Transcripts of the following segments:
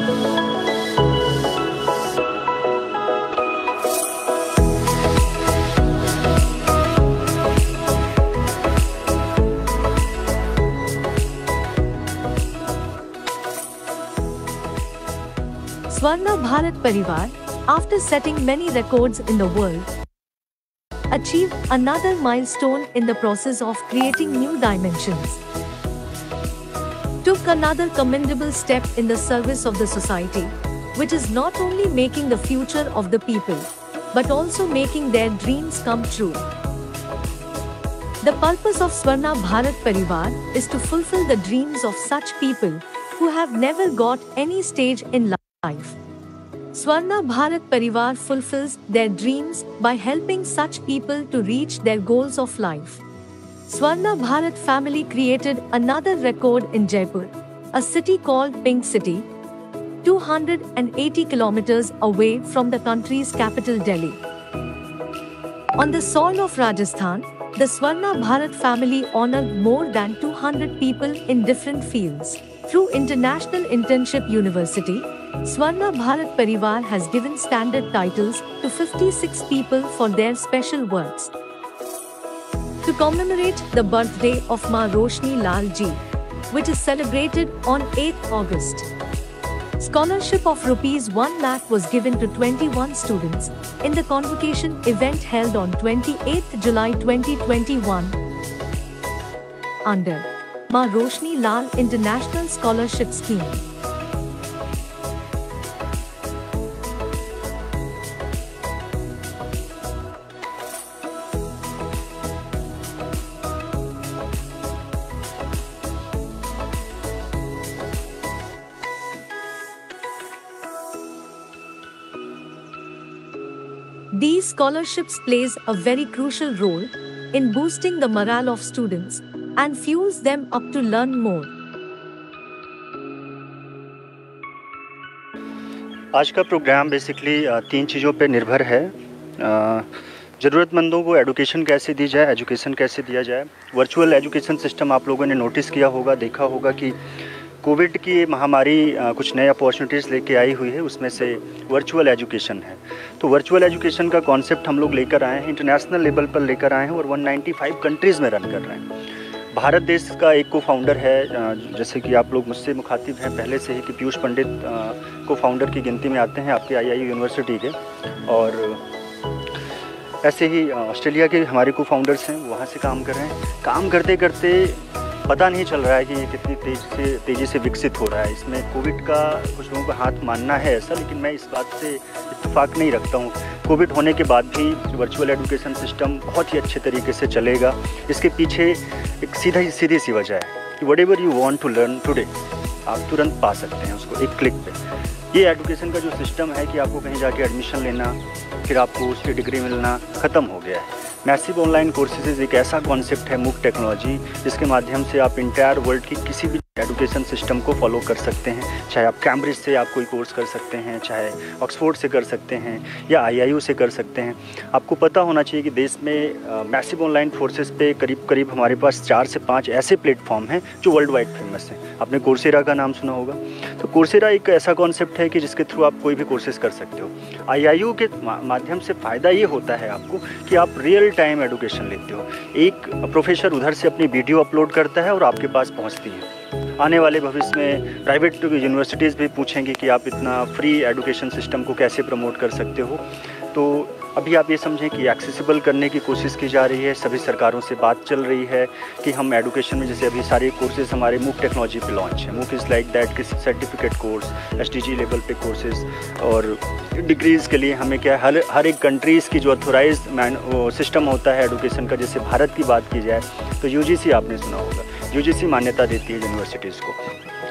Swarna Bharat Parivar, after setting many records in the world, achieved another milestone in the process of creating new dimensions. Took another commendable step in the service of the society, which is not only making the future of the people, but also making their dreams come true. The purpose of Swarna Bharat Parivar is to fulfill the dreams of such people who have never got any stage in life. Swarna Bharat Parivar fulfills their dreams by helping such people to reach their goals of life. Swarna Bharat family created another record in Jaipur, a city called Pink City, 280 kilometers away from the country's capital Delhi. On the soil of Rajasthan, the Swarna Bharat family honored more than 200 people in different fields. Through International Internship University, Swarna Bharat Parivar has given standard titles to 56 people for their special works. To commemorate the birthday of Ma Roshni Lal Ji, which is celebrated on 8th August, scholarship of ₹1 lakh was given to 21 students in the convocation event held on 28th July 2021 under Ma Roshni Lal International Scholarship Scheme. These scholarships plays a very crucial role in boosting the morale of students and fuels them up to learn more. आज का programme basically 3 चीज़ों पे निर्भर है। ज़रूरतमंदों को education कैसे दी जाए, एजुकेशन कैसे दिया जाए। वर्चुअल एजुकेशन सिस्टम आप लोगों ने नोटिस किया होगा, देखा होगा कि कोविड की महामारी कुछ नए अपॉर्चुनिटीज़ लेके आई हुई है, उसमें से वर्चुअल एजुकेशन है। तो वर्चुअल एजुकेशन का कॉन्सेप्ट हम लोग लेकर आए हैं, इंटरनेशनल लेवल पर लेकर आए हैं और 195 कंट्रीज़ में रन कर रहे हैं। भारत देश का एक को फाउंडर है, जैसे कि आप लोग मुझसे मुखातिब हैं पहले से ही, कि पीयूष पंडित को फाउंडर की गिनती में आते हैं आपके IIU यूनिवर्सिटी के। और ऐसे ही ऑस्ट्रेलिया के हमारे को फाउंडर्स हैं, वहाँ से काम कर रहे हैं। काम करते करते पता नहीं चल रहा है कि ये कितनी तेज़ी से विकसित हो रहा है। इसमें कोविड का कुछ लोगों का हाथ मानना है ऐसा, लेकिन मैं इस बात से इत्तेफाक नहीं रखता हूँ। कोविड होने के बाद भी वर्चुअल एजुकेशन सिस्टम बहुत ही अच्छे तरीके से चलेगा। इसके पीछे एक सीधी सी वजह है कि whatever you want to learn today, आप तुरंत पा सकते हैं उसको एक क्लिक पे। ये एजुकेशन का जो सिस्टम है कि आपको कहीं जाके एडमिशन लेना, फिर आपको उसकी डिग्री मिलना, ख़त्म हो गया है। मैसिव ऑनलाइन कोर्सेज एक ऐसा कॉन्सेप्ट है, मूक टेक्नोलॉजी, जिसके माध्यम से आप इंटायर वर्ल्ड की किसी भी एजुकेशन सिस्टम को फॉलो कर सकते हैं। चाहे आप कैम्ब्रिज से आप कोई कोर्स कर सकते हैं, चाहे ऑक्सफोर्ड से कर सकते हैं या IIU से कर सकते हैं। आपको पता होना चाहिए कि देश में मैसिव ऑनलाइन कोर्सेज पे करीब हमारे पास 4 से 5 ऐसे प्लेटफॉर्म हैं जो वर्ल्ड वाइड फेमस हैं। आपने कोर्सेरा का नाम सुना होगा। तो कोर्सेरा एक ऐसा कॉन्सेप्ट है कि जिसके थ्रू आप कोई भी कोर्सेज कर सकते हो। IIU के माध्यम से फ़ायदा ये होता है आपको कि आप रियल टाइम एजुकेशन लेते हो। एक प्रोफेसर उधर से अपनी वीडियो अपलोड करता है और आपके पास पहुंचती है। आने वाले भविष्य में प्राइवेट यूनिवर्सिटीज़ भी पूछेंगी कि आप इतना फ्री एजुकेशन सिस्टम को कैसे प्रमोट कर सकते हो। तो अभी आप ये समझें कि एक्सेसिबल करने की कोशिश की जा रही है। सभी सरकारों से बात चल रही है कि हम एजुकेशन में, जैसे अभी सारे कोर्सेज हमारे मूक टेक्नोलॉजी पे लॉन्च है। मूक इज़ लाइक दैट कि सर्टिफिकेट कोर्स, SDG लेवल पे कोर्सेज, और डिग्रीज़ के लिए हमें क्या है, हर एक कंट्रीज़ की जो ऑथोराइज्ड सिस्टम होता है एजुकेशन का। जैसे भारत की बात की जाए तो UGC आपने सुना होगा, UGC मान्यता देती है यूनिवर्सिटीज़ को।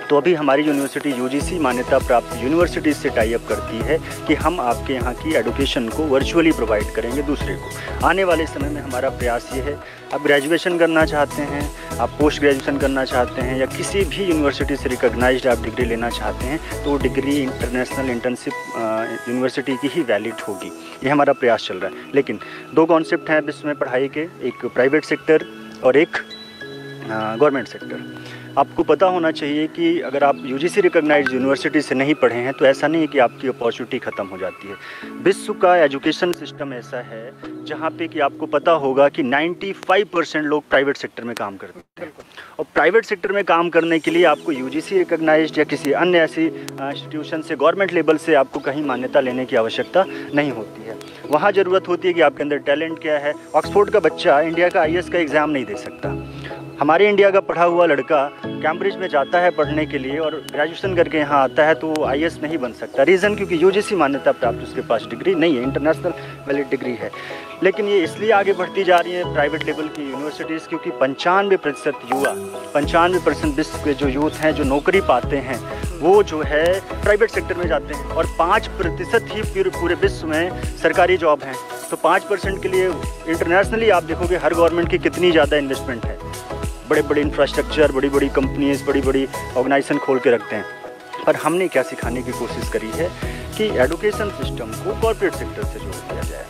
तो अभी हमारी यूनिवर्सिटी UGC मान्यता प्राप्त यूनिवर्सिटीज़ से टाई अप करती है कि हम आपके यहाँ की एजुकेशन को वर्चुअली प्रोवाइड करेंगे दूसरे को। आने वाले समय में हमारा प्रयास ये है, आप ग्रेजुएशन करना चाहते हैं, आप पोस्ट ग्रेजुएशन करना चाहते हैं, या किसी भी यूनिवर्सिटी से रिकॉग्नाइज्ड आप डिग्री लेना चाहते हैं, तो वो डिग्री इंटरनेशनल इंटर्नशिप यूनिवर्सिटी की ही वैलिड होगी। ये हमारा प्रयास चल रहा है। लेकिन 2 कॉन्सेप्ट हैं इसमें पढ़ाई के, एक प्राइवेट सेक्टर और एक गवर्नमेंट सेक्टर। आपको पता होना चाहिए कि अगर आप यूजीसी रिकॉग्नाइज्ड यूनिवर्सिटी से नहीं पढ़े हैं तो ऐसा नहीं है कि आपकी अपॉर्चुनिटी ख़त्म हो जाती है। विश्व का एजुकेशन सिस्टम ऐसा है जहाँ पे कि आपको पता होगा कि 95% लोग प्राइवेट सेक्टर में काम करते हैं, और प्राइवेट सेक्टर में काम करने के लिए आपको यूजीसी रिकॉग्नाइज्ड या किसी अन्य ऐसी इंस्टीट्यूशन से, गवर्नमेंट लेवल से आपको कहीं मान्यता लेने की आवश्यकता नहीं होती है। वहाँ ज़रूरत होती है कि आपके अंदर टैलेंट क्या है। ऑक्सफोर्ड का बच्चा इंडिया का आईएएस का एग्ज़ाम नहीं दे सकता। हमारे इंडिया का पढ़ा हुआ लड़का कैम्ब्रिज में जाता है पढ़ने के लिए और ग्रेजुएशन करके यहाँ आता है तो वो आईएएस नहीं बन सकता। रीज़न क्योंकि यूजीसी मान्यता प्राप्त उसके पास डिग्री नहीं है, इंटरनेशनल वैलिड डिग्री है। लेकिन ये इसलिए आगे बढ़ती जा रही है प्राइवेट लेवल की यूनिवर्सिटीज़ क्योंकि 95% युवा, 95% विश्व के जो यूथ हैं जो नौकरी पाते हैं वो जो है प्राइवेट सेक्टर में जाते हैं, और 5% ही पूरे विश्व में सरकारी जॉब हैं। तो 5% के लिए इंटरनेशनली आप देखोगे हर गवर्नमेंट की कितनी ज़्यादा इन्वेस्टमेंट है, बड़े बड़े इंफ्रास्ट्रक्चर, बड़ी बड़ी कंपनीज, बड़ी बड़ी ऑर्गेनाइजेशन खोल के रखते हैं। पर हमने क्या सिखाने की कोशिश करी है कि एजुकेशन सिस्टम को कॉर्पोरेट सेक्टर से जोड़ दिया जाए,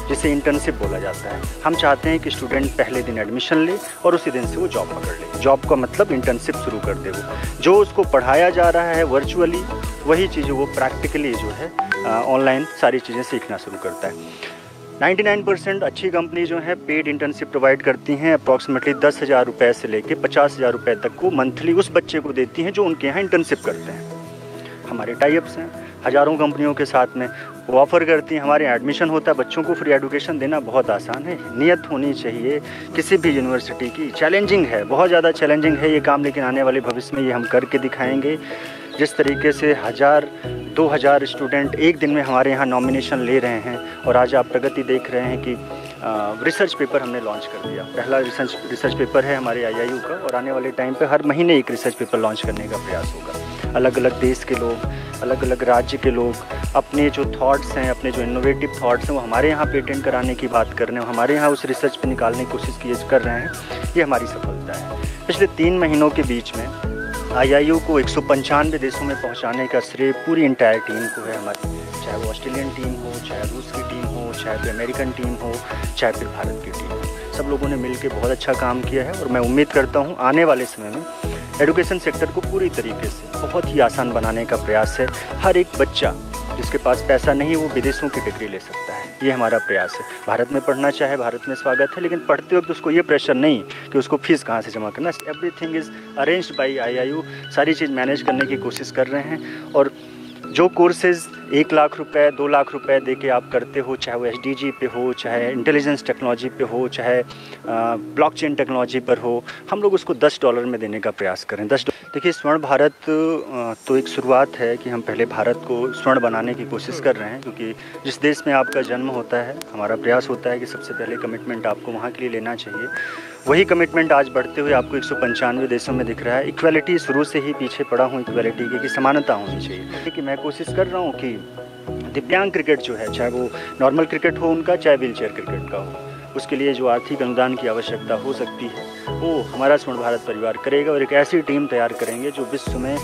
जिसे इंटर्नशिप बोला जाता है। हम चाहते हैं कि स्टूडेंट पहले दिन एडमिशन ले और उसी दिन से वो जॉब पकड़ ले। जॉब का मतलब इंटर्नशिप शुरू कर दे। वो जो उसको पढ़ाया जा रहा है वर्चुअली, वही चीज़ें वो प्रैक्टिकली जो है ऑनलाइन सारी चीज़ें सीखना शुरू करता है। 99% अच्छी कंपनी जो है पेड इंटर्नशिप प्रोवाइड करती हैं। अप्रॉक्सीमेटली 10,000 रुपये से लेके 50,000 रुपये तक को मंथली उस बच्चे को देती हैं जो उनके यहाँ इंटर्नशिप करते हैं। हमारे टाइप्स हैं हज़ारों कंपनियों के साथ में, वो ऑफ़र करती हैं। हमारे एडमिशन होता है, बच्चों को फ्री एजुकेशन देना बहुत आसान है। नियत होनी चाहिए किसी भी यूनिवर्सिटी की। चैलेंजिंग है, बहुत ज़्यादा चैलेंजिंग है ये काम, लेकिन आने वाले भविष्य में ये हम करके दिखाएंगे। जिस तरीके से 1000-2000 स्टूडेंट एक दिन में हमारे यहाँ नॉमिनेशन ले रहे हैं, और आज आप प्रगति देख रहे हैं कि रिसर्च पेपर हमने लॉन्च कर दिया। पहला रिसर्च पेपर है हमारे आईआईयू का, और आने वाले टाइम पे हर महीने एक रिसर्च पेपर लॉन्च करने का प्रयास होगा। अलग अलग देश के लोग, अलग अलग राज्य के लोग अपने जो थॉट्स हैं, अपने जो इनोवेटिव थॉट्स हैं वो हमारे यहाँ पेटेंट कराने की बात कर रहे हैं, हमारे यहाँ उस रिसर्च पे निकालने की कोशिश कर रहे हैं। ये हमारी सफलता है। पिछले 3 महीनों के बीच में आईआईयू को 195 देशों में पहुंचाने का श्रेय पूरी इंटायर टीम को है हमारी। चाहे वो ऑस्ट्रेलियन टीम हो, चाहे रूस की टीम हो, चाहे फिर अमेरिकन टीम हो, चाहे फिर भारत की टीम हो, सब लोगों ने मिलकर बहुत अच्छा काम किया है। और मैं उम्मीद करता हूँ आने वाले समय में एजुकेशन सेक्टर को पूरी तरीके से बहुत ही आसान बनाने का प्रयास है। हर एक बच्चा जिसके पास पैसा नहीं है वो विदेशों की डिग्री ले सकता है, ये हमारा प्रयास है। भारत में पढ़ना चाहे भारत में स्वागत है, लेकिन पढ़ते वक्त उसको ये प्रेशर नहीं कि उसको फीस कहाँ से जमा करना। Everything is arranged by IIU. सारी चीज़ मैनेज करने की कोशिश कर रहे हैं। और जो कोर्सेज़ 1 लाख रुपए, 2 लाख रुपए दे के आप करते हो, चाहे वो एसडीजी पे हो, चाहे इंटेलिजेंस टेक्नोलॉजी पे हो, चाहे ब्लॉकचेन टेक्नोलॉजी पर हो, हम लोग उसको $10 में देने का प्रयास करें। देखिए, स्वर्ण भारत तो एक शुरुआत है कि हम पहले भारत को स्वर्ण बनाने की कोशिश कर रहे हैं, क्योंकि जिस देश में आपका जन्म होता है, हमारा प्रयास होता है कि सबसे पहले कमिटमेंट आपको वहाँ के लिए लेना चाहिए। वही कमिटमेंट आज बढ़ते हुए आपको 195 देशों में दिख रहा है। इक्वालिटी शुरू से ही पीछे पड़ा हूँ, इक्वालिटी की समानता होनी चाहिए। कि मैं कोशिश कर रहा हूँ कि दिव्यांग क्रिकेट जो है, चाहे वो नॉर्मल क्रिकेट हो उनका, चाहे व्हीलचेयर क्रिकेट का हो, उसके लिए जो आर्थिक अनुदान की आवश्यकता हो सकती है वो हमारा स्वर्ण भारत परिवार करेगा। और एक ऐसी टीम तैयार करेंगे जो विश्व में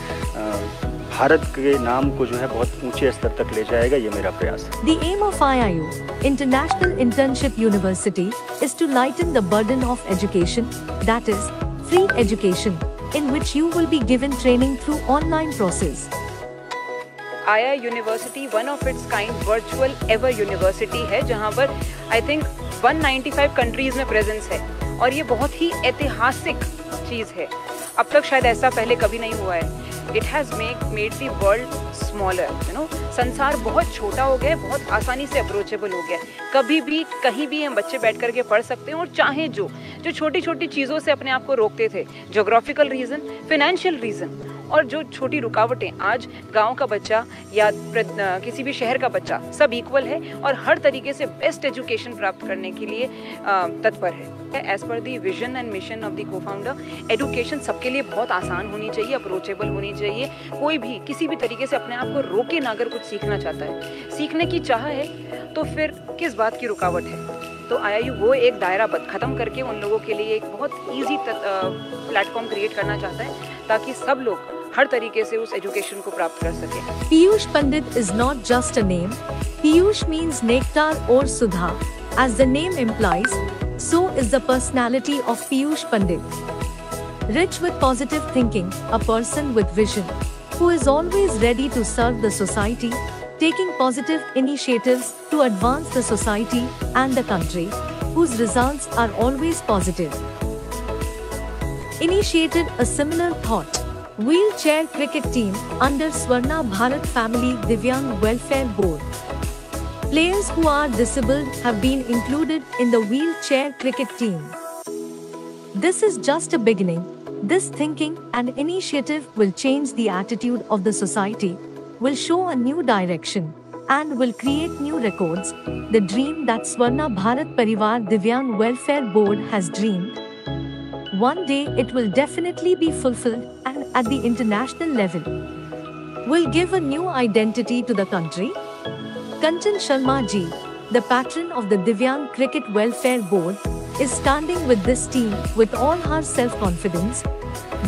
भारत के नाम को जो है बहुत ऊंचे स्तर तक ले जाएगा। ये मेरा प्रयास है। The aim of IIU, International Internship University, is to lighten the burden of education, that is, free education, in which you will be given training through online process. IIU university one of its kind virtual ever university है, जहाँ पर I think 195 countries में presence है, और ये बहुत ही ऐतिहासिक चीज़ है। अब तक शायद ऐसा पहले कभी नहीं हुआ है। It has made the world smaller, संसार बहुत छोटा हो गया है, बहुत आसानी से अप्रोचेबल हो गया है। कभी भी कहीं भी हम बच्चे बैठ करके पढ़ सकते हैं, और चाहे जो छोटी छोटी चीज़ों से अपने आप को रोकते थे, जोग्राफिकल रीज़न, फिनेंशियल रीज़न, और जो छोटी रुकावटें, आज गांव का बच्चा या किसी भी शहर का बच्चा सब इक्वल है और हर तरीके से बेस्ट एजुकेशन प्राप्त करने के लिए तत्पर है। As per the vision and mission of the co-founder, education सबके लिए बहुत आसान होनी चाहिए, अप्रोचेबल होनी चाहिए। कोई भी किसी भी तरीके से अपने आप को रोके ना, अगर कुछ सीखना चाहता है, सीखने की चाह है, तो फिर किस बात की रुकावट है। तो आईआईयू वो एक दायरा ख़त्म करके उन लोगों के लिए एक बहुत ईजी प्लेटफॉर्म क्रिएट करना चाहता है, ताकि सब लोग हर तरीके से उस एजुकेशन को प्राप्त कर सके। पीयूष पंडित is not just a name. Piyush means nectar or sudha. As the name implies, so is the personality of Piyush Pandit. Rich with positive thinking, a person with vision, who is always ready to serve the society, taking positive initiatives to advance the society and the country, whose results are always positive. Initiated a similar thought. Wheelchair cricket team under Swarna Bharat Family Divyang Welfare Board. Players who are disabled have been included in the wheelchair cricket team. This is just a beginning. This thinking and initiative will change the attitude of the society, will show a new direction, and will create new records. The dream that Swarna Bharat Parivar Divyang Welfare Board has dreamed. One day it will definitely be fulfilled, and at the international level will give a new identity to the country. Kanchan Sharma ji, the patron of the Divyang Cricket Welfare Board, is standing with this team with all her self-confidence.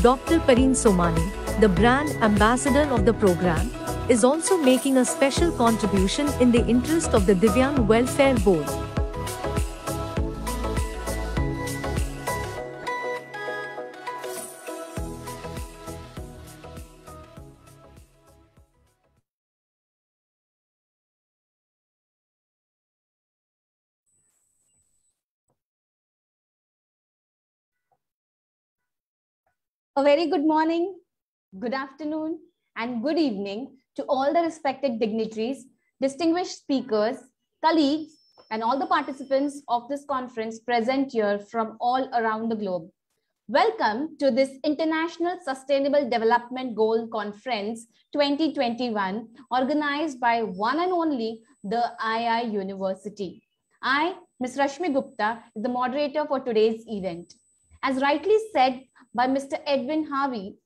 Dr. Pareen Somani, the brand ambassador of the program, is also making a special contribution in the interest of the Divyang Welfare Board. A very good morning, good afternoon, and good evening to all the respected dignitaries, distinguished speakers, colleagues, and all the participants of this conference present here from all around the globe. Welcome to this International Sustainable Development Goal Conference 2021, organized by one and only the Iiu-University. I, Ms. Rashmi Gupta, is the moderator for today's event. As rightly said by Mr. Edwin Harvey,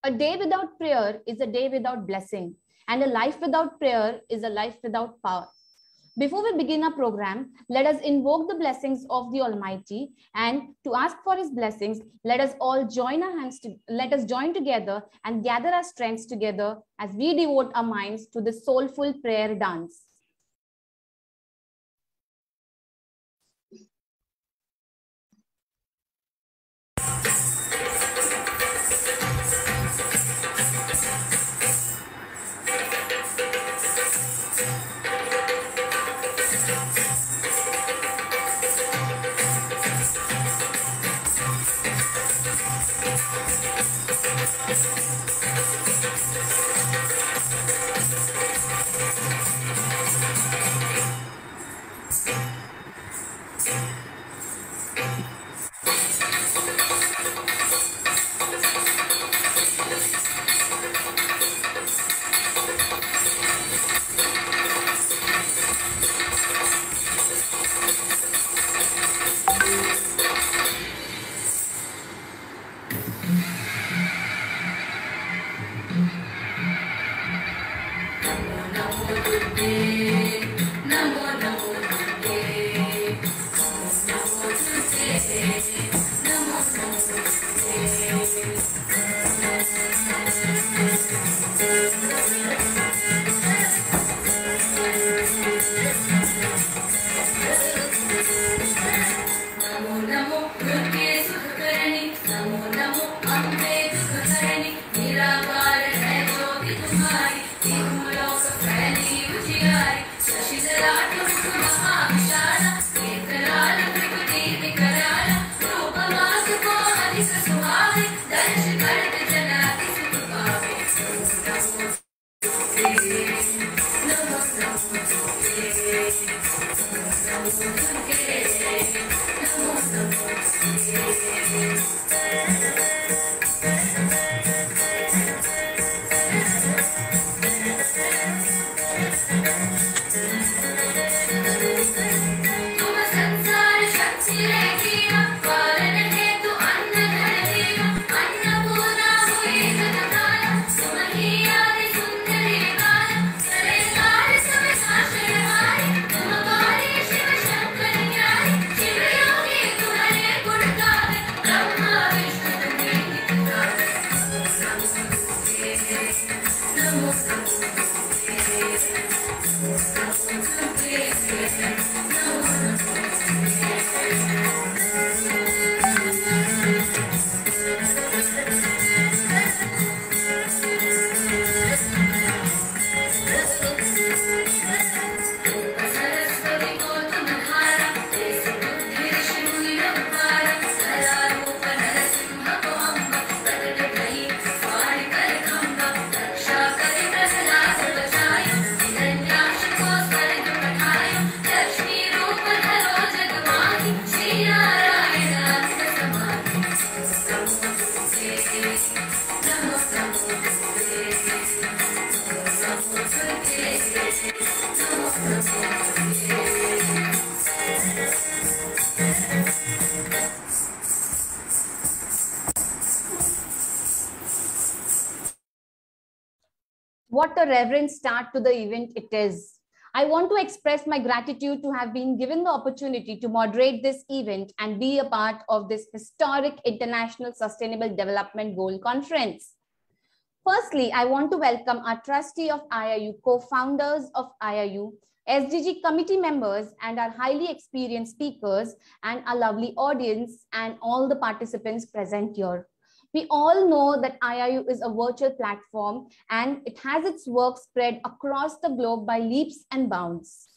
a day without prayer is a day without blessing, and a life without prayer is a life without power. Before we begin our program, let us invoke the blessings of the Almighty, and to ask for His blessings, let us all join our hands. Let us join together and gather our strengths together as we devote our minds to the soulful prayer dance. What a reverent start to the event it is. I want to express my gratitude to have been given the opportunity to moderate this event and be a part of this historic International Sustainable Development Goal Conference. Firstly, I want to welcome our trustee of Iiu, co-founders of Iiu, SDG committee members, and our highly experienced speakers, and our lovely audience, and all the participants present here. We all know that Iiu is a virtual platform and it has its work spread across the globe by leaps and bounds.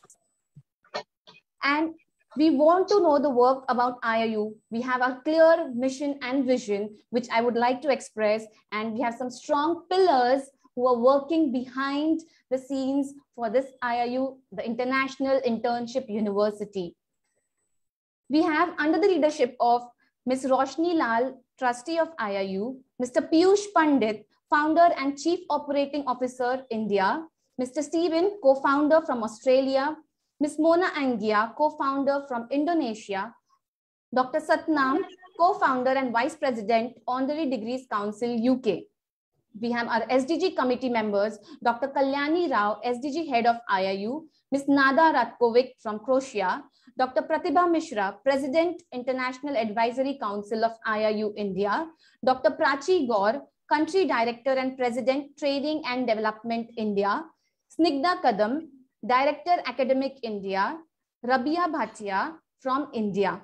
And we want to know the work about Iiu. We have a clear mission and vision, which I would like to express. And we have some strong pillars who are working behind the scenes for this Iiu, the International Internship University. We have, under the leadership of Ms. Roshni Lal, Trustee of Iiu, Mr. Piyush Pandit, Founder and Chief Operating Officer, India, Mr. Stephen, Co-founder from Australia, Ms. Mona Angia, Co-founder from Indonesia, Dr. Satnam, Co-founder and Vice President, Honorary Degrees Council, UK. We have our SDG committee members, Dr. Kalyani Rao, SDG Head of Iiu, Ms. Nada Ratkovic from Croatia, Dr. Pratibha Mishra, President, International Advisory Council of Iiu India, Dr. Prachi Gaur, Country Director and President, Training and Development India, Snigdha Kadam, Director, Academic India, Rabia Bhatia from India.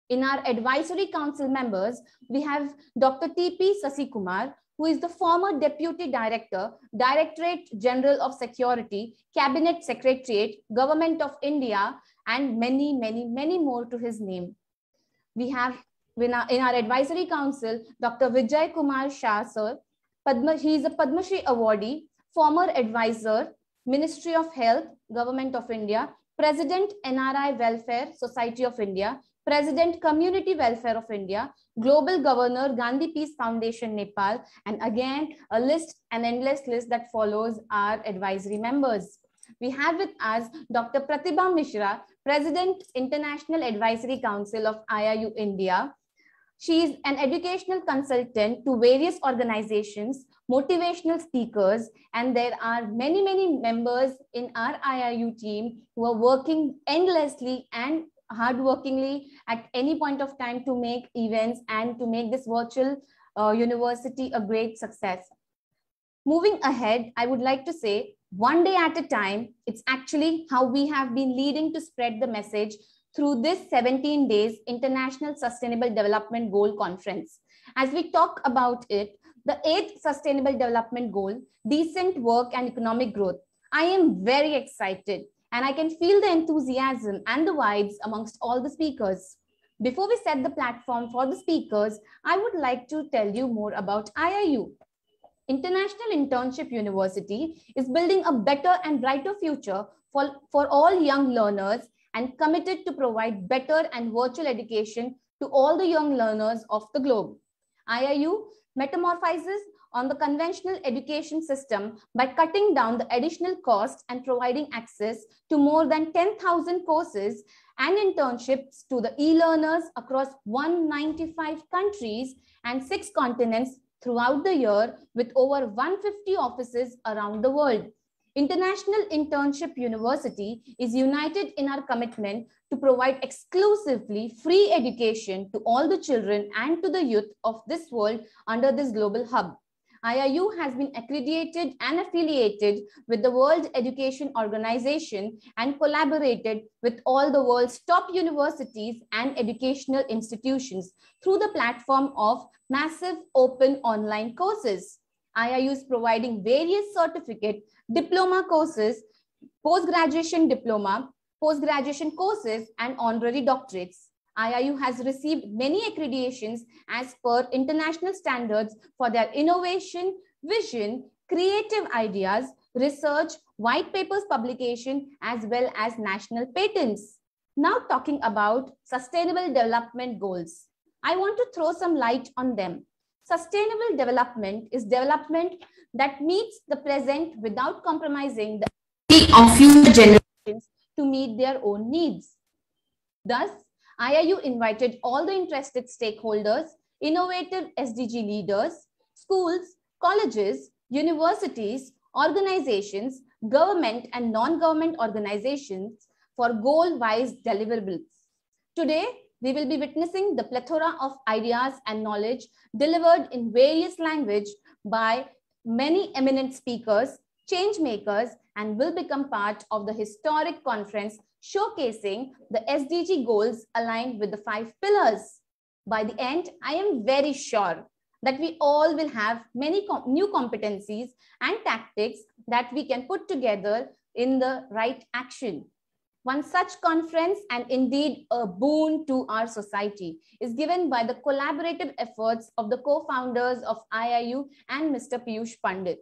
In our Advisory Council members, we have Dr. T.P. Sasikumar, who is the former Deputy Director, Directorate General of Security, Cabinet Secretariat, Government of India, and many, many, many more to his name. We have in our Advisory Council, Dr. Vijay Kumar Shah, sir. He is a Padma Shri awardee, former advisor, Ministry of Health, Government of India, President, NRI Welfare Society of India, President, Community Welfare of India, Global Governor, Gandhi Peace Foundation, Nepal, and again, a list, an endless list that follows our advisory members. We have with us Dr. Pratibha Mishra, President, International Advisory Council of Iiu India. She is an educational consultant to various organizations, motivational speakers, and there are many, many members in our Iiu team who are working endlessly and hardworkingly at any point of time to make events and to make this virtual university a great success. Moving ahead, I would like to say, one day at a time, it's actually how we have been leading to spread the message through this 17 days International Sustainable Development Goal Conference. As we talk about it, the 8th Sustainable Development Goal, decent work and economic growth. I am very excited and I can feel the enthusiasm and the vibes amongst all the speakers. Before we set the platform for the speakers, I would like to tell you more about Iiu. International Internship University is building a better and brighter future for all young learners and committed to provide better and virtual education to all the young learners of the globe. Iiu metamorphizes on the conventional education system by cutting down the additional cost and providing access to more than 10,000 courses and internships to the e-learners across 195 countries and 6 continents throughout the year, with over 150 offices around the world. International Internship University is united in our commitment to provide exclusively free education to all the children and to the youth of this world under this global hub. Iiu has been accredited and affiliated with the World Education Organization and collaborated with all the world's top universities and educational institutions through the platform of massive open online courses. Iiu is providing various certificate, diploma courses, post-graduation diploma, post-graduation courses, and honorary doctorates. Iiu has received many accreditations as per international standards for their innovation, vision, creative ideas, research, white papers publication, as well as national patents. Now talking about Sustainable Development Goals. I want to throw some light on them. Sustainable development is development that meets the present without compromising the of future generations. to meet their own needs. Thus, IIU invited all the interested stakeholders, innovative SDG leaders, schools, colleges, universities, organizations, government and non-government organizations for goal-wise deliverables. Today, we will be witnessing the plethora of ideas and knowledge delivered in various languages by many eminent speakers, change makers, and will become part of the historic conference showcasing the SDG goals aligned with the 5 pillars. By the end, I am very sure that we all will have many new competencies and tactics that we can put together in the right action. One such conference, and indeed a boon to our society, is given by the collaborative efforts of the co-founders of IIU and Mr. Piyush Pandit.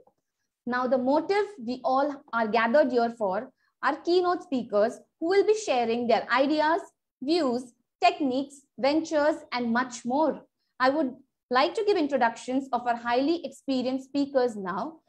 Now, the motive we all are gathered here for are keynote speakers who will be sharing their ideas, views, techniques, ventures, and much more. I would like to give introductions of our highly experienced speakers now.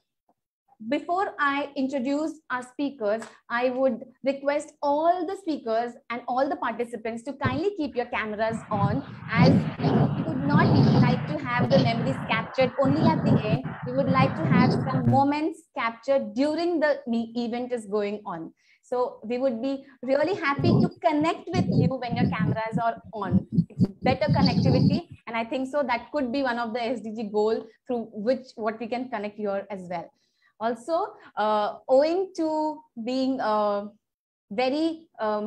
Before I introduce our speakers, I would request all the speakers and all the participants to kindly keep your cameras on, as we would not like to have the memories captured only at the end. We would like to have some moments captured during the event is going on. So we would be really happy to connect with you when your cameras are on. It's better connectivity, and I think so that could be one of the SDG goal through which what we can connect here as well. Also, owing to being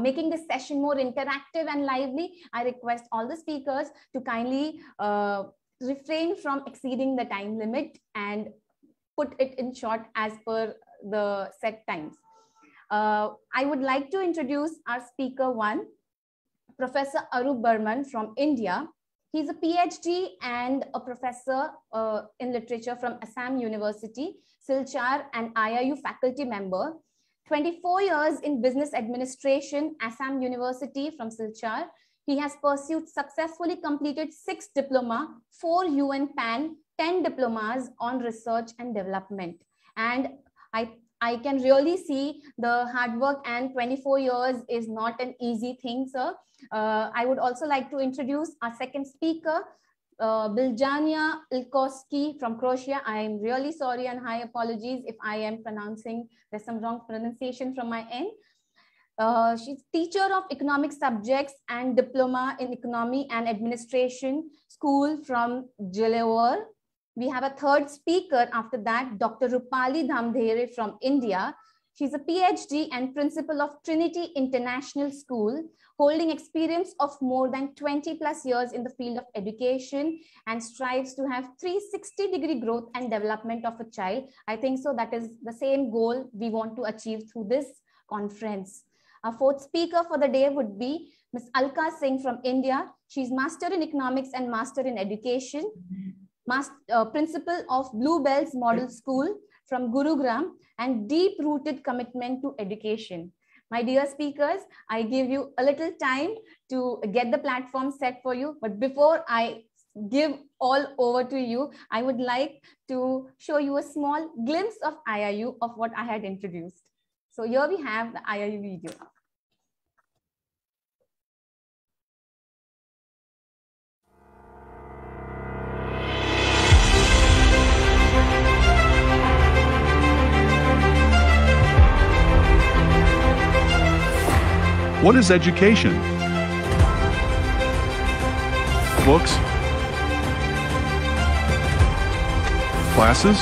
making this session more interactive and lively, I request all the speakers to kindly refrain from exceeding the time limit and put it in short as per the set times. I would like to introduce our speaker one, Professor Arup Burman from India. He's a PhD and a professor in literature from Assam University, Silchar, and IIU faculty member. 24 years in business administration, Assam University from Silchar. He has successfully completed 6 diploma, 4 UN PAN, 10 diplomas on research and development. And I can really see the hard work, and 24 years is not an easy thing, sir. I would also like to introduce our second speaker, Biljana Ilkovski from Croatia. I am really sorry and high apologies if I am pronouncing, there's some wrong pronunciation from my end. She's teacher of economic subjects and diploma in economy and administration school from Jalewar. We have a third speaker after that, Dr. Rupali Dhamdhere from India. She's a PhD and principal of Trinity International School, holding experience of more than 20+ years in the field of education, and strives to have 360-degree growth and development of a child. I think so that is the same goal we want to achieve through this conference. Our fourth speaker for the day would be Ms. Alka Singh from India. She's Master in Economics and Master in Education, principal of Bluebells Model School from Gurugram, and deep-rooted commitment to education. My dear speakers, I give you a little time to get the platform set for you. But before I give all over to you, I would like to show you a small glimpse of IIU, of what I had introduced. So here we have the IIU video. What is education? Books? Classes?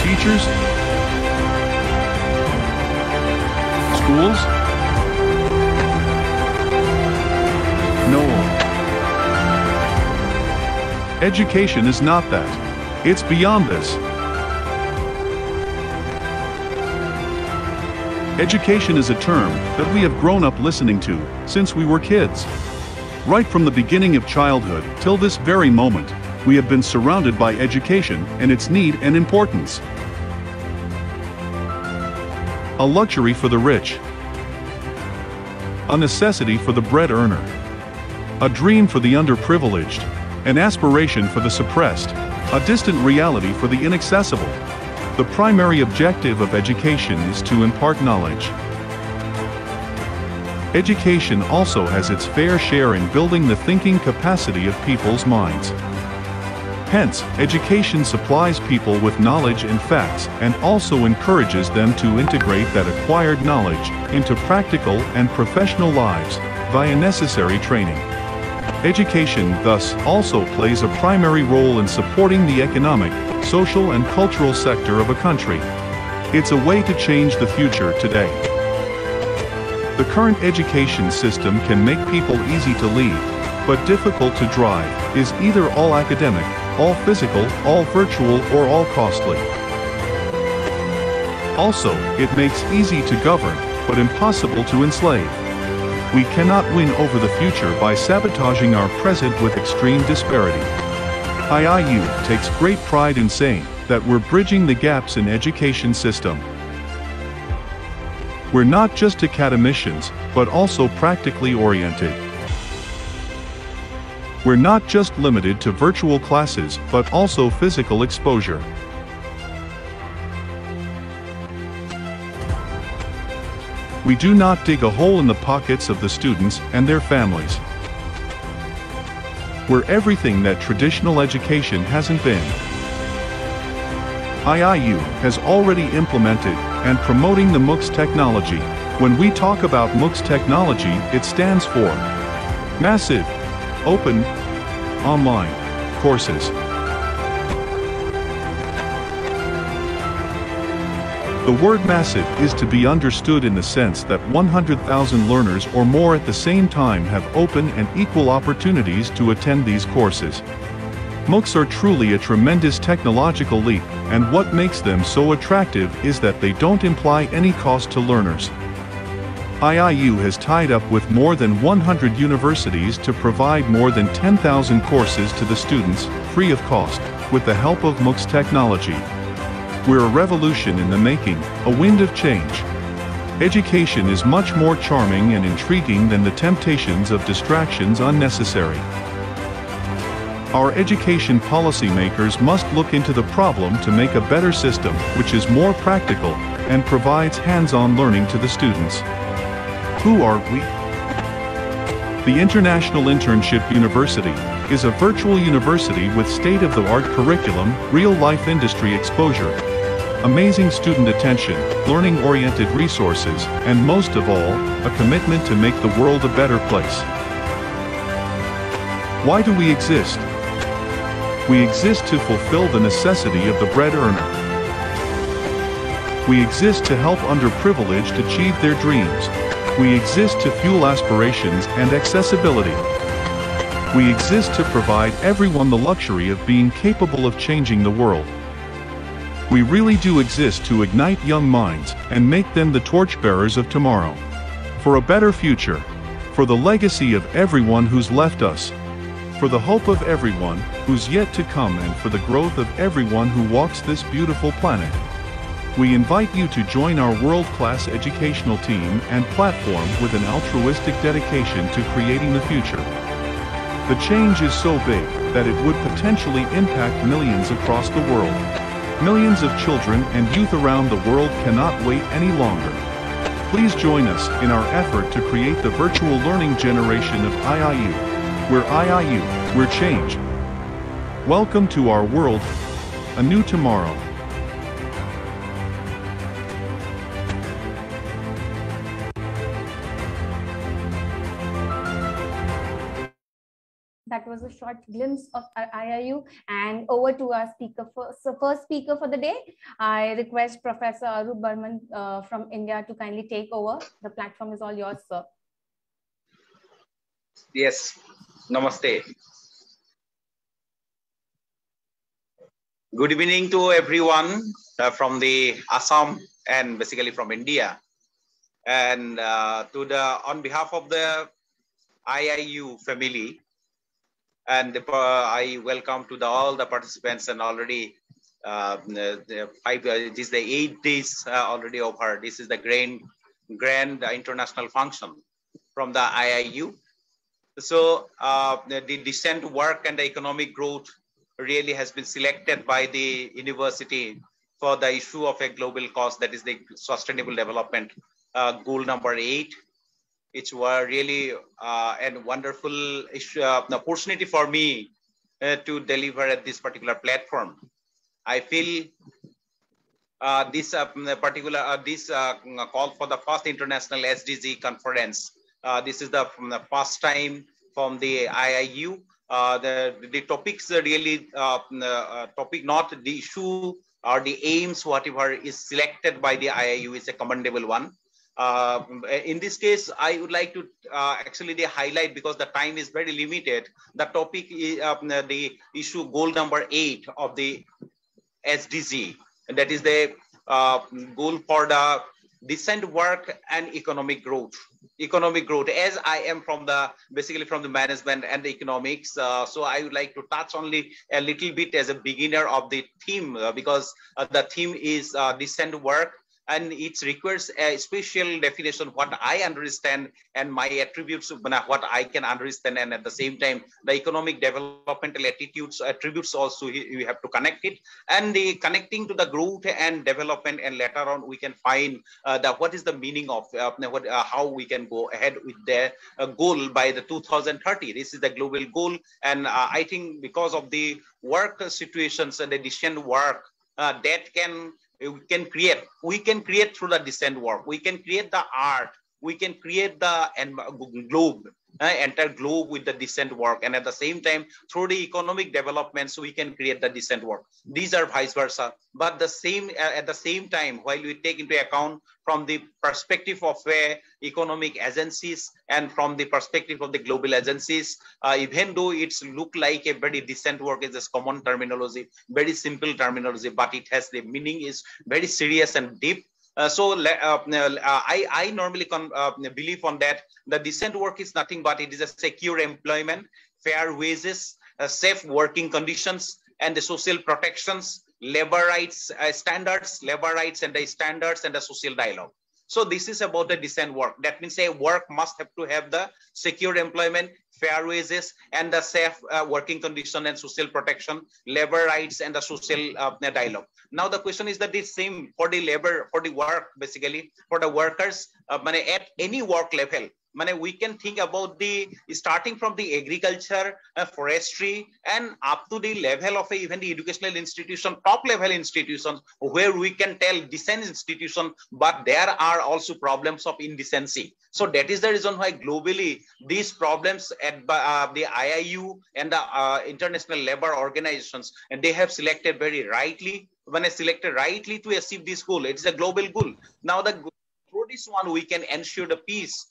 Teachers? Schools? No. Education is not that. It's beyond this. Education is a term that we have grown up listening to since we were kids. Right from the beginning of childhood till this very moment, we have been surrounded by education and its need and importance. A luxury for the rich. A necessity for the bread earner. A dream for the underprivileged. An aspiration for the suppressed. A distant reality for the inaccessible. The primary objective of education is to impart knowledge. Education also has its fair share in building the thinking capacity of people's minds. Hence, education supplies people with knowledge and facts and also encourages them to integrate that acquired knowledge into practical and professional lives via necessary training. Education thus also plays a primary role in supporting the economic, social and cultural sector of a country. It's a way to change the future today. The current education system can make people easy to lead, but difficult to drive, is either all academic, all physical, all virtual or all costly. Also, it makes easy to govern, but impossible to enslave. We cannot win over the future by sabotaging our present with extreme disparity. Iiu takes great pride in saying that we're bridging the gaps in education system. We're not just academicians, but also practically oriented. We're not just limited to virtual classes, but also physical exposure. We do not dig a hole in the pockets of the students and their families. We're everything that traditional education hasn't been. Iiu has already implemented and promoting the MOOCs technology. When we talk about MOOCs technology, it stands for Massive, Open, Online Courses. The word massive is to be understood in the sense that 100,000 learners or more at the same time have open and equal opportunities to attend these courses. MOOCs are truly a tremendous technological leap, and what makes them so attractive is that they don't imply any cost to learners. Iiu has tied up with more than 100 universities to provide more than 10,000 courses to the students, free of cost, with the help of MOOCs technology. We're a revolution in the making, a wind of change. Education is much more charming and intriguing than the temptations of distractions unnecessary. Our education policymakers must look into the problem to make a better system which is more practical and provides hands-on learning to the students. Who are we? The International Internship University is a virtual university with state-of-the-art curriculum, real-life industry exposure, amazing student attention, learning-oriented resources, and most of all, a commitment to make the world a better place. Why do we exist? We exist to fulfill the necessity of the bread earner. We exist to help underprivileged achieve their dreams. We exist to fuel aspirations and accessibility. We exist to provide everyone the luxury of being capable of changing the world. We really do exist to ignite young minds and make them the torchbearers of tomorrow. For a better future. For the legacy of everyone who's left us. For the hope of everyone who's yet to come, and for the growth of everyone who walks this beautiful planet. We invite you to join our world-class educational team and platform with an altruistic dedication to creating the future. The change is so big that it would potentially impact millions across the world. Millions of children and youth around the world cannot wait any longer. Please join us in our effort to create the virtual learning generation of Iiu. We're Iiu, we're change. Welcome to our world, a new tomorrow. That was a short glimpse of Iiu, and over to our speaker. First speaker for the day, I request Professor Arup Burman from India to kindly take over. The platform is all yours, sir. Yes, namaste. Good evening to everyone from the Assam and basically from India. And on behalf of the Iiu family, and I welcome to all the participants, and already this is the 8 days already over. This is the grand international function from the Iiu. So the decent work and the economic growth really has been selected by the university for the issue of a global cause, that is the sustainable development goal number 8. It was really a wonderful issue, opportunity for me to deliver at this particular platform. I feel this call for the first international SDG conference. This is the first time from the IIU. The topics are really topic, not the issue or the aims, whatever is selected by the IIU is a commendable one. In this case, I would like to actually highlight, because the time is very limited. The topic is the issue goal number 8 of the SDG, and that is the goal for the decent work and economic growth. Economic growth, as I am from the basically from the management and the economics, so I would like to touch only a little bit as a beginner of the theme, because the theme is decent work, and it requires a special definition what I understand and my attributes, what I can understand, and at the same time the economic developmental attributes also you have to connect it, and the connecting to the growth and development, and later on we can find what is the meaning of how we can go ahead with the goal by the 2030. This is the global goal, and I think because of the work situations and the decent work that we can create through the decent work. We can create the art. We can create the globe, entire globe with the decent work, and at the same time through the economic developments we can create the decent work. These are vice versa, but the same at the same time, while we take into account from the perspective of economic agencies and from the perspective of the global agencies, even though it's look like a very decent work is a common terminology, very simple terminology, but it has the meaning is very serious and deep. I normally believe on that. The decent work is nothing but it is a secure employment, fair wages, safe working conditions, and the social protections, labor rights standards, labor rights and the standards, and the social dialogue. So this is about the decent work. That means a work must have to have the secure employment, fair wages, and the safe working condition and social protection, labor rights, and the social dialogue. Now the question is that the same for the labor, for the work, basically for the workers, at any work level. We can think about the starting from the agriculture, forestry, and up to the level of even the educational institution, top level institutions, where we can tell decent institution, but there are also problems of indecency. So that is the reason why globally these problems at the IIU and the International Labour Organizations, and they have selected very rightly, selected rightly to achieve this goal. It is a global goal. Now through this one, we can ensure the peace,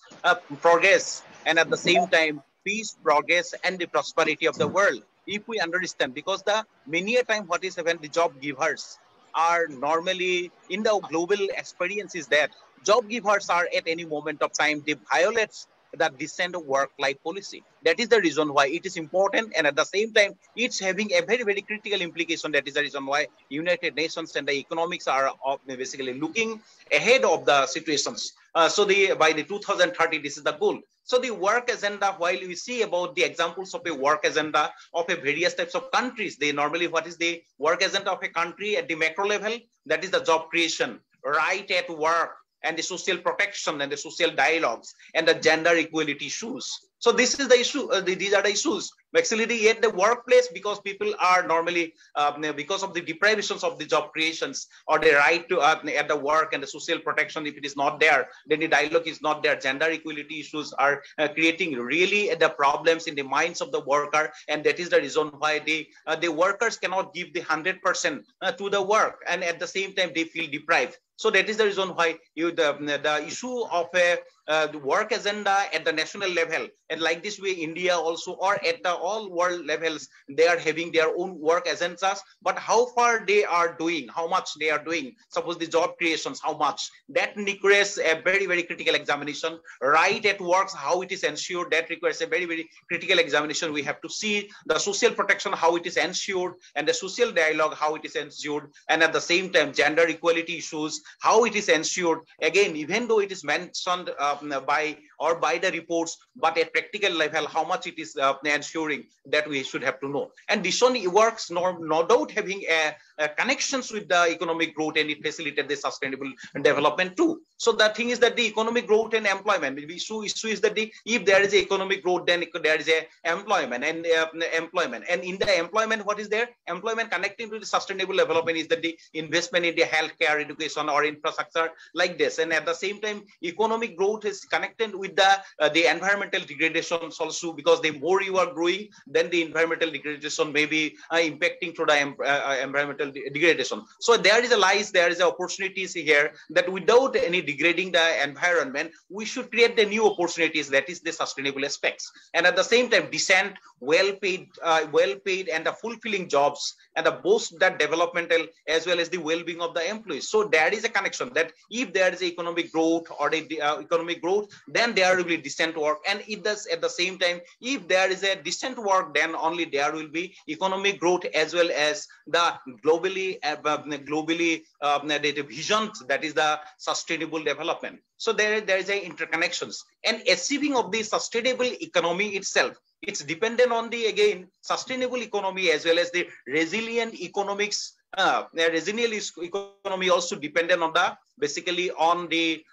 progress, and at the same time, peace, progress, and the prosperity of the world. If we understand, because many a time what is when the job givers are normally in the global experience is that job givers are at any moment of time, they violate the decent work-life policy. That is the reason why it is important, and at the same time, it's having a very, very critical implication. That is the reason why United Nations and the economics are basically looking ahead of the situations. By the 2030, this is the goal. So the work agenda, while we see about the examples of a work agenda of a various types of countries, they normally, what is the work agenda of a country at the macro level? That is the job creation, right at work, and the social protection and the social dialogues and the gender equality issues. So this is the issue. These are the issues. Actually, at the workplace, because people are normally, because of the deprivations of the job creations or the right to at the work and the social protection, if it is not there, then the dialogue is not there. Gender equality issues are creating really the problems in the minds of the worker, and that is the reason why the workers cannot give the 100% to the work, and at the same time they feel deprived. So that is the reason why the issue of the work agenda at the national level, and like this way India also, or at the all world levels, they are having their own work agendas, but how far they are doing, how much they are doing, suppose the job creations, how much, that requires a very, very critical examination. Right at works, how it is ensured, that requires a very, very critical examination. We have to see the social protection, how it is ensured, and the social dialogue, how it is ensured, and at the same time gender equality issues, how it is ensured. Again, even though it is mentioned by or by the reports, but at practical level, how much it is ensuring that we should have to know. And this one works no doubt having connections with the economic growth, and it facilitates the sustainable development too. So the thing is that the economic growth and employment, the issue is that if there is a economic growth, then there is a employment, and in the employment, what is there? Employment connecting to the sustainable development is that the investment in the healthcare, education, or infrastructure like this. And at the same time, economic growth is connected with the environmental degradation also, because the more you are growing, then the environmental degradation may be impacting to the environmental degradation. So there is opportunities here that without any degrading the environment, we should create the new opportunities, that is the sustainable aspects. And at the same time, decent, well-paid and the fulfilling jobs, and the both that developmental as well as the well-being of the employees. So there is a connection that if there is economic growth or economic growth, then there will be decent work. And it does at the same time, if there is a decent work, then only there will be economic growth as well as the globally the vision, that is the sustainable development. So there is a interconnections, and achieving of the sustainable economy itself, it's dependent on the, again, sustainable economy as well as the resilient economics. Resilient economy also dependent on the basically on the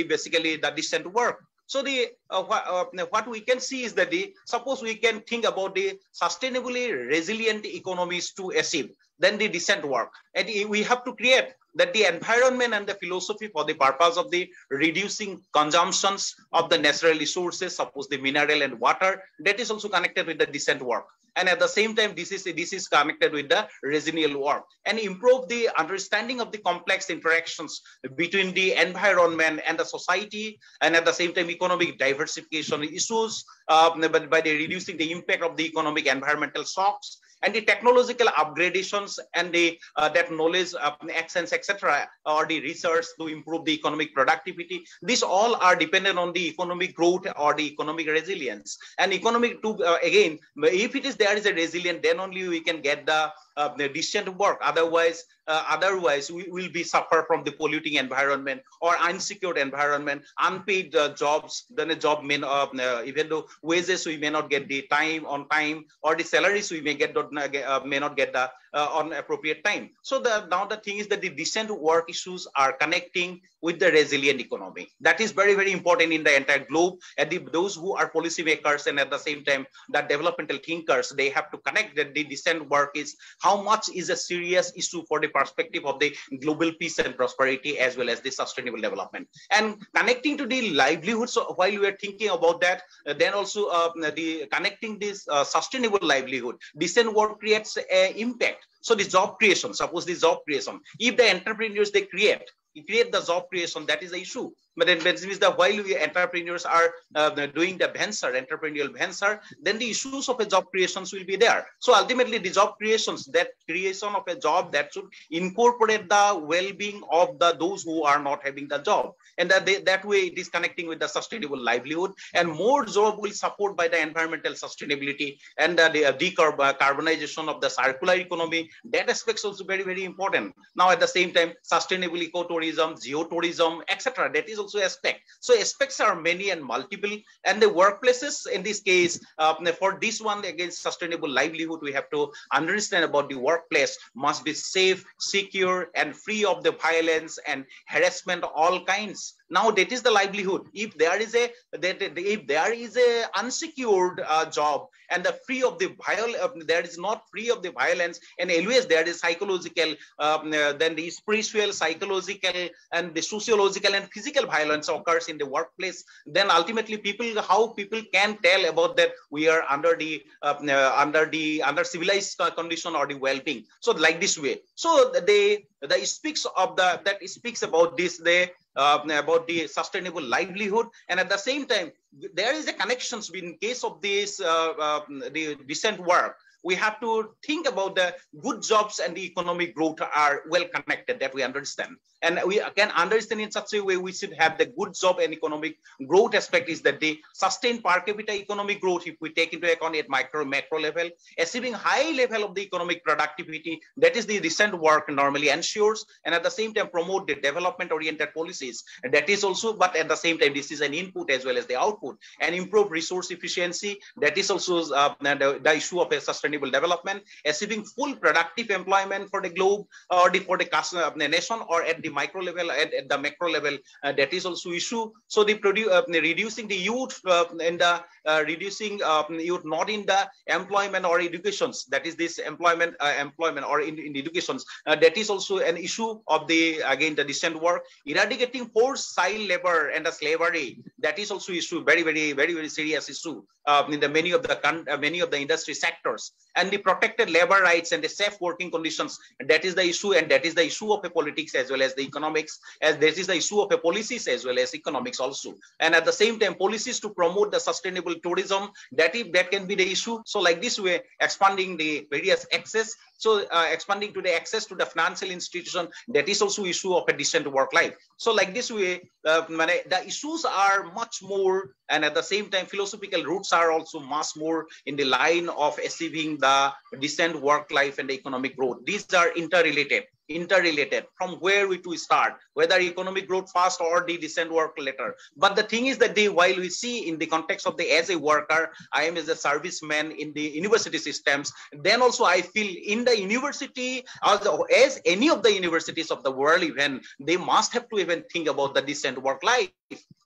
basically the decent work. So the what we can see is that suppose we can think about the sustainably resilient economies to achieve, then the decent work, and we have to create that the environment and the philosophy for the purpose of the reducing consumptions of the natural resources, suppose the mineral and water, that is also connected with the decent work. And at the same time, this is connected with the resilient work, and improve the understanding of the complex interactions between the environment and the society, and at the same time, economic diversification issues by the reducing the impact of the economic environmental shocks, and the technological upgradations and the that knowledge accents, etc., or the research to improve the economic productivity. These all are dependent on the economic growth or the economic resilience. And economic again, if it is there is a resilient, then only we can get the decent work. Otherwise we will be suffer from the polluting environment or unsecured environment, unpaid jobs. Then a job may even though wages we may not get the time on time, or the salaries we may not get the on appropriate time. So now the thing is that the decent work issues are connecting with the resilient economy. That is very, very important in the entire globe. And those who are policymakers and at the same time the developmental thinkers, they have to connect that the decent work is how much is a serious issue for the perspective of the global peace and prosperity as well as the sustainable development. And connecting to the livelihood, so while we are thinking about that, then also the connecting this sustainable livelihood, decent work creates impact. So the job creation, suppose the job creation, if the entrepreneurs they create the job creation, that is the issue. But then means that while we entrepreneurs are doing the entrepreneurial venture, then the issues of a job creations will be there. So ultimately the job creations, that creation of a job that should incorporate the well-being of those who are not having the job. And that way it is connecting with the sustainable livelihood, and more job will support by the environmental sustainability and the decarbonization of the circular economy. That aspect is also very, very important. Now at the same time, sustainable ecotourism, geotourism, etc. That is also aspect. So aspects are many and multiple, and the workplaces in this case, for this one against sustainable livelihood, we have to understand about the workplace must be safe, secure, and free of the violence and harassment, all kinds. Now that is the livelihood. If there is a unsecured job and the free of the there is not free of the violence, and always there is psychological, then the spiritual, psychological, and the sociological and physical violence occurs in the workplace, then ultimately how people can tell about that we are under civilized condition or the well-being. So like this way. So that speaks about this about the sustainable livelihood, and at the same time there is a connections in case of this the decent work. we have to think about the good jobs and the economic growth are well connected, that we understand. And we can understand in such a way we should have the good job and economic growth aspect is that the sustained per capita economic growth, if we take into account at macro level, achieving high level of the economic productivity, that is the recent work normally ensures, and at the same time promote the development oriented policies. And that is also, but at the same time, this is an input as well as the output, and improve resource efficiency. That is also the issue of a sustainable development, achieving full productive employment for the globe or for the nation, or at the micro level, at the macro level, that is also issue. So the reducing the youth and reducing youth not in the employment or educations, that is this employment or in educations, that is also an issue of the, again, the decent work. Eradicating forced child labor and the slavery, that is also issue, very serious issue in the many of the industry sectors. And the protected labor rights and the safe working conditions, that is the issue, and that is the issue of a politics as well as the economics, as this is the issue of a policies as well as economics also. And at the same time, policies to promote the sustainable tourism, that can be the issue. So like this way, expanding the various access, so expanding to the access to the financial institution, that is also issue of a decent work life. So like this way, the issues are much more, and at the same time, philosophical roots are also much more in the line of achieving the decent work life and the economic growth. These are interrelated from where we to start, whether economic growth first or the decent work later. But the thing is that while we see in the context of the as a worker, I am as a serviceman in the university systems, then also I feel in the university, as any of the universities of the world, even they must have to even think about the decent work life.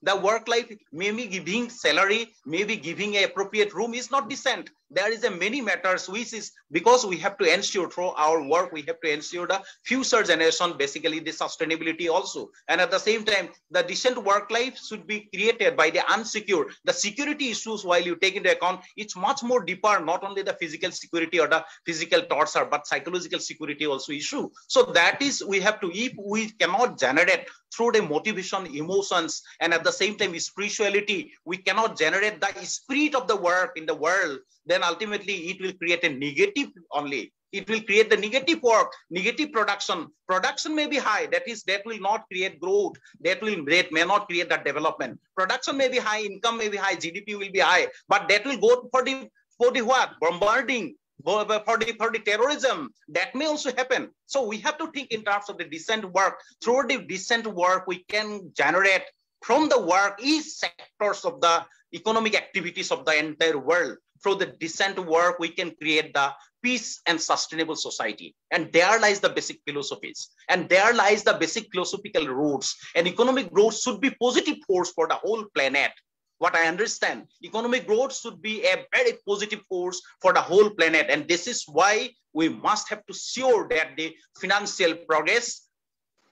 The work life, maybe giving salary, maybe giving an appropriate room is not decent. There is a many matters which is because we have to ensure through our work, we have to ensure the future generation, basically the sustainability also. And at the same time, the decent work life should be created by the unsecure. The security issues, while you take into account, it's much more deeper, not only the physical security or the physical torture, but psychological security also issue. So that is, we have to, if we cannot generate through the motivation, emotions, and at the same time spirituality, we cannot generate the spirit of the work in the world, then ultimately it will create a negative only. It will create the negative work, negative production. Production may be high, that will not create growth, that may not create that development. Production may be high, income may be high, GDP will be high, but that will go for the what? Bombarding, for the terrorism, that may also happen. So we have to think in terms of the decent work. Through the decent work, we can generate from the work each sectors of the economic activities of the entire world. Through the decent work, we can create the peace and sustainable society. And there lies the basic philosophies. And there lies the basic philosophical roots. And economic growth should be positive force for the whole planet. What I understand, economic growth should be a very positive force for the whole planet. And this is why we must have to ensure that the financial progress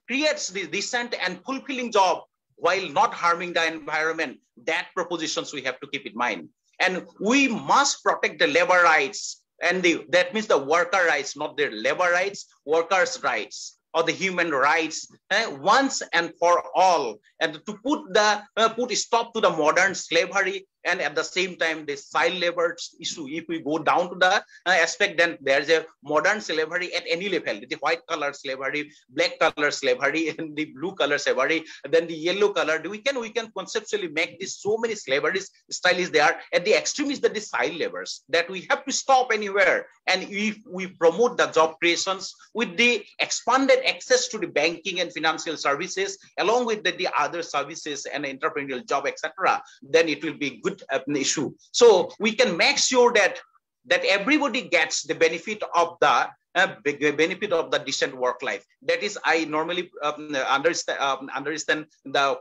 creates the decent and fulfilling job while not harming the environment. That propositions we have to keep in mind. And we must protect the labor rights, and that means the worker rights, not their labor rights, workers' rights, or the human rights, once and for all, and to put stop to the modern slavery, and at the same time the child labor issue. If we go down to the aspect, then there's a modern slavery at any level: the white collar slavery, black collar slavery, and the blue collar slavery, then the yellow color. We can conceptually make this so many slavery style is there. At the extreme is the child labors that we have to stop anywhere. And if we promote the job creations with the expanded access to the banking and financial services, along with the other services and entrepreneurial job, etc., then it will be good issue. So we can make sure that everybody gets the benefit of the decent work life. That is, I normally understand the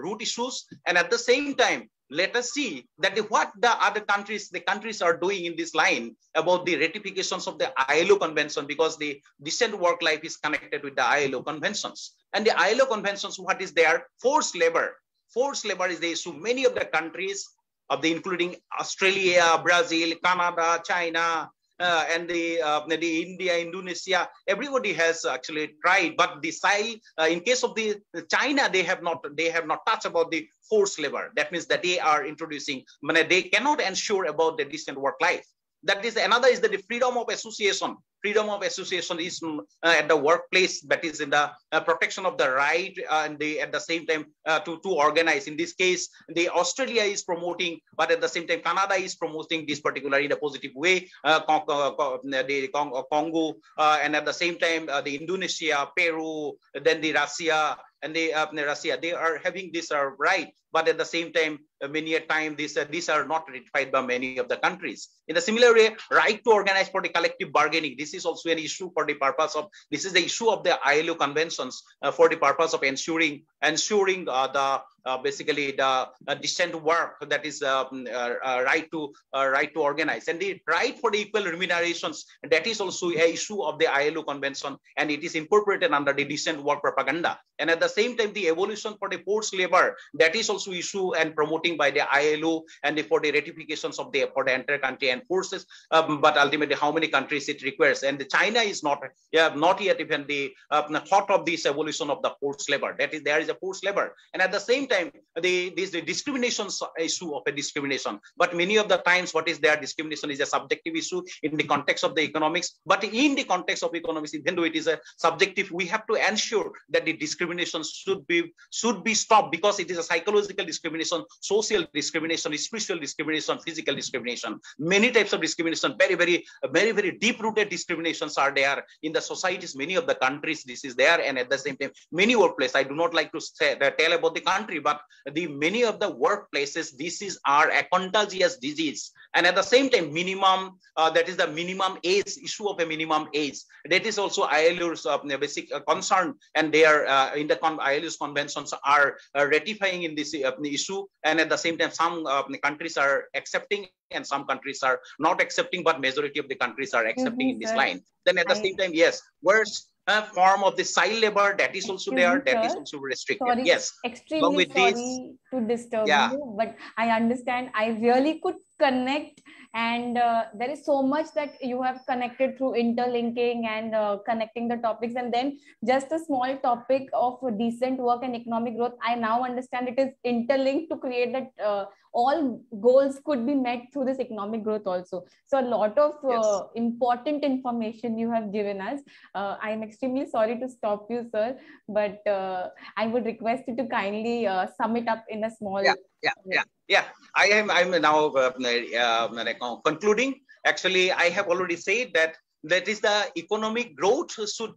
root issues, and at the same time, let us see that what the other countries are doing in this line about the ratifications of the ILO convention, because the decent work life is connected with the ILO conventions. And the ILO conventions, what is there? Forced labor. Forced labor is the issue. Many of the countries including Australia, Brazil, Canada, China, and the India, Indonesia, everybody has actually tried. But the in case of the China, they have not touched about the forced labor. That means that they are introducing, they cannot ensure about the decent work life. That is another is the freedom of association. Freedom of association is at the workplace, that is in the protection of the right and at the same time to organize. In this case, the Australia is promoting, but at the same time Canada is promoting this particular in a positive way. The Congo and at the same time the Indonesia, Peru, then the Russia and Russia, they are having this right. But at the same time, many a time these are not ratified by many of the countries. In a similar way, right to organize for the collective bargaining. This is also an issue for the purpose of, this is the issue of the ILO conventions for the purpose of ensuring the basically the decent work, that is right to organize, and the right for the equal remunerations. That is also a issue of the ILO convention, and it is incorporated under the decent work propaganda. And at the same time, the evolution for the forced labor, that is also issue and promoting by the ILO, and for the ratifications of for the entire country and forces. But ultimately, how many countries it requires, and China is not yet even the thought of this evolution of the forced labor. That is, there is a forced labor, and at the same time, the discrimination issue of a discrimination. But many of the times, what is their discrimination is a subjective issue in the context of the economics. But in the context of economics, even though it is a subjective, we have to ensure that the discrimination should be stopped, because it is a psychological discrimination, social discrimination, spiritual discrimination, physical discrimination. Many types of discrimination, very deep-rooted discriminations are there in the societies. Many of the countries, this is there, and at the same time, many workplaces. I do not like to tell about the country, but many of the workplaces, this is a contagious disease. And at the same time, minimum, that is the minimum age, issue of a minimum age. That is also ILO's basic concern, and they are in the ILO's conventions are ratifying in this issue. And at the same time, some countries are accepting and some countries are not accepting, but majority of the countries are accepting in this line. Then at the same time, yes, worse form of the child labor, that is also there, that is also restricted. Sorry, yes, extremely sorry to disturb you, but I understand. I really could connect, and there is so much that you have connected through interlinking and connecting the topics, and then just a small topic of decent work and economic growth. I now understand it is interlinked to create that all goals could be met through this economic growth also. So a lot of important information you have given us. I am extremely sorry to stop you, sir, but I would request you to kindly sum it up in a small I'm now concluding. Actually, I have already said that is the economic growth should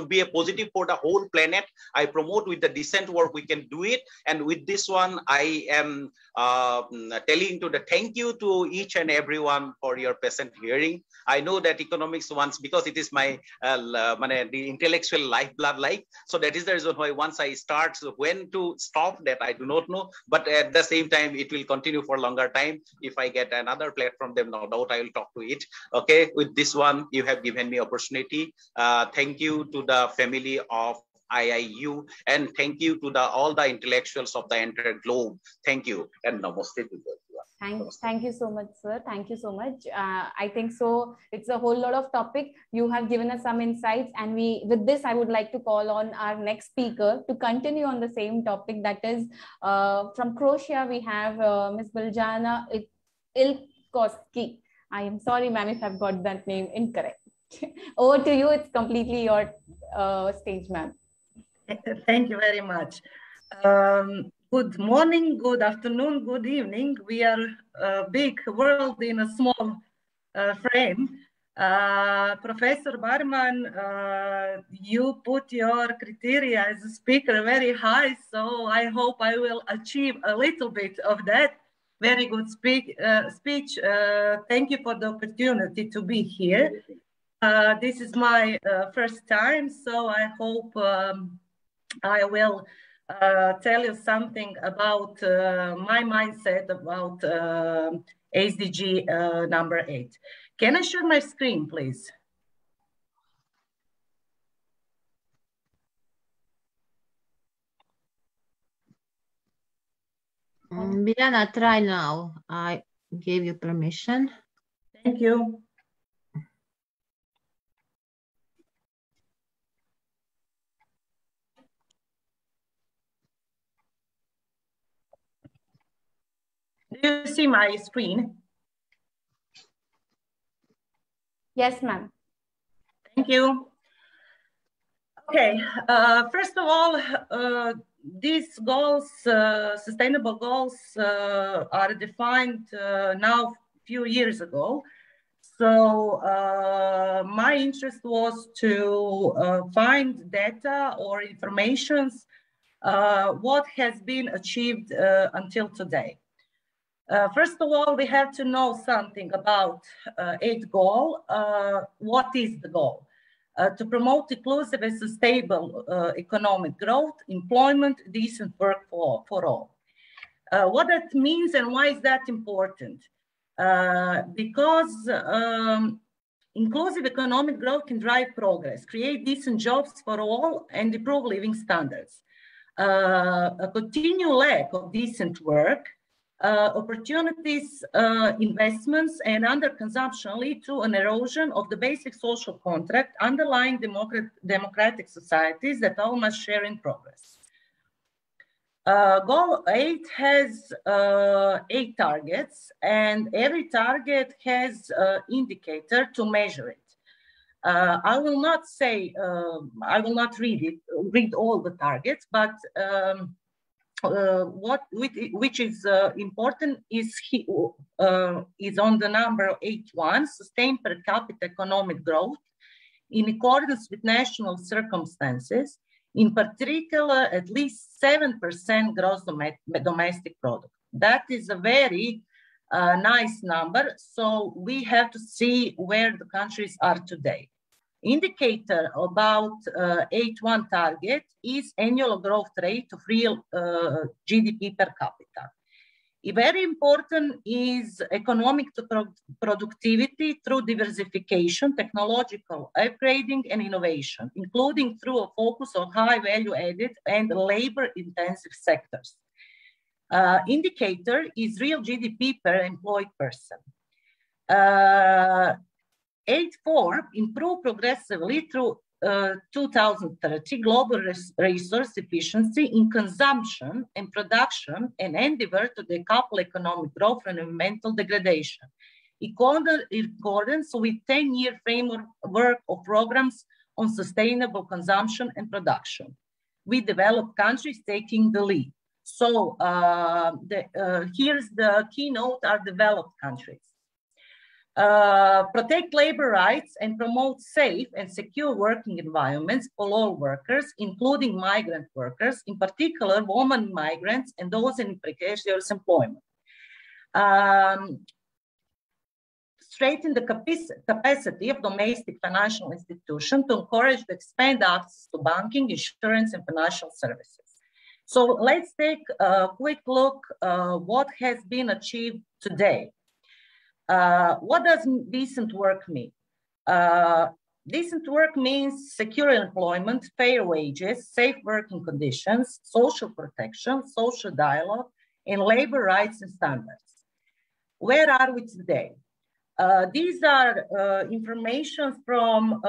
be a positive for the whole planet. I promote with the decent work we can do it, and with this one I am telling to the thank you to each and everyone for your patient hearing. I know that economics once, because it is my the intellectual lifeblood, so that is the reason why once I start, so when to stop that I do not know, but at the same time it will continue for longer time. If I get another platform, then no doubt I will talk to it. Okay, with this one you have given me opportunity. Thank you to the family of IIU, and thank you to all the intellectuals of the entire globe. Thank you, and namaste to you. Thank you so much, sir. Thank you so much. I think so. It's a whole lot of topic. You have given us some insights, and with this, I would like to call on our next speaker to continue on the same topic. That is from Croatia. We have Ms. Biljana Iiu-Isdgc. I am sorry, ma'am, if I've got that name incorrect. Over to you. It's completely your stage, ma'am. Thank you very much. Good morning, good afternoon, good evening. We are a big world in a small frame. Professor Barman, you put your criteria as a speaker very high, so I hope I will achieve a little bit of that. Very good speech. Thank you for the opportunity to be here. This is my first time, so I hope I will tell you something about my mindset about SDG number 8. Can I share my screen, please? Biljana, try now. I gave you permission. Thank you. Do you see my screen? Yes, ma'am. Thank you. Okay, first of all, these goals, sustainable goals, are defined now a few years ago. So my interest was to find data or informations what has been achieved until today. First of all, we have to know something about 8th goal. What is the goal? To promote inclusive and sustainable economic growth, employment, decent work for all. What that means and why is that important? Because inclusive economic growth can drive progress, create decent jobs for all, and improve living standards. A continued lack of decent work, opportunities, investments, and underconsumption lead to an erosion of the basic social contract underlying democratic societies that all must share in progress. Goal 8 has 8 targets, and every target has an indicator to measure it. I will not say, I will not read all the targets, but which is important is on the number 8.1, sustained per capita economic growth in accordance with national circumstances, in particular at least 7% gross domestic product. That is a very nice number, so we have to see where the countries are today. Indicator about 8.1 target is annual growth rate of real GDP per capita. Very important is economic productivity through diversification, technological upgrading, and innovation, including through a focus on high value added and labor intensive sectors. Indicator is real GDP per employed person. 8.4, improve progressively through 2030 global resource efficiency in consumption and production and endeavor to decouple economic growth from environmental degradation. In accordance with 10-year framework of programs on sustainable consumption and production, with developed countries taking the lead. So here's the keynote are developed countries. Protect labor rights and promote safe and secure working environments for all workers, including migrant workers, in particular women migrants and those in precarious employment. Strengthen the capacity of domestic financial institutions to encourage to expand access to banking, insurance, and financial services. So let's take a quick look what has been achieved today. What does decent work mean? Decent work means secure employment, fair wages, safe working conditions, social protection, social dialogue, and labor rights and standards. Where are we today? These are information from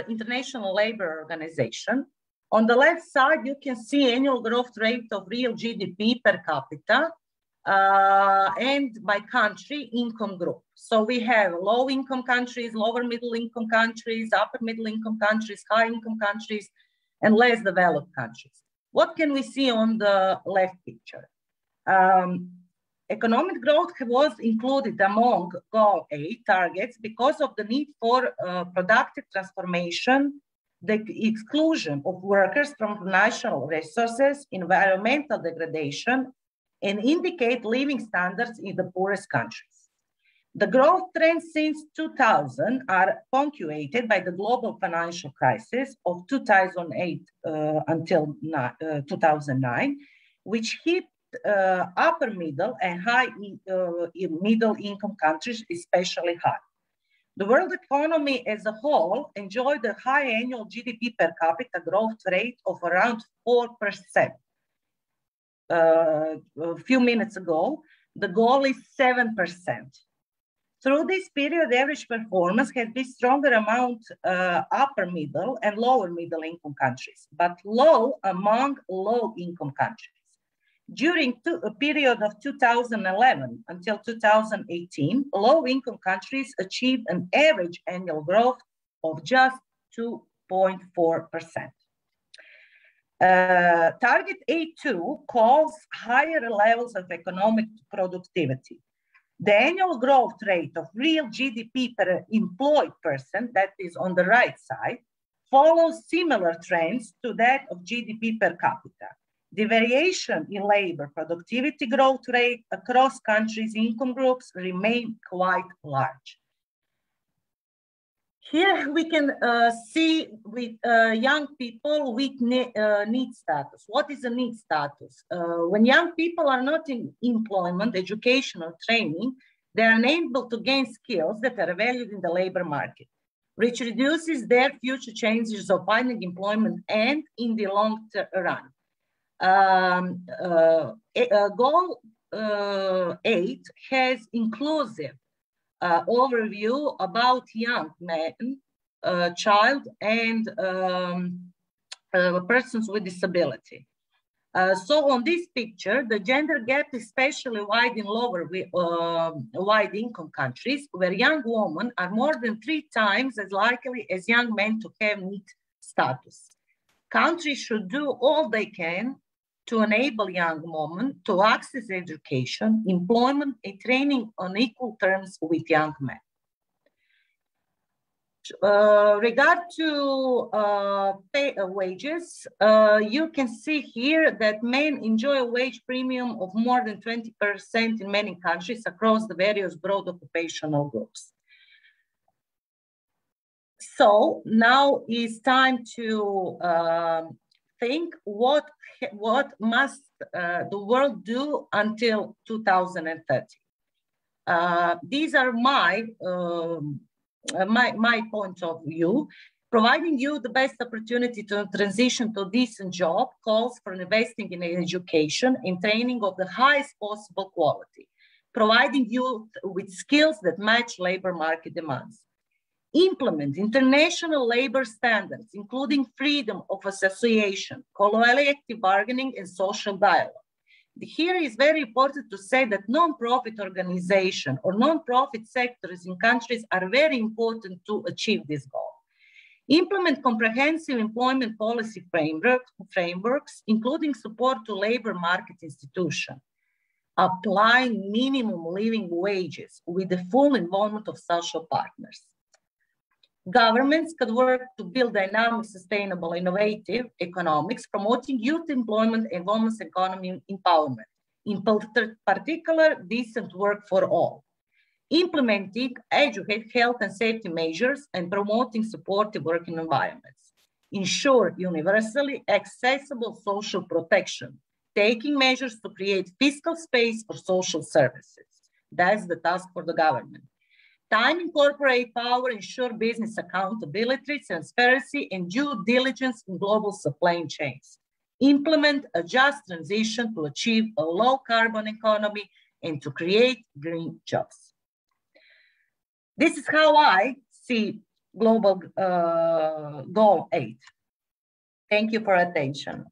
International Labour Organization. On the left side, you can see annual growth rate of real GDP per capita and by country income group. So we have low income countries, lower middle income countries, upper middle income countries, high income countries, and less developed countries. What can we see on the left picture? Economic growth was included among Goal 8 targets because of the need for productive transformation, the exclusion of workers from natural resources, environmental degradation, and indicate living standards in the poorest countries. The growth trends since 2000 are punctuated by the global financial crisis of 2008 until 2009, which hit upper middle and high middle income countries especially hard. The world economy as a whole enjoyed a high annual GDP per capita growth rate of around 4%. A few minutes ago, the goal is 7%. Through this period, average performance has been stronger among upper middle and lower middle income countries, but low among low income countries. During a period of 2011 until 2018, low-income countries achieved an average annual growth of just 2.4%. Target A2 calls higher levels of economic productivity. The annual growth rate of real GDP per employed person, that is on the right side, follows similar trends to that of GDP per capita. The variation in labor productivity growth rate across countries' income groups remain quite large. Here we can see with young people with need status. What is a need status? When young people are not in employment, education, or training, they are unable to gain skills that are valued in the labor market, which reduces their future chances of finding employment and in the long run. Goal 8 has inclusive overview about young men, child, and persons with disability. So on this picture, the gender gap is especially wide in lower wide income countries, where young women are more than 3 times as likely as young men to have need status. Countries should do all they can to enable young women to access education, employment, and training on equal terms with young men. Regard to wages, you can see here that men enjoy a wage premium of more than 20% in many countries across the various broad occupational groups. So now is time to think what must the world do until 2030. These are my point of view. Providing you the best opportunity to transition to a decent job calls for investing in education and training of the highest possible quality, providing you with skills that match labor market demands. Implement international labor standards, including freedom of association, collective bargaining, and social dialogue. Here is very important to say that non-profit organizations or non-profit sectors in countries are very important to achieve this goal. Implement comprehensive employment policy frameworks, including support to labor market institutions. Applying minimum living wages with the full involvement of social partners. Governments could work to build dynamic, sustainable, innovative economics, promoting youth employment and women's economy empowerment, in particular, decent work for all. Implementing educate health and safety measures and promoting supportive working environments. Ensure universally accessible social protection, taking measures to create fiscal space for social services. That's the task for the government. Time in corporate power, ensure business accountability, transparency, and due diligence in global supply chains. Implement a just transition to achieve a low carbon economy and to create green jobs. This is how I see global goal 8. Thank you for attention.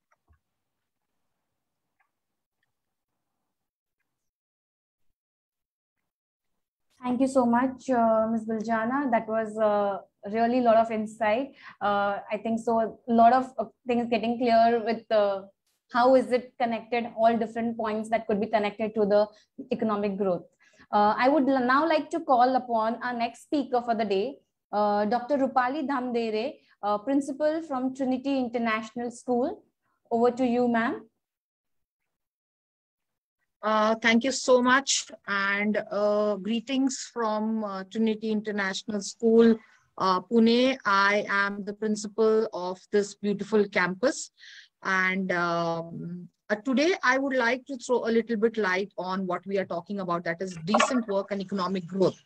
Thank you so much, Ms. Biljana. That was really a lot of insight. I think so. A lot of things getting clear with how is it connected, all different points that could be connected to the economic growth. I would now like to call upon our next speaker for the day, Dr. Rupali Dhamdere, principal from Trinity International School. Over to you, ma'am. Thank you so much, and greetings from Trinity International School, Pune. I am the principal of this beautiful campus, and today I would like to throw a little bit light on what we are talking about, that is decent work and economic growth.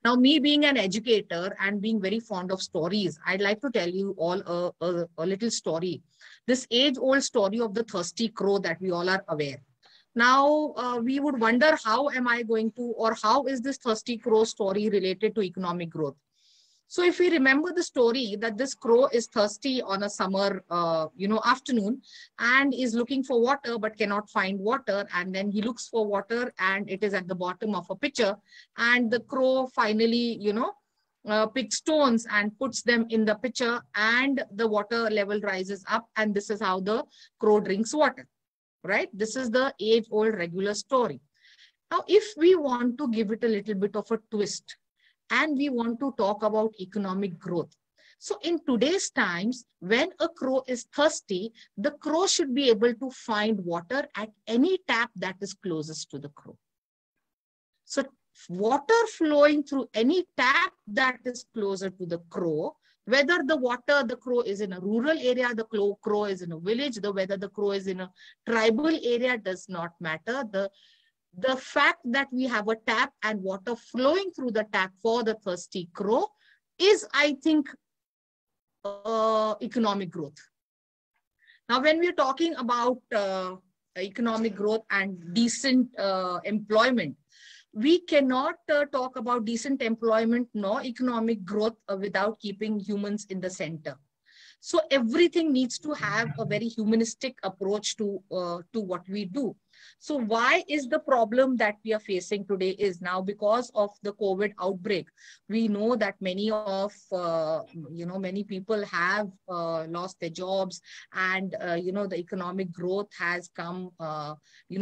Now, me being an educator and being very fond of stories, I'd like to tell you all a little story. This age-old story of the thirsty crow that we all are aware. Now, we would wonder, how am I going to, or how is this thirsty crow story related to economic growth? So if we remember the story that this crow is thirsty on a summer, afternoon, and is looking for water but cannot find water, and then he looks for water and it is at the bottom of a pitcher, and the crow finally, picks stones and puts them in the pitcher, and the water level rises up, and this is how the crow drinks water, right? This is the age-old regular story. Now, if we want to give it a little bit of a twist, and we want to talk about economic growth. So in today's times, when a crow is thirsty, the crow should be able to find water at any tap that is closest to the crow. So water flowing through any tap that is closer to the crow, whether the crow is in a rural area, the crow is in a village, whether the crow is in a tribal area, does not matter. The fact that we have a tap and water flowing through the tap for the thirsty crow is, I think, economic growth. Now, when we're talking about economic growth and decent employment, we cannot talk about decent employment nor economic growth without keeping humans in the center. So everything needs to have a very humanistic approach to what we do. So why is the problem that we are facing today is now because of the COVID outbreak. We know that many people have lost their jobs, and the economic growth has come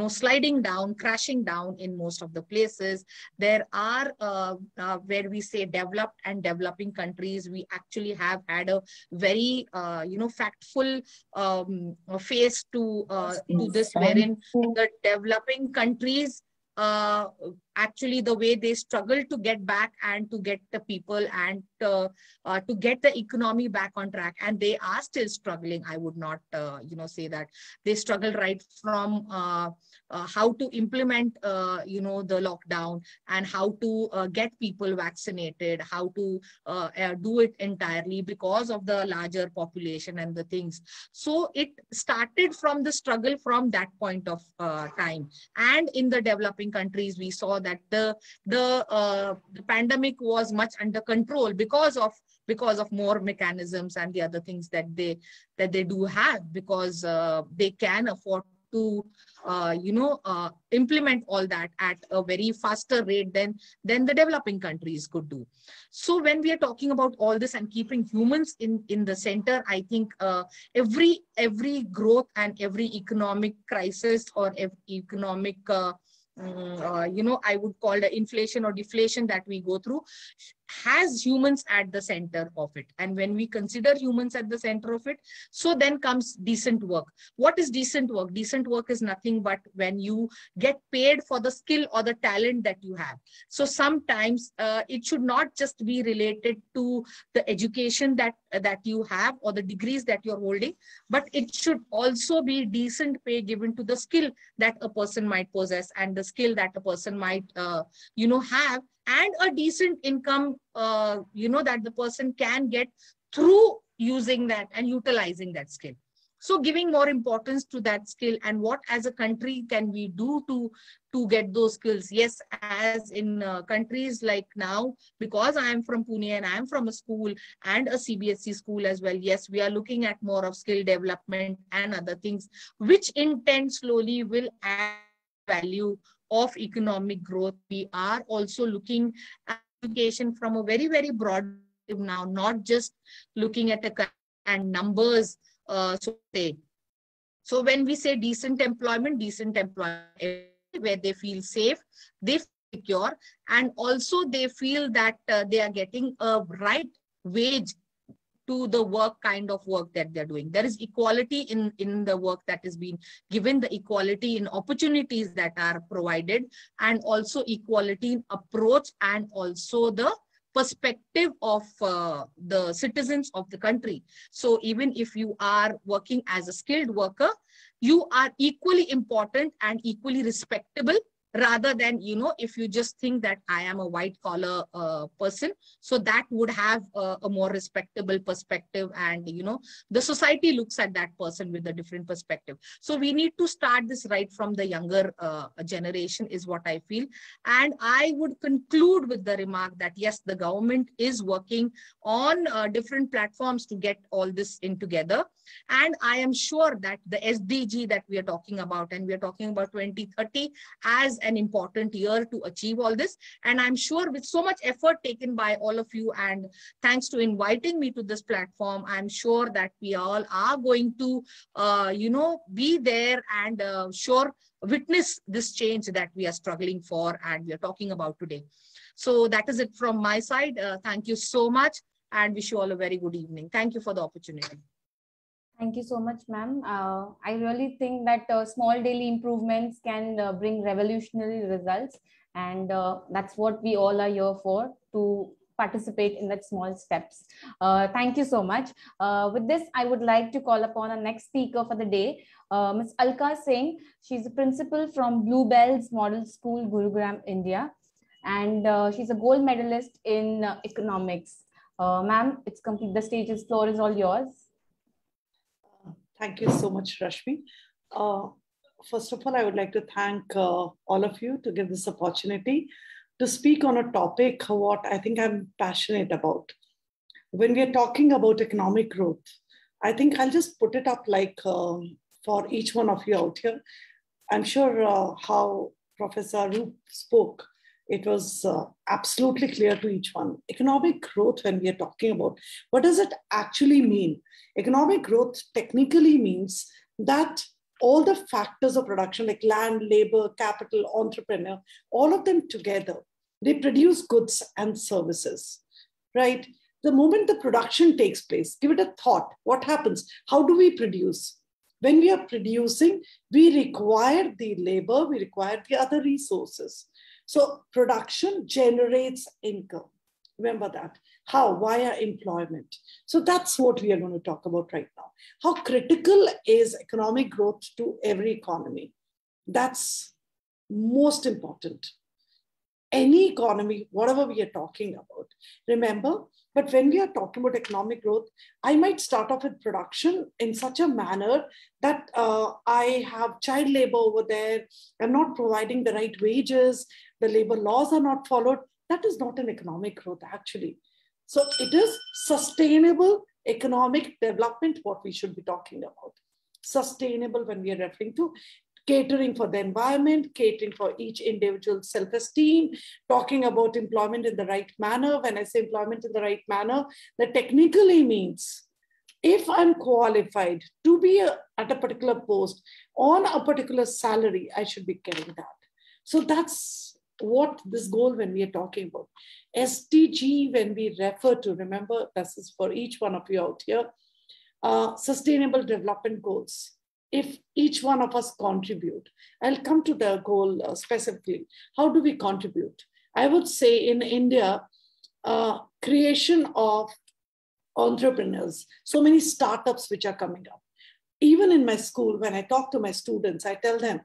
sliding down, crashing down in most of the places. There are where we say developed and developing countries, we actually have had a very factful phase to this, wherein the developing countries actually the way they struggle to get back and to get the people and to get the economy back on track, and they are still struggling. I would not say that they struggle right from how to implement the lockdown and how to get people vaccinated, how to do it entirely because of the larger population and the things. So it started from the struggle from that point of time, and in the developing countries we saw that the pandemic was much under control because of more mechanisms and the other things that they do have, because they can afford to implement all that at a very faster rate than the developing countries could do. So when we are talking about all this and keeping humans in the center, I think every growth and every economic crisis or economic I would call the inflation or deflation that we go through has humans at the center of it. And when we consider humans at the center of it, so then comes decent work. What is decent work? Decent work is nothing but when you get paid for the skill or the talent that you have. So sometimes it should not just be related to the education that you have or the degrees that you're holding, but it should also be decent pay given to the skill that a person might possess and the skill that a person might have, and a decent income that the person can get through using that and utilizing that skill. So giving more importance to that skill, and what as a country can we do to get those skills. Yes, as in countries like now, because I am from Pune and I am from a school and a CBSE school as well, yes, we are looking at more of skill development and other things, which in turn slowly will add value of economic growth. We are also looking at education from a very, very broad perspective now, not just looking at and numbers. So when we say decent employment where they feel safe, they feel secure, and also they feel that they are getting a right wage to the kind of work that they're doing. There is equality in the work that is being given, the equality in opportunities that are provided, and also equality in approach, and also the perspective of the citizens of the country. So even if you are working as a skilled worker, you are equally important and equally respectable rather than, if you just think that I am a white collar person. So that would have a more respectable perspective, and, the society looks at that person with a different perspective. So we need to start this right from the younger generation is what I feel. And I would conclude with the remark that yes, the government is working on different platforms to get all this in together. And I am sure that the SDG that we are talking about, and we are talking about 2030 as an important year to achieve all this. And I'm sure with so much effort taken by all of you, and thanks to inviting me to this platform, I'm sure that we all are going to, be there and witness this change that we are struggling for and we are talking about today. So that is it from my side. Thank you so much and wish you all a very good evening. Thank you for the opportunity. Thank you so much, ma'am. I really think that small daily improvements can bring revolutionary results. And that's what we all are here for, to participate in that small steps. Thank you so much. With this, I would like to call upon our next speaker for the day, Ms. Alka Singh. She's a principal from Bluebells Model School, Gurugram, India. And she's a gold medalist in economics. Ma'am, it's complete. The floor is all yours. Thank you so much, Rashmi. First of all, I would like to thank all of you to give this opportunity to speak on a topic what I think I'm passionate about. When we are talking about economic growth, I think I'll just put it up like for each one of you out here. I'm sure how Professor Roop spoke, it was absolutely clear to each one. Economic growth, when we are talking about, what does it actually mean? Economic growth technically means that all the factors of production like land, labor, capital, entrepreneur, all of them together, they produce goods and services, right? The moment the production takes place, give it a thought. What happens? How do we produce? When we are producing, we require the labor, we require the other resources. So production generates income. Remember that. How? Via employment. So that's what we are going to talk about right now. How critical is economic growth to every economy? That's most important. Any economy, whatever we are talking about, remember, but when we are talking about economic growth, I might start off with production in such a manner that I have child labor over there, I'm not providing the right wages, the labor laws are not followed. That is not an economic growth, actually. So it is sustainable economic development, what we should be talking about. Sustainable when we are referring to catering for the environment, catering for each individual's self-esteem, talking about employment in the right manner. When I say employment in the right manner, that technically means if I'm qualified to be at a particular post on a particular salary, I should be getting that. So that's what this goal when we are talking about. SDG, when we refer to, remember, this is for each one of you out here, sustainable development goals. If each one of us contribute, I'll come to the goal specifically. How do we contribute? I would say in India, creation of entrepreneurs, so many startups which are coming up. Even in my school, when I talk to my students, I tell them,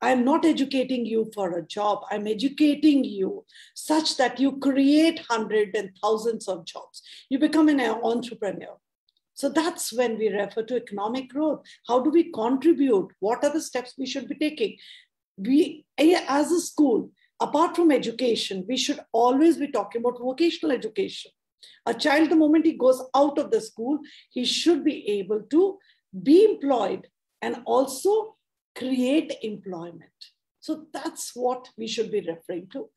I'm not educating you for a job. I'm educating you such that you create hundreds and thousands of jobs. You become an entrepreneur. So that's when we refer to economic growth. How do we contribute? What are the steps we should be taking? We, as a school, apart from education, we should always be talking about vocational education. A child, the moment he goes out of the school, he should be able to be employed and also create employment. So that's what we should be referring to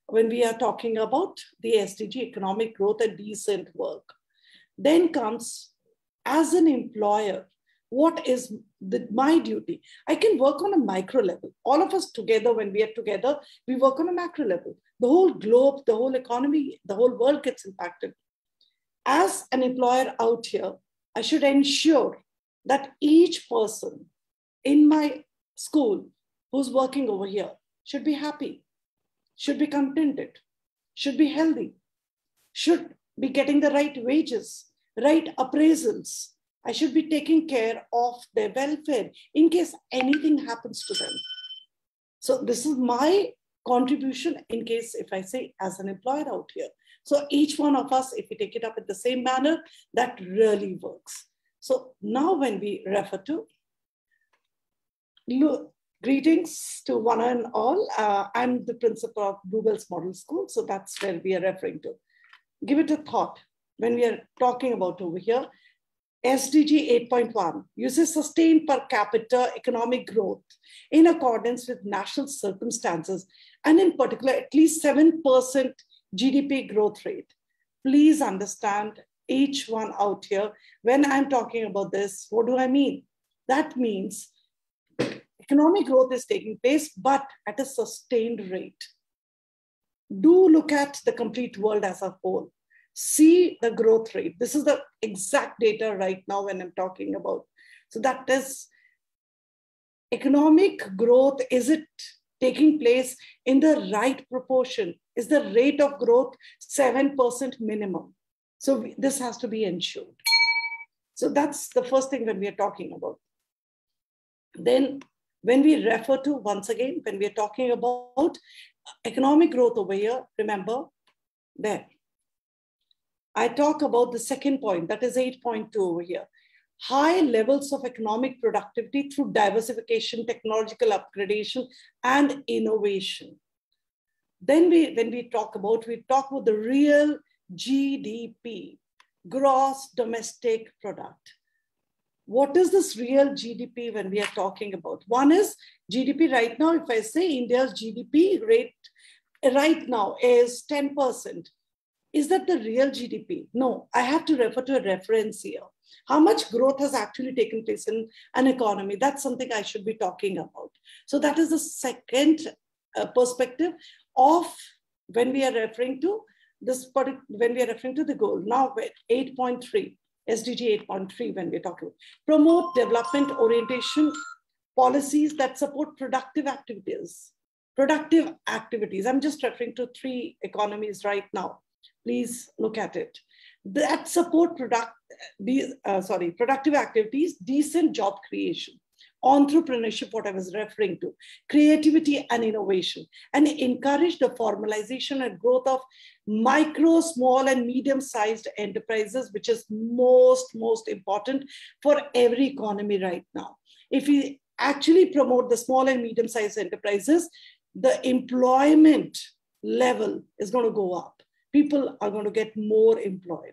when we are talking about the SDG, economic growth and decent work. Then comes, as an employer, what is my duty? I can work on a micro level. All of us together, when we are together, we work on a macro level. The whole globe, the whole economy, the whole world gets impacted. As an employer out here, I should ensure that each person in my school who's working over here should be happy, should be contented, should be healthy, should be getting the right wages, right appraisals. I should be taking care of their welfare in case anything happens to them. So this is my contribution in case if I say as an employer out here. So each one of us, if we take it up in the same manner, that really works. So now when we refer to, greetings to one and all. I'm the principal of Google's Model School. So that's where we are referring to. Give it a thought when we are talking about over here. SDG 8.1 uses sustained per capita economic growth in accordance with national circumstances, and in particular, at least 7% GDP growth rate. Please understand each one out here. When I'm talking about this, what do I mean? That means economic growth is taking place, but at a sustained rate. Do look at the complete world as a whole. See the growth rate. This is the exact data right now when I'm talking about. So that is economic growth. Is it taking place in the right proportion? Is the rate of growth 7% minimum? So this has to be ensured. So that's the first thing when we are talking about. Then when we refer to, once again, when we are talking about economic growth over here, remember there. I talk about the second point, that is 8.2 over here. High levels of economic productivity through diversification, technological upgradation, and innovation. Then when we talk about the real GDP, gross domestic product. What is this real GDP when we are talking about? One is GDP right now. If I say India's GDP rate right now is 10%, is that the real GDP? No, I have to refer to a reference here. How much growth has actually taken place in an economy? That's something I should be talking about. So that is the second perspective of when we are referring to this, when we are referring to the goal. Now, 8.3, SDG 8.3, when we're talking about promote development orientation policies that support productive activities. Productive activities. I'm just referring to 3 economies right now. Please look at it. That support productive activities, decent job creation, entrepreneurship, what I was referring to, creativity and innovation, and encourage the formalization and growth of micro, small, and medium-sized enterprises, which is most important for every economy right now. If we actually promote the small and medium-sized enterprises, the employment level is going to go up. People are going to get more employed.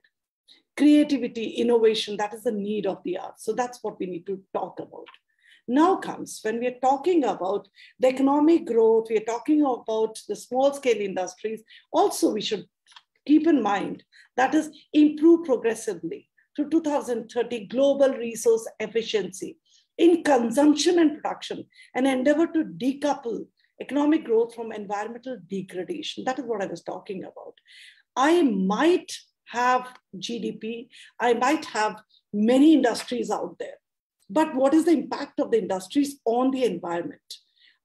Creativity, innovation, that is the need of the hour. So that's what we need to talk about. Now comes when we are talking about the economic growth, we are talking about the small scale industries. Also, we should keep in mind that is improve progressively to 2030 global resource efficiency in consumption and production, and endeavor to decouple economic growth from environmental degradation. That is what I was talking about. I might have GDP, I might have many industries out there, but what is the impact of the industries on the environment?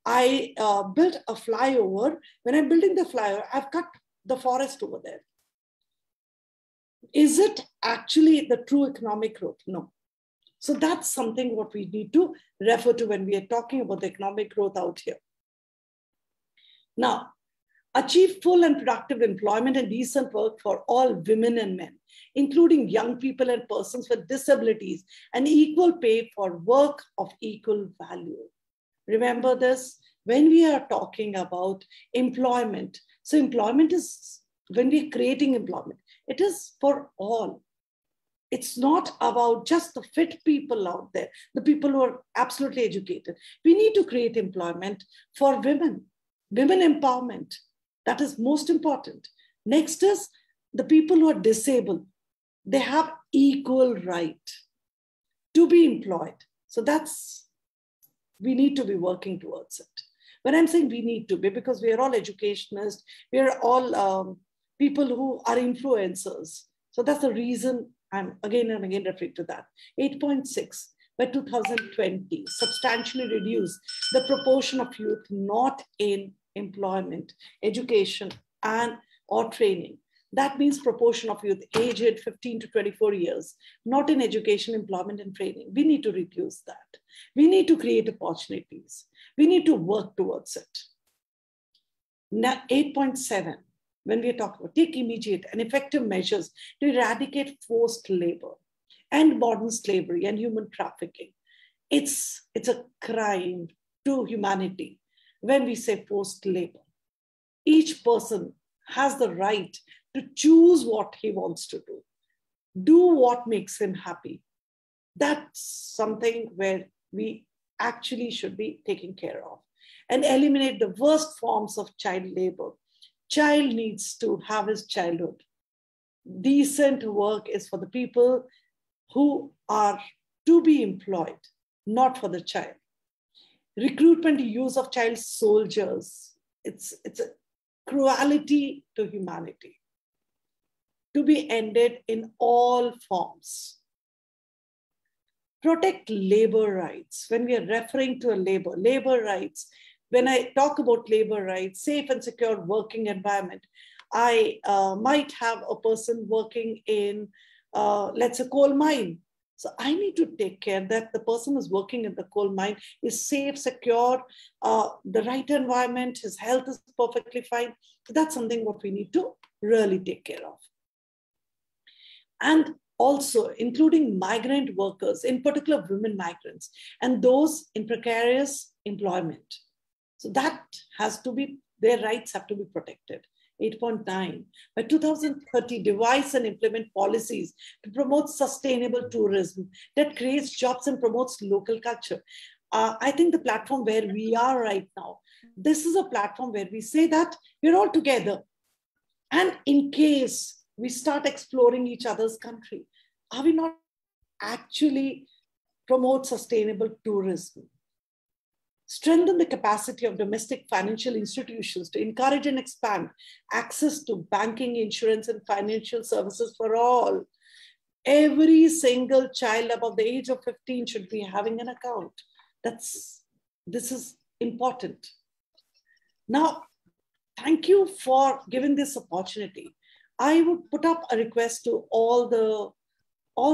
I built a flyover. When I'm building the flyover, I've cut the forest over there. Is it actually the true economic growth? No. So that's something what we need to refer to when we are talking about the economic growth out here. Now, achieve full and productive employment and decent work for all women and men, including young people and persons with disabilities, and equal pay for work of equal value. Remember this when we are talking about employment. So employment is, when we're creating employment, it is for all. It's not about just the fit people out there, the people who are absolutely educated. We need to create employment for women, women empowerment. That is most important. Next is the people who are disabled. They have equal right to be employed. So that's, we need to be working towards it. When I'm saying we need to be, because we are all educationists, we are all people who are influencers. So that's the reason I'm again and again referring to that. 8.6, by 2020, substantially reduce the proportion of youth not in employment, education, and or training. That means proportion of youth aged 15 to 24 years, not in education, employment, and training. We need to reduce that. We need to create opportunities. We need to work towards it. 8.7, when we are talking about take immediate and effective measures to eradicate forced labor and modern slavery and human trafficking. It's a crime to humanity when we say forced labor. Each person has the right to choose what he wants to do what makes him happy. That's something where we actually should be taking care of, and eliminate the worst forms of child labor. Child needs to have his childhood. Decent work is for the people who are to be employed, not for the child. Recruitment, use of child soldiers. It's a cruelty to humanity, to be ended in all forms. Protect labor rights. When we are referring to labor rights, when I talk about labor rights, safe and secure working environment, I might have a person working in, let's say, coal mine. So I need to take care that the person who's working in the coal mine is safe, secure, the right environment, his health is perfectly fine. So that's something what we need to really take care of. And also including migrant workers, in particular women migrants, and those in precarious employment. So that has to be, their rights have to be protected. 8.9, by 2030, devise and implement policies to promote sustainable tourism that creates jobs and promotes local culture. I think the platform where we are right now, this is a platform where we say that we're all together. And in case we start exploring each other's country, are we not actually promote sustainable tourism? Strengthen the capacity of domestic financial institutions to encourage and expand access to banking, insurance, and financial services for all. Every single child above the age of 15 should be having an account. This is important. Now, thank you for giving this opportunity. I would put up a request to all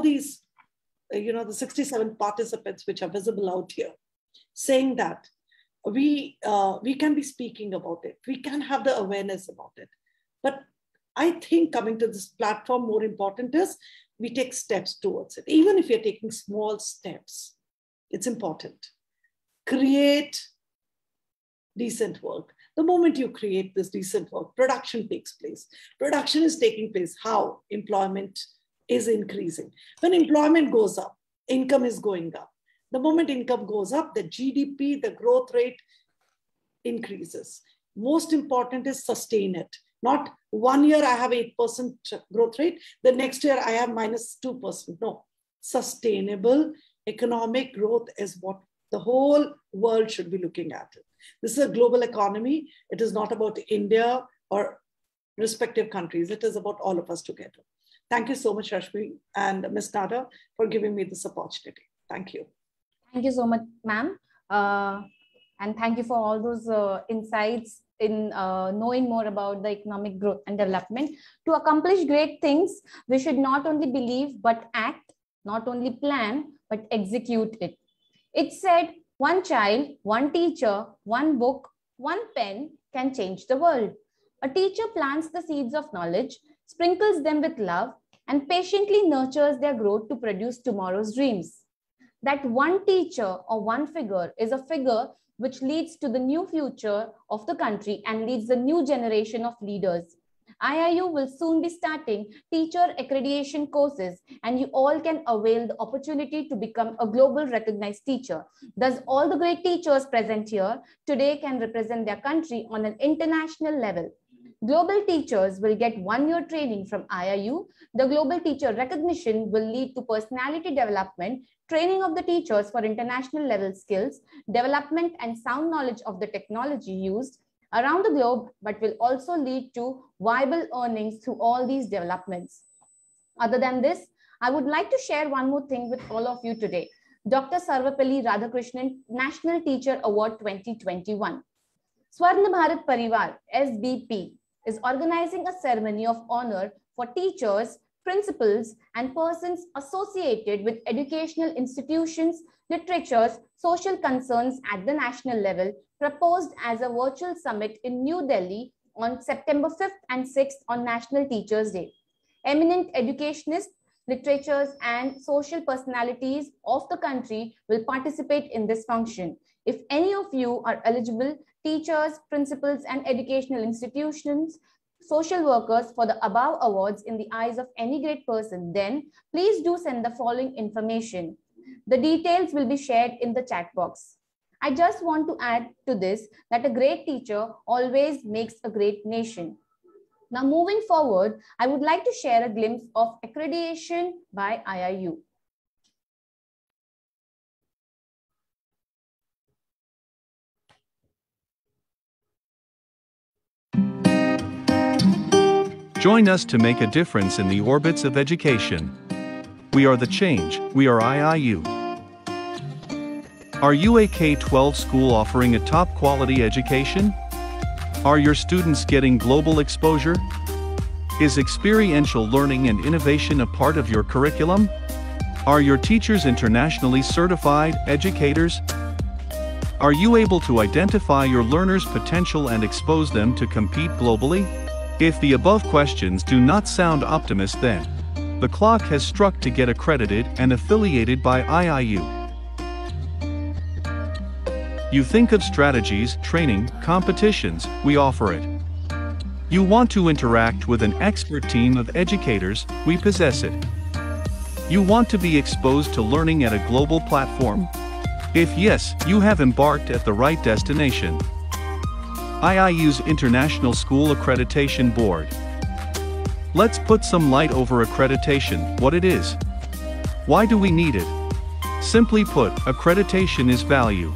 these, the 67 participants which are visible out here, saying that we can be speaking about it. We can have the awareness about it. But I think coming to this platform, more important is we take steps towards it. Even if you're taking small steps, it's important. Create decent work. The moment you create this decent work, production takes place. Production is taking place. How? Employment is increasing. When employment goes up, income is going up. The moment income goes up, the GDP, the growth rate increases. Most important is sustain it. Not 1 year I have 8% growth rate, the next year I have -2%. No, sustainable economic growth is what the whole world should be looking at. This is a global economy. It is not about India or respective countries. It is about all of us together. Thank you so much, Rashmi and Ms. Nada, for giving me this opportunity. Thank you. Thank you so much, ma'am. And thank you for all those insights in knowing more about the economic growth and development. To accomplish great things, we should not only believe, but act, not only plan, but execute it. It said, one child, one teacher, one book, one pen can change the world. A teacher plants the seeds of knowledge, sprinkles them with love, and patiently nurtures their growth to produce tomorrow's dreams. That one teacher or one figure is a figure which leads to the new future of the country and leads the new generation of leaders. IIU will soon be starting teacher accreditation courses, and you all can avail the opportunity to become a global recognized teacher. Thus, all the great teachers present here today can represent their country on an international level. Global teachers will get 1 year training from IIU. The global teacher recognition will lead to personality development, training of the teachers for international level skills, development and sound knowledge of the technology used around the globe, but will also lead to viable earnings through all these developments. Other than this, I would like to share one more thing with all of you today. Dr. Sarvapalli Radhakrishnan National Teacher Award 2021. Swarna Bharat Parivar, SBP, is organizing a ceremony of honor for teachers principals, and persons associated with educational institutions, literatures, social concerns at the national level, proposed as a virtual summit in New Delhi on September 5th and 6th on National Teachers' Day. Eminent educationists, literatures, and social personalities of the country will participate in this function. If any of you are eligible, teachers, principals, and educational institutions, social workers for the above awards in the eyes of any great person, then please do send the following information. The details will be shared in the chat box. I just want to add to this that a great teacher always makes a great nation. Now, moving forward, I would like to share a glimpse of accreditation by IIU. Join us to make a difference in the orbits of education. We are the change, we are IIU. Are you a K-12 school offering a top quality education? Are your students getting global exposure? Is experiential learning and innovation a part of your curriculum? Are your teachers internationally certified educators? Are you able to identify your learners' potential and expose them to compete globally? If the above questions do not sound optimist, then the clock has struck to get accredited and affiliated by IIU. You think of strategies, training, competitions, we offer it. You want to interact with an expert team of educators, we possess it. You want to be exposed to learning at a global platform? If yes, you have embarked at the right destination. IIU's International School Accreditation Board. Let's put some light over accreditation, what it is. Why do we need it? Simply put, accreditation is value.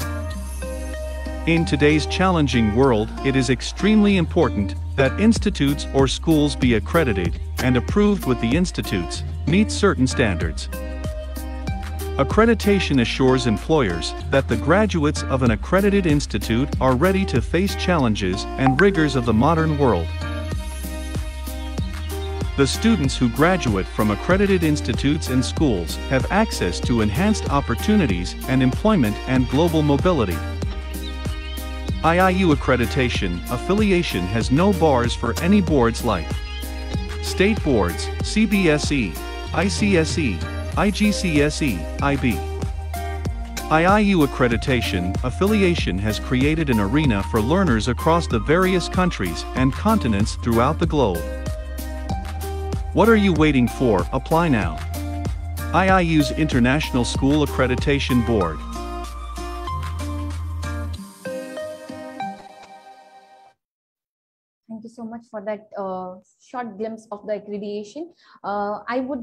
In today's challenging world, it is extremely important that institutes or schools be accredited and approved with the institutes, meet certain standards. Accreditation assures employers that the graduates of an accredited institute are ready to face challenges and rigors of the modern world. The students who graduate from accredited institutes and schools have access to enhanced opportunities and employment and global mobility. IIU accreditation affiliation has no bars for any boards like state boards, CBSE, ICSE, IGCSE, IB. IIU accreditation affiliation has created an arena for learners across the various countries and continents throughout the globe. What are you waiting for? Apply now. IIU's International School Accreditation Board. Thank you so much for that short glimpse of the accreditation.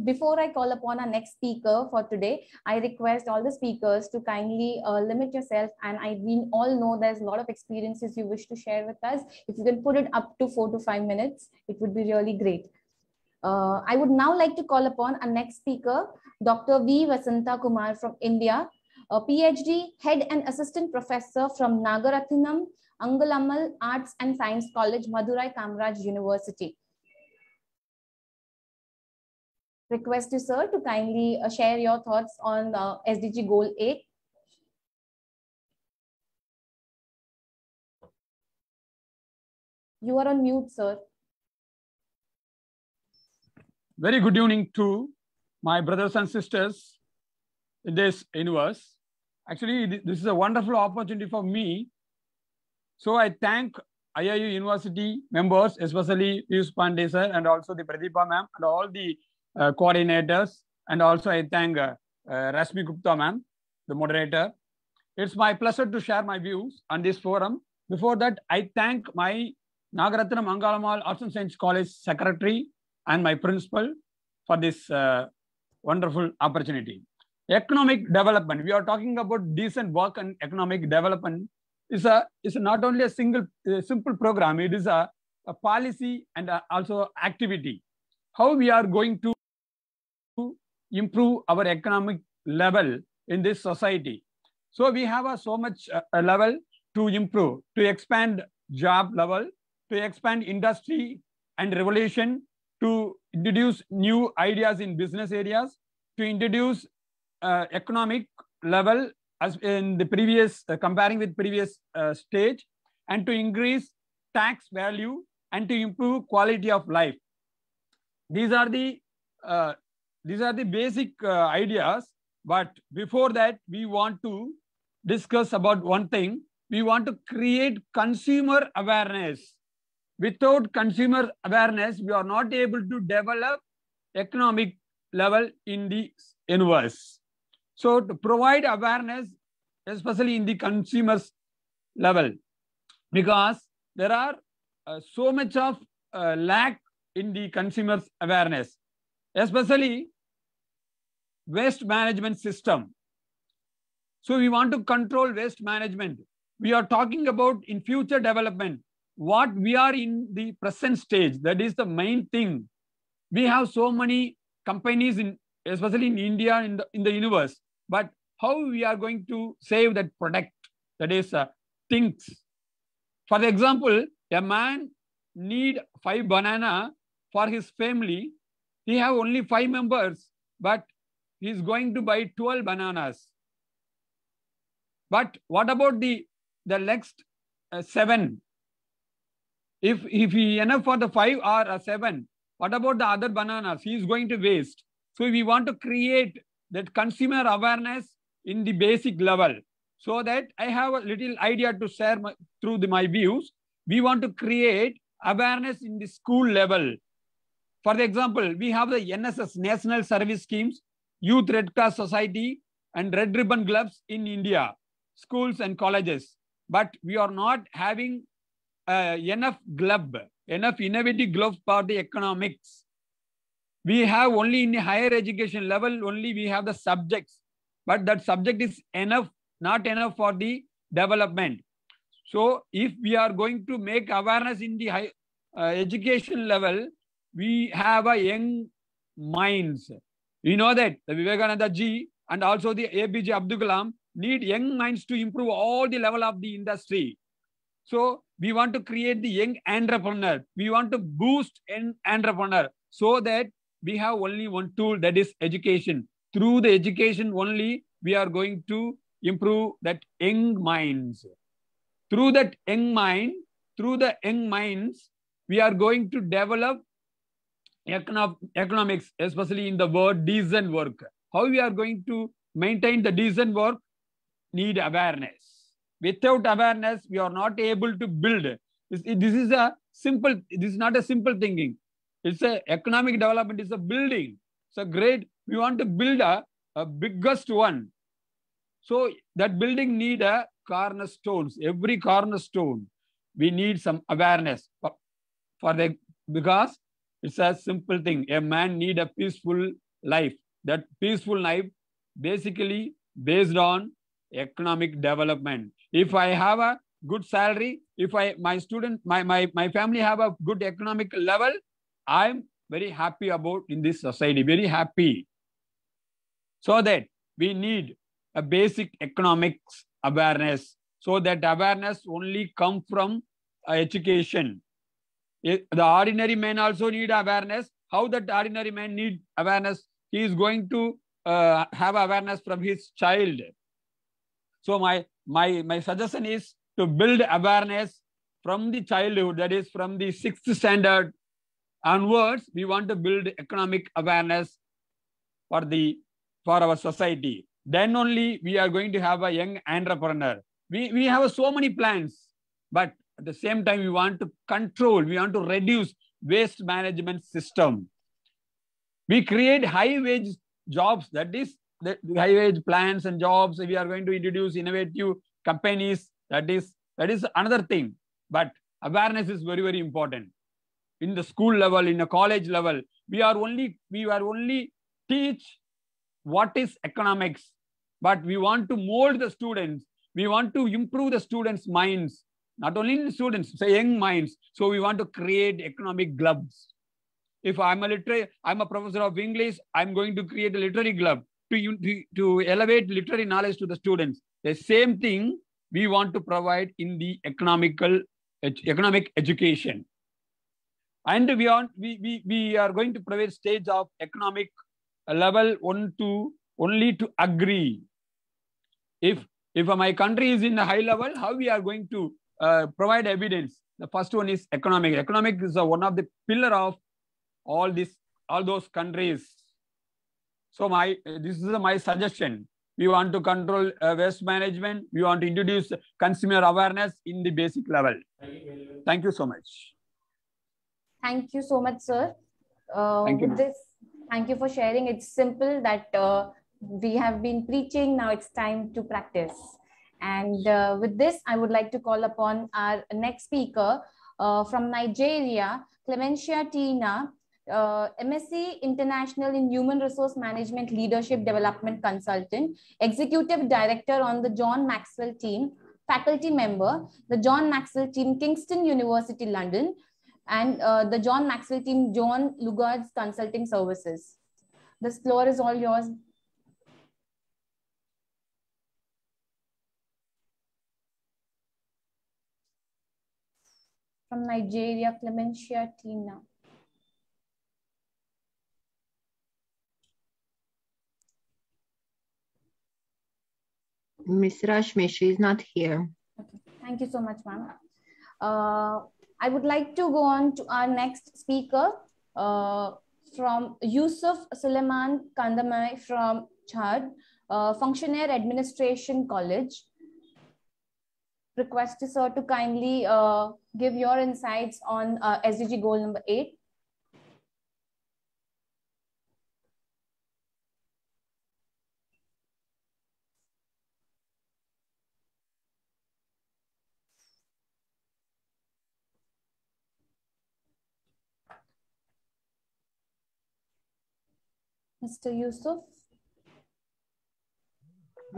Before I call upon our next speaker for today, I request all the speakers to kindly limit yourself, and we all know there's a lot of experiences you wish to share with us. If you can put it up to 4 to 5 minutes, it would be really great. I would now like to call upon our next speaker, Dr. V. Vasanta Kumar from India, a PhD, Head and Assistant Professor from Nagarathinam Angulamal Arts and Science College, Madurai Kamaraj University. Request you, sir, to kindly share your thoughts on SDG Goal 8. You are on mute, sir. Very good evening to my brothers and sisters in this universe. Actually, this is a wonderful opportunity for me. So I thank IIU University members, especially Iiu Pandey sir, and also the Pradeepa ma'am, and all the coordinators. And also I thank Rashmi Gupta ma'am, the moderator. It's my pleasure to share my views on this forum. Before that, I thank my Nagarathinam Angulamal Arts and Science College secretary and my principal for this wonderful opportunity. Economic development. We are talking about decent work and economic development. Is not only a simple program. It is a policy and also activity. How we are going to improve our economic level in this society. So we have so much level to improve, to expand job level, to expand industry and revolution, to introduce new ideas in business areas, to introduce economic level as in the previous, comparing with previous stage, and to increase tax value and to improve quality of life. These are the basic ideas. But before that, we want to discuss about one thing. We want to create consumer awareness. Without consumer awareness, we are not able to develop economic level in the universe. So to provide awareness, especially in the consumers level, because there are so much of lack in the consumers awareness, especially waste management system. So we want to control waste management. We are talking about in future development, what we are in the present stage. That is the main thing. We have so many companies in, especially in India, in the universe. But how we are going to save that product? That is things. For example, a man need 5 banana for his family. He have only 5 members, but he is going to buy 12 bananas. But what about the next 7? If he enough for the 5 or 7, what about the other bananas? He is going to waste. So we want to create that consumer awareness in the basic level. So that I have a little idea to share through my views. We want to create awareness in the school level. For example, we have the NSS, National Service Schemes, Youth Red Cross Society, and Red Ribbon Clubs in India, schools and colleges. But we are not having enough innovative clubs for the economics. We have only in the higher education level, only we have the subjects. But that subject is not enough for the development. So if we are going to make awareness in the high education level, we have a young minds. We know that the Vivekananda Ji and also the APJ Abdul Kalam need young minds to improve all the level of the industry. So we want to create the young entrepreneur. We want to boost an entrepreneur so that we have only one tool, that is education. Through the education only, we are going to improve that young minds. Through the young minds, we are going to develop economics, especially in the word decent work. How we are going to maintain the decent work? Need awareness. Without awareness, we are not able to build. This is not a simple thinking. It's a economic development. It's a building. It's a great. We want to build a biggest one. So that building need a cornerstones. Every cornerstone, we need some awareness because it's a simple thing. A man need a peaceful life. That peaceful life basically based on economic development. If I have a good salary, if my family have a good economic level, I'm very happy about in this society, very happy. So that we need a basic economics awareness. So that awareness only come from education. The ordinary man also need awareness. How that ordinary man need awareness? He is going to have awareness from his child. So my suggestion is to build awareness from the childhood, that is from the 6th standard onwards. We want to build economic awareness for our society. Then only we are going to have a young entrepreneur. We have so many plans, but at the same time we want to control, we want to reduce waste management system. We create high wage jobs, that is the high wage plans and jobs. We are going to introduce innovative companies. That is another thing. But awareness is very, very important. In the school level, in the college level, we are only teach what is economics, but we want to mold the students. We want to improve the students' minds, not only the students, say young minds. So we want to create economic clubs. If I'm a professor of English, I'm going to create a literary club to elevate literary knowledge to the students. The same thing we want to provide in the economic education. And we are going to provide stage of economic level 1 to only to agree. If my country is in a high level, how we are going to provide evidence? The first one is economic. Economic is one of the pillar of all those countries. So this is my suggestion. We want to control waste management. We want to introduce consumer awareness in the basic level. Thank you so much. Thank you so much, sir. Thank you. With this, thank you for sharing. It's simple that we have been preaching. Now it's time to practice. And with this, I would like to call upon our next speaker from Nigeria, Clemencia Tina, MSc International in Human Resource Management Leadership Development Consultant, Executive Director on the John Maxwell team, faculty member, the John Maxwell team, Kingston University, London, and the John Maxwell team, John Lugard's Consulting Services. This floor is all yours. From Nigeria, Clemencia Tina. Miss Rashmi, she is not here. Okay. Thank you so much, ma'am. I would like to go on to our next speaker from Yusuf Suleiman Kandamai from Chad, Functionaire Administration College. Request sir to kindly give your insights on SDG goal number 8. Mr. Yusuf.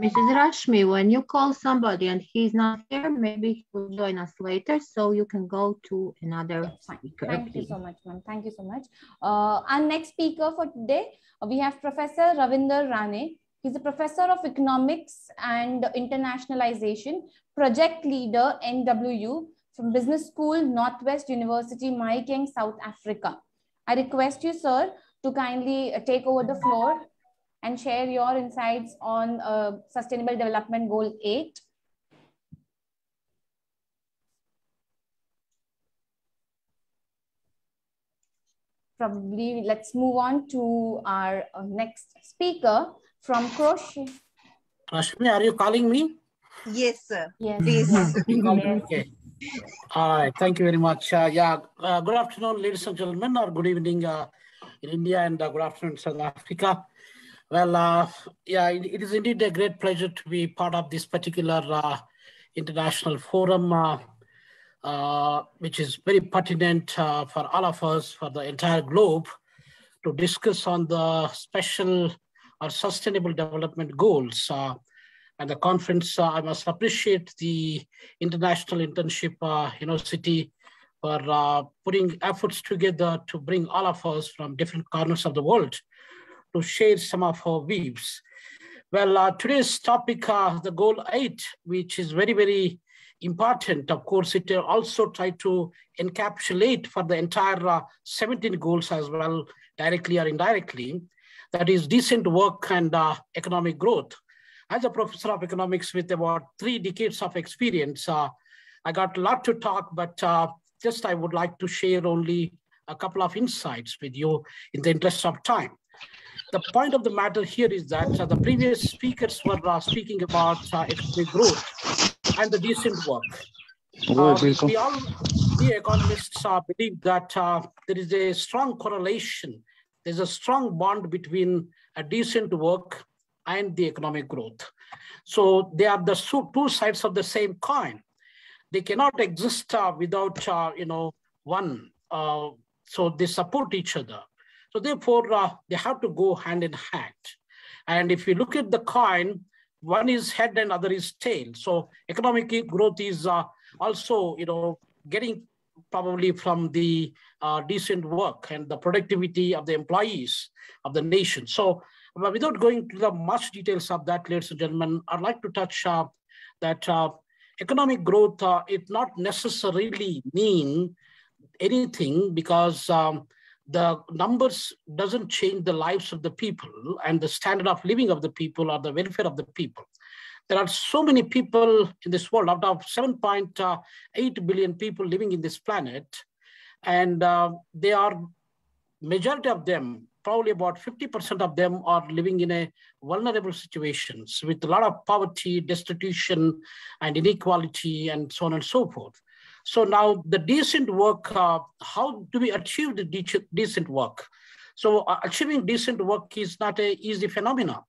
Mrs. Rashmi, when you call somebody and he's not here, maybe he will join us later, so you can go to another speaker. Thank you so much, ma'am. Thank you so much. Our next speaker for today, we have Professor Ravinder Rane. He's a professor of economics and internationalization, project leader NWU from Business School, Northwest University, Mahikeng, South Africa. I request you, sir, to kindly take over the floor and share your insights on Sustainable Development Goal 8. Probably let's move on to our next speaker from Croatia. Rashmi, are you calling me? Yes, sir. Yes. Please. Okay. All right. Thank you very much. Good afternoon, ladies and gentlemen, or good evening in India, and good afternoon, South Africa. Well, it is indeed a great pleasure to be part of this particular international forum, which is very pertinent for all of us, for the entire globe, to discuss on the special or sustainable development goals. And the conference, I must appreciate the International Internship University for putting efforts together to bring all of us from different corners of the world to share some of our views. Well, today's topic, the goal 8, which is very, very important. Of course, it also tried to encapsulate for the entire 17 goals as well, directly or indirectly. That is decent work and economic growth. As a professor of economics with about 3 decades of experience, I got a lot to talk, but just I would like to share only a couple of insights with you in the interest of time. The point of the matter here is that the previous speakers were speaking about economic growth and the decent work. We economists believe that there is a strong correlation. There's a strong bond between a decent work and the economic growth. So they are the two sides of the same coin. They cannot exist without one. So they support each other. So therefore, they have to go hand in hand. And if you look at the coin, one is head and other is tail. So economic growth is also, getting probably from the decent work and the productivity of the employees of the nation. So without going to the much details of that, ladies and gentlemen, I'd like to touch that economic growth, it not necessarily mean anything because the numbers doesn't change the lives of the people and the standard of living of the people or the welfare of the people. There are so many people in this world, out of 7.8 billion people living in this planet, and they are, majority of them, probably about 50% of them are living in a vulnerable situations with a lot of poverty, destitution, and inequality, and so on and so forth. So now the decent work, how do we achieve the decent work? So achieving decent work is not an easy phenomenon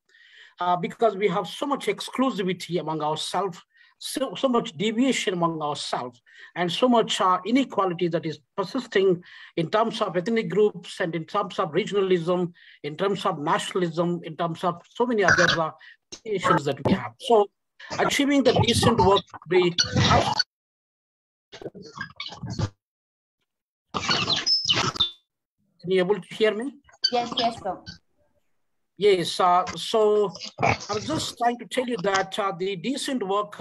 because we have so much exclusivity among ourselves, so much deviation among ourselves, and so much inequality that is persisting in terms of ethnic groups and in terms of regionalism, in terms of nationalism, in terms of so many other variations that we have. So achieving the decent work, we have. Can you able to hear me? Yes, yes, sir. Yes, so I was just trying to tell you that the decent work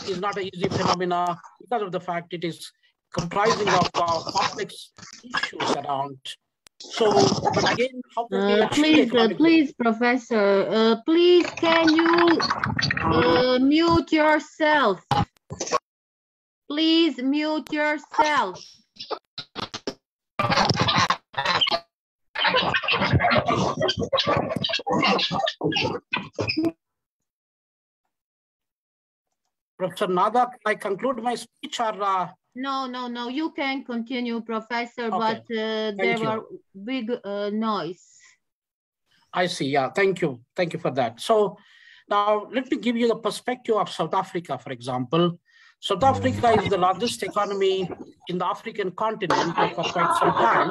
is not an easy phenomena because of the fact it is comprising of complex issues around. So, but again, how can we achieve please, Professor, please can you mute yourself? Please mute yourself. Professor Nada, can I conclude my speech or? No, you can continue, Professor, okay. But there were big noise. I see, yeah, thank you for that. So now let me give you the perspective of South Africa, for example. South Africa is the largest economy in the African continent for quite some time.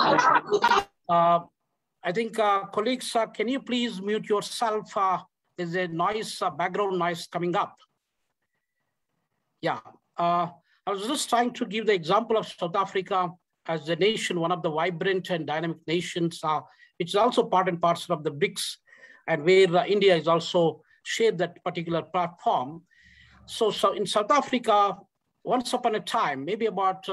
I think, colleagues, can you please mute yourself? There's a noise, background noise coming up. Yeah, I was just trying to give the example of South Africa as a nation, one of the vibrant and dynamic nations, which is also part and parcel of the BRICS, and where India is also shared that particular platform. So in South Africa, once upon a time, maybe about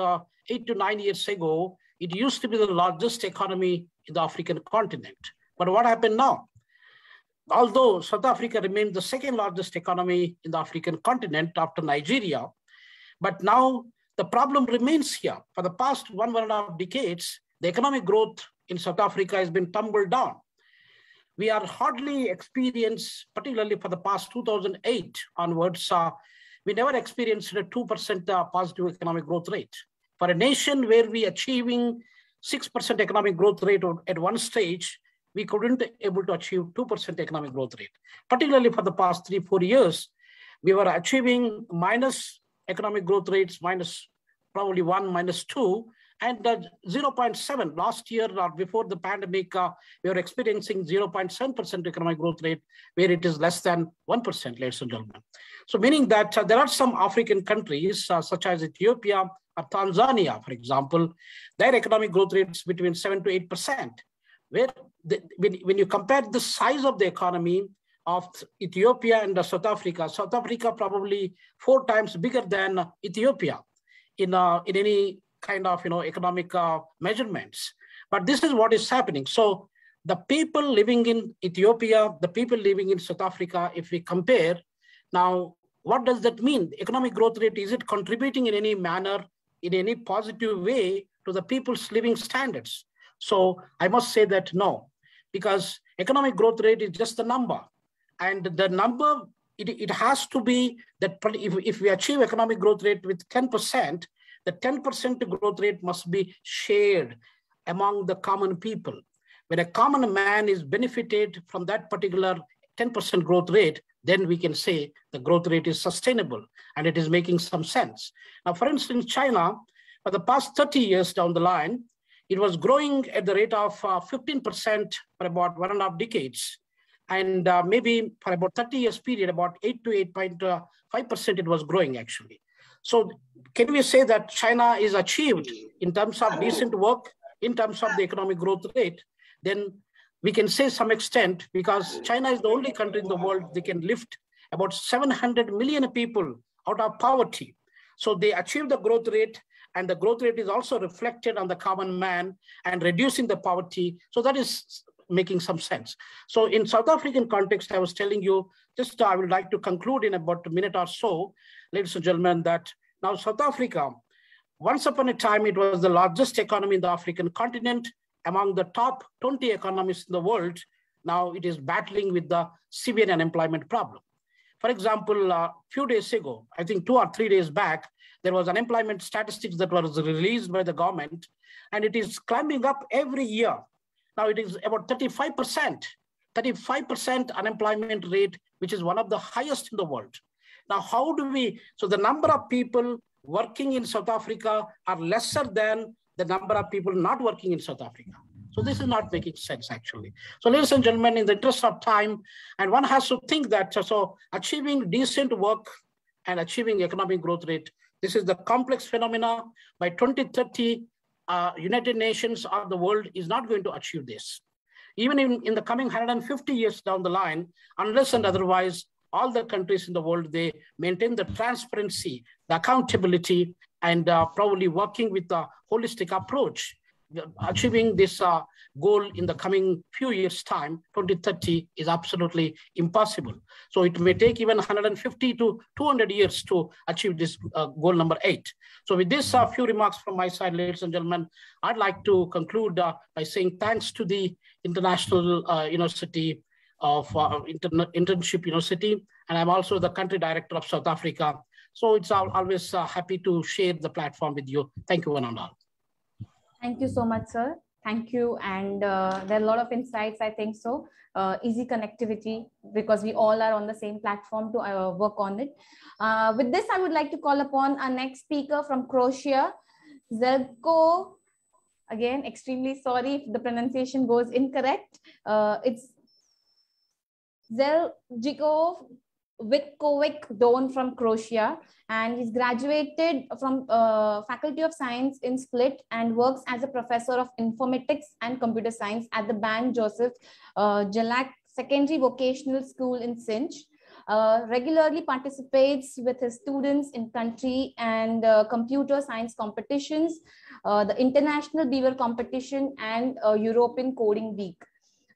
8 to 9 years ago, it used to be the largest economy in the African continent. But what happened now? Although South Africa remained the second largest economy in the African continent after Nigeria, but now the problem remains here. For the past 1.5 decades, the economic growth in South Africa has been tumbled down. We are hardly experienced, particularly for the past 2008 onwards, we never experienced a 2% positive economic growth rate. For a nation where we achieving 6% economic growth rate at one stage, we couldn't able to achieve 2% economic growth rate. Particularly for the past 3-4 years, we were achieving minus economic growth rates, minus probably 1, minus 2, and 0.7 last year or before the pandemic, we were experiencing 0.7% economic growth rate, where it is less than 1%, ladies and gentlemen. So meaning that there are some African countries, such as Ethiopia or Tanzania, for example, their economic growth rates between 7 to 8%, where when you compare the size of the economy of Ethiopia and South Africa probably 4 times bigger than Ethiopia in any kind of economic measurements. But this is what is happening. So the people living in Ethiopia, the people living in South Africa, if we compare, now what does that mean? Economic growth rate, is it contributing in any manner, in any positive way to the people's living standards? So I must say that no, because economic growth rate is just a number. And the number, it has to be that if we achieve economic growth rate with 10%, the 10% growth rate must be shared among the common people. When a common man is benefited from that particular 10% growth rate, then we can say the growth rate is sustainable and it is making some sense. Now, for instance, China, for the past 30 years down the line, it was growing at the rate of 15% for about 1.5 decades. And maybe for about 30 years period, about 8 to 8.5% it was growing actually. So can we say that China is achieved in terms of decent work, in terms of the economic growth rate? Then we can say some extent, because China is the only country in the world that can lift about 700 million people out of poverty. So they achieved the growth rate, and the growth rate is also reflected on the common man and reducing the poverty. So that is making some sense. So in South African context, I was telling you, just I would like to conclude in about a minute or so, ladies and gentlemen, that now South Africa, once upon a time, it was the largest economy in the African continent, among the top 20 economies in the world. Now it is battling with the severe unemployment problem. For example, a few days ago, I think 2 or 3 days back, there was unemployment statistics that was released by the government, and it is climbing up every year. Now it is about 35% unemployment rate, which is one of the highest in the world. Now, how do we, so the number of people working in South Africa are lesser than the number of people not working in South Africa. So this is not making sense, actually. So ladies and gentlemen, in the interest of time, and one has to think that, so achieving decent work and achieving economic growth rate, this is the complex phenomena. By 2030, United Nations of the world is not going to achieve this. Even in the coming 150 years down the line, unless and otherwise, all the countries in the world, they maintain the transparency, the accountability, and probably working with a holistic approach, achieving this goal in the coming few years' time, 2030, is absolutely impossible. So it may take even 150 to 200 years to achieve this goal number 8. So with this few remarks from my side, ladies and gentlemen, I'd like to conclude by saying thanks to the International University of Internship University, and I'm also the country director of South Africa. So it's always happy to share the platform with you. Thank you, one and all. Thank you so much, sir. Thank you. And there are a lot of insights, I think so. Easy connectivity, because we all are on the same platform to work on it. With this, I would like to call upon our next speaker from Croatia, Zelko. Again, extremely sorry if the pronunciation goes incorrect. It's Iiu-Isdgc from Croatia, and he's graduated from Faculty of Science in Split and works as a professor of informatics and computer science at the Ban Joseph Jalak Secondary Vocational School in Sinch. Regularly participates with his students in country and computer science competitions, the International Beaver Competition, and European Coding Week.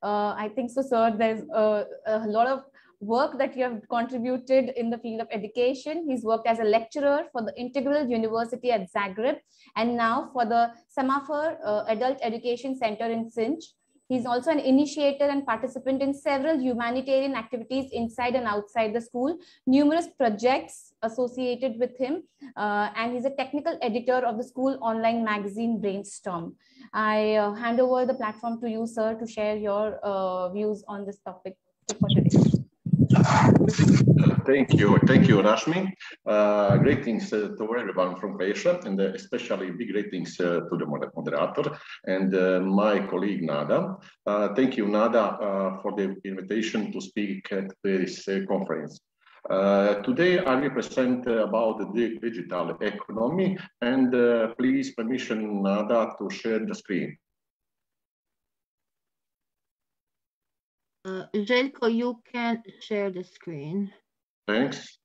I think so, sir, there's a lot of work that you have contributed in the field of education. He's worked as a lecturer for the Integral University at Zagreb, and now for the Semaphore Adult Education Center in Sinch. He's also an initiator and participant in several humanitarian activities inside and outside the school, numerous projects associated with him, and he's a technical editor of the school online magazine Brainstorm. I hand over the platform to you, sir, to share your views on this topic for today. Thank you, Rashmi. Greetings to everyone from Croatia, and especially big greetings to the moderator and my colleague Nada. Thank you, Nada, for the invitation to speak at this conference. Today I will present about the digital economy, and please permission Nada to share the screen. Željko, you can share the screen. Thanks.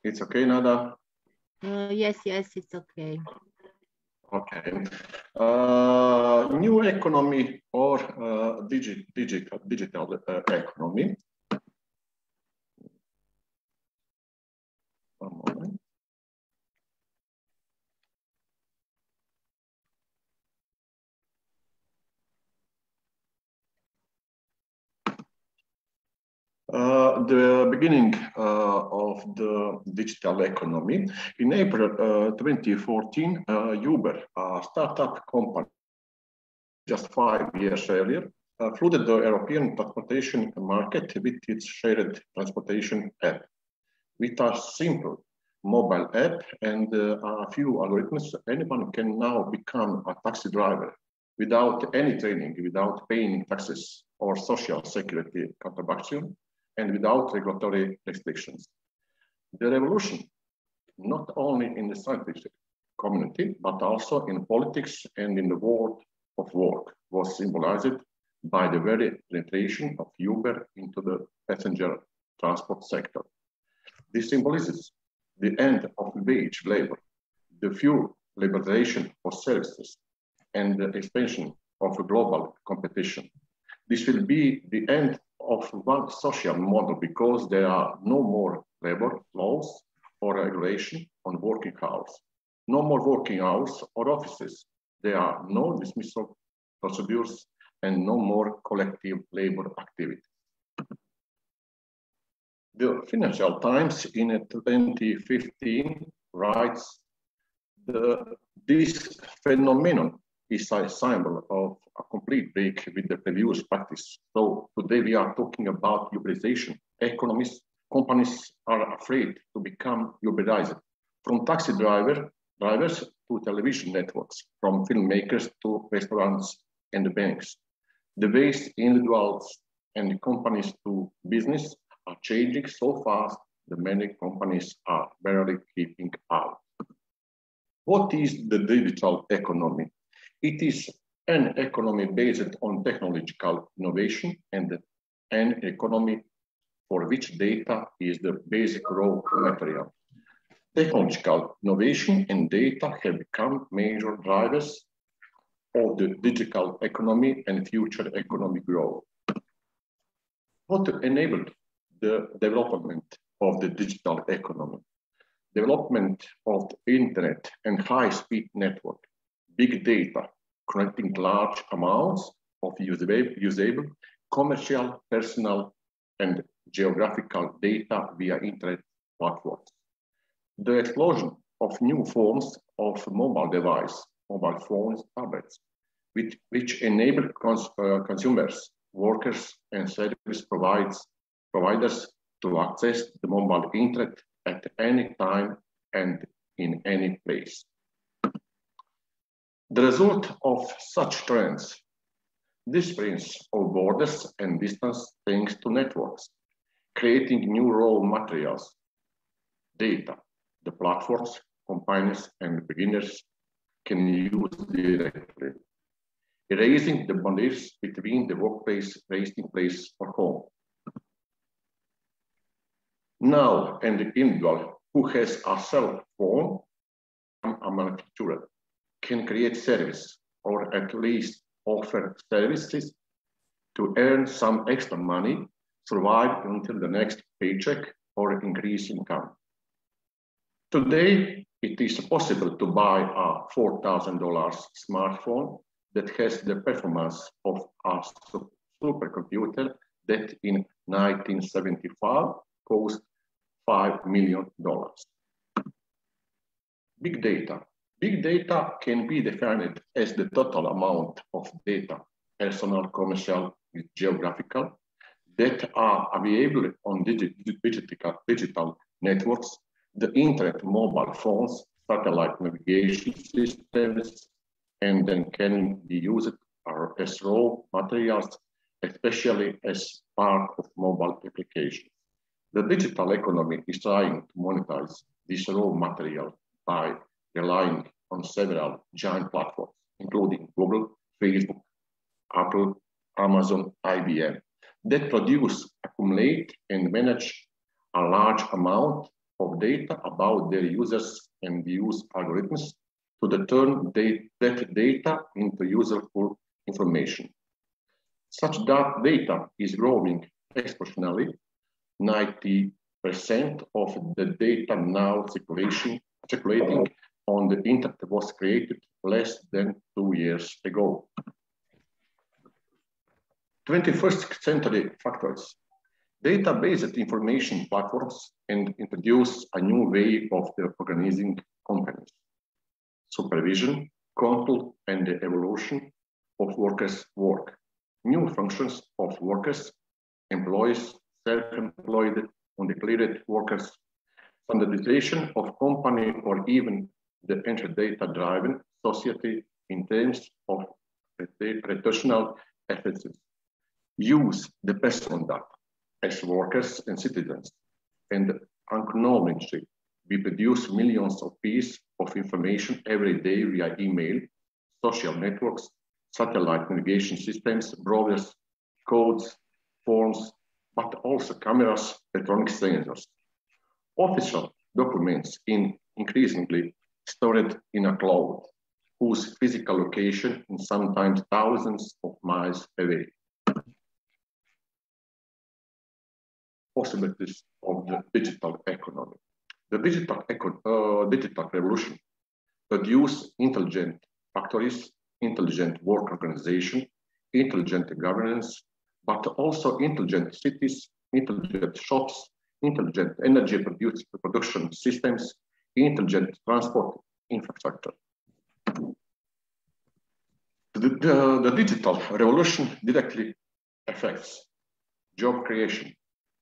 It's okay, Nada? Yes, it's okay. Okay. New economy or digital economy. One moment. The beginning of the digital economy. In April 2014, Uber, a startup company, just 5 years earlier, flooded the European transportation market with its shared transportation app. With a simple mobile app and a few algorithms, anyone can now become a taxi driver without any training, without paying taxes or social security contribution. and without regulatory restrictions. The revolution, not only in the scientific community, but also in politics and in the world of work, was symbolized by the very penetration of Uber into the passenger transport sector. This symbolizes the end of wage labor, the full liberalization of services, and the expansion of global competition. This will be the end of one social model because there are no more labor laws or regulation on working hours. No more working hours or offices. There are no dismissal procedures and no more collective labor activities. The Financial Times in 2015 writes, this phenomenon is a symbol of a complete break with the previous practice. So today we are talking about Uberization. Companies are afraid to become Uberized. From taxi drivers to television networks, from filmmakers to restaurants and banks. The ways individuals and companies do business are changing so fast that many companies are barely keeping up. What is the digital economy? It is an economy based on technological innovation and an economy for which data is the basic raw material. Technological innovation and data have become major drivers of the digital economy and future economic growth. What enabled the development of the digital economy? Development of the internet and high-speed network, big data, connecting large amounts of usable, commercial, personal, and geographical data via internet platforms. The explosion of new forms of mobile device, mobile phones, tablets, which enable consumers, workers, and service providers to access the mobile internet at any time and in any place. The result of such trends, disappearance of borders and distance thanks to networks, creating new raw materials, data, the platforms, companies, and beginners can use directly, erasing the boundaries between the workplace, resting place, or home. Now, an individual who has a cell phone, a manufacturer, can create service or at least offer services to earn some extra money, survive until the next paycheck, or increase income. Today, it is possible to buy a $4,000 smartphone that has the performance of a supercomputer that in 1975 cost $5 million. Big data. Big data can be defined as the total amount of data, personal, commercial, geographical, that are available on digital networks, the internet, mobile phones, satellite navigation systems, and then can be used as raw materials, especially as part of mobile applications. The digital economy is trying to monetize this raw material by relying on several giant platforms, including Google, Facebook, Apple, Amazon, IBM, that produce, accumulate, and manage a large amount of data about their users and use algorithms to turn that data into useful information. Such data is growing exponentially. 90% of the data now circulating on the internet was created less than 2 years ago. 21st century factors. Data-based information platforms and introduce a new way of organizing companies. Supervision, control, and the evolution of workers' work. New functions of workers, employees, self-employed, undeclared workers, standardization of company, or even the data-driven society in terms of reputational efficiency. Use the personal data as workers and citizens, and unknowingly, we produce millions of pieces of information every day via email, social networks, satellite navigation systems, browsers, codes, forms, but also cameras, electronic sensors. Official documents increasingly stored in a cloud, whose physical location is sometimes thousands of miles away. Possibilities of the digital economy. The digital revolution produces intelligent factories, intelligent work organization, intelligent governance, but also intelligent cities, intelligent shops, intelligent energy production systems, intelligent transport infrastructure. The digital revolution directly affects job creation,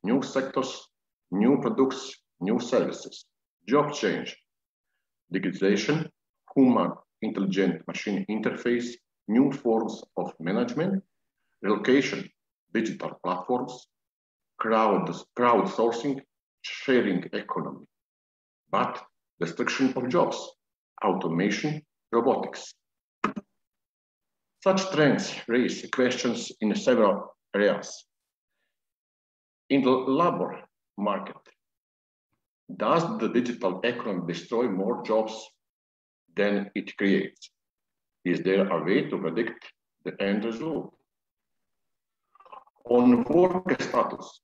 new sectors, new products, new services, job change, digitization, human intelligent machine interface, new forms of management, relocation, digital platforms, crowdsourcing, sharing economy, but destruction of jobs, automation, robotics. Such trends raise questions in several areas. In the labor market, does the digital economy destroy more jobs than it creates? Is there a way to predict the end result? On worker status,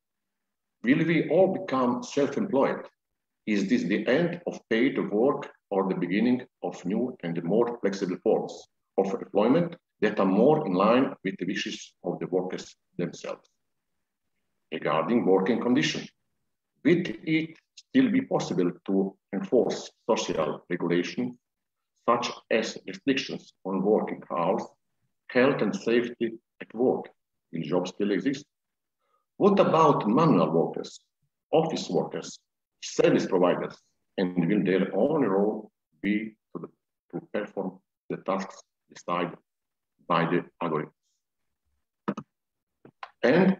will we all become self-employed? Is this the end of paid work or the beginning of new and more flexible forms of employment that are more in line with the wishes of the workers themselves? Regarding working conditions, will it still be possible to enforce social regulation, such as restrictions on working hours, health and safety at work? Will jobs still exist? What about manual workers, office workers, service providers, and will their only role be to perform the tasks decided by the algorithms? And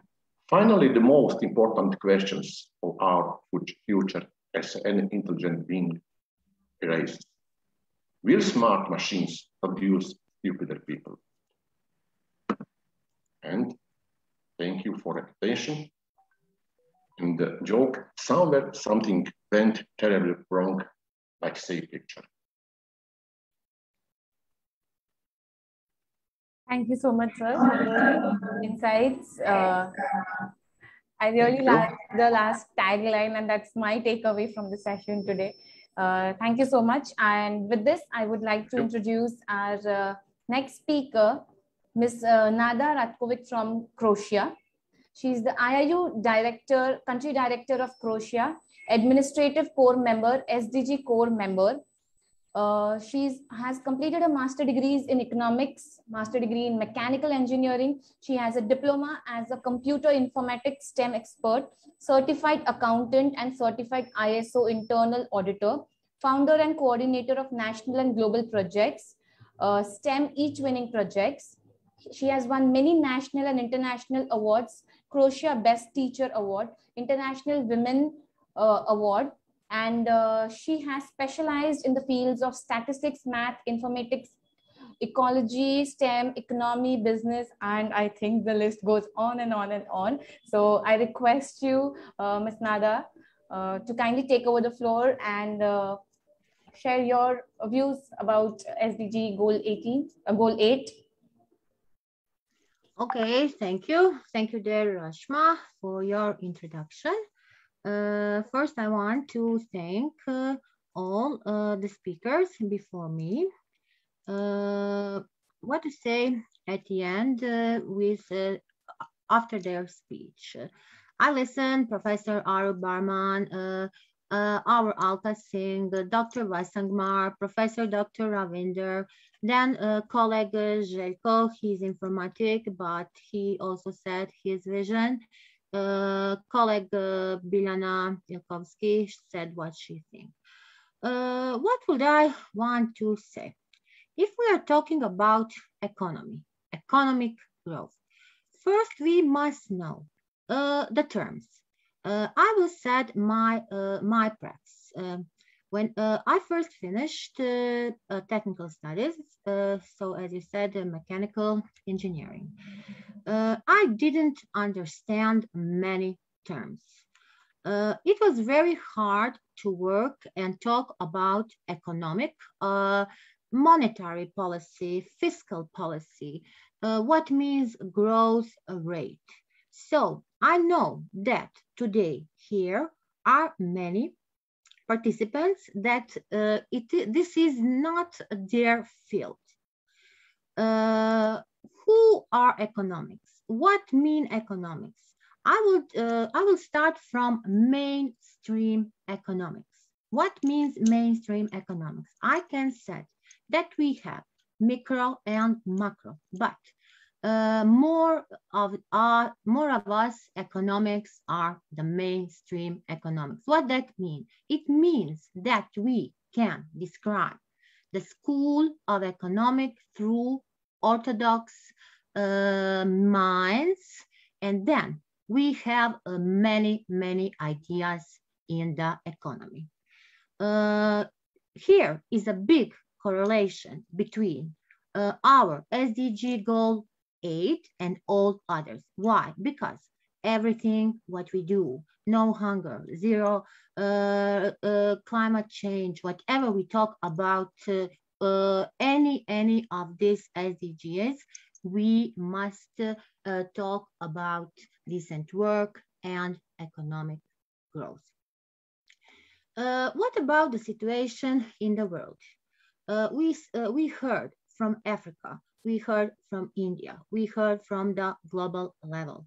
finally, the most important questions of our future as an intelligent being arises. Will smart machines produce stupider people? And thank you for your attention. In the joke, somewhere something went terribly wrong, like say picture. Thank you so much, sir, for your insights. I really like the last tagline, and that's my takeaway from the session today. Thank you so much. And with this, I would like to introduce our next speaker, Ms. Nada Ratkovic from Croatia. She's the Iiu Director, Country Director of Croatia, Administrative Core Member, SDG Core Member. She has completed a master degrees in economics, master degree in mechanical engineering. She has a diploma as a computer informatics STEM expert, certified accountant and certified ISO internal auditor, founder and coordinator of national and global projects, STEM each winning projects. She has won many national and international awards, Croatia Best Teacher Award, International Women Award, and she has specialized in the fields of statistics, math, informatics, ecology, STEM, economy, business, and I think the list goes on and on and on. So I request you, Ms. Nada, to kindly take over the floor and share your views about SDG Goal 8. Okay, thank you. Thank you, dear Rashma, for your introduction. First, I want to thank all the speakers before me. What to say at the end after their speech. I listened, Professor Aru Barman, our Alka Singh, Dr. Vaisangmar, Professor Dr. Ravinder, then colleague Jelko, he's informatic, but he also said his vision. Colleague Biljana Ilkovsky said what she thinks. What would I want to say? If we are talking about economy, economic growth, first we must know The terms. I will set my preface. When I first finished technical studies, so as you said, mechanical engineering, I didn't understand many terms. It was very hard to work and talk about economic, monetary policy, fiscal policy, what means growth rate. So I know that today here are many participants that this is not their field. Who are economics? What mean economics? I will start from mainstream economics. What means mainstream economics? I can say that we have micro and macro, but more of us economics are the mainstream economics. What that mean? It means that we can describe the school of economics through orthodox minds, and then we have many ideas in the economy. Here is a big correlation between our SDG goal 8 and all others. Why? Because everything what we do, no hunger, zero climate change, whatever we talk about, any of these SDGs, we must talk about decent work and economic growth. What about the situation in the world? We heard from Africa, we heard from India, we heard from the global level.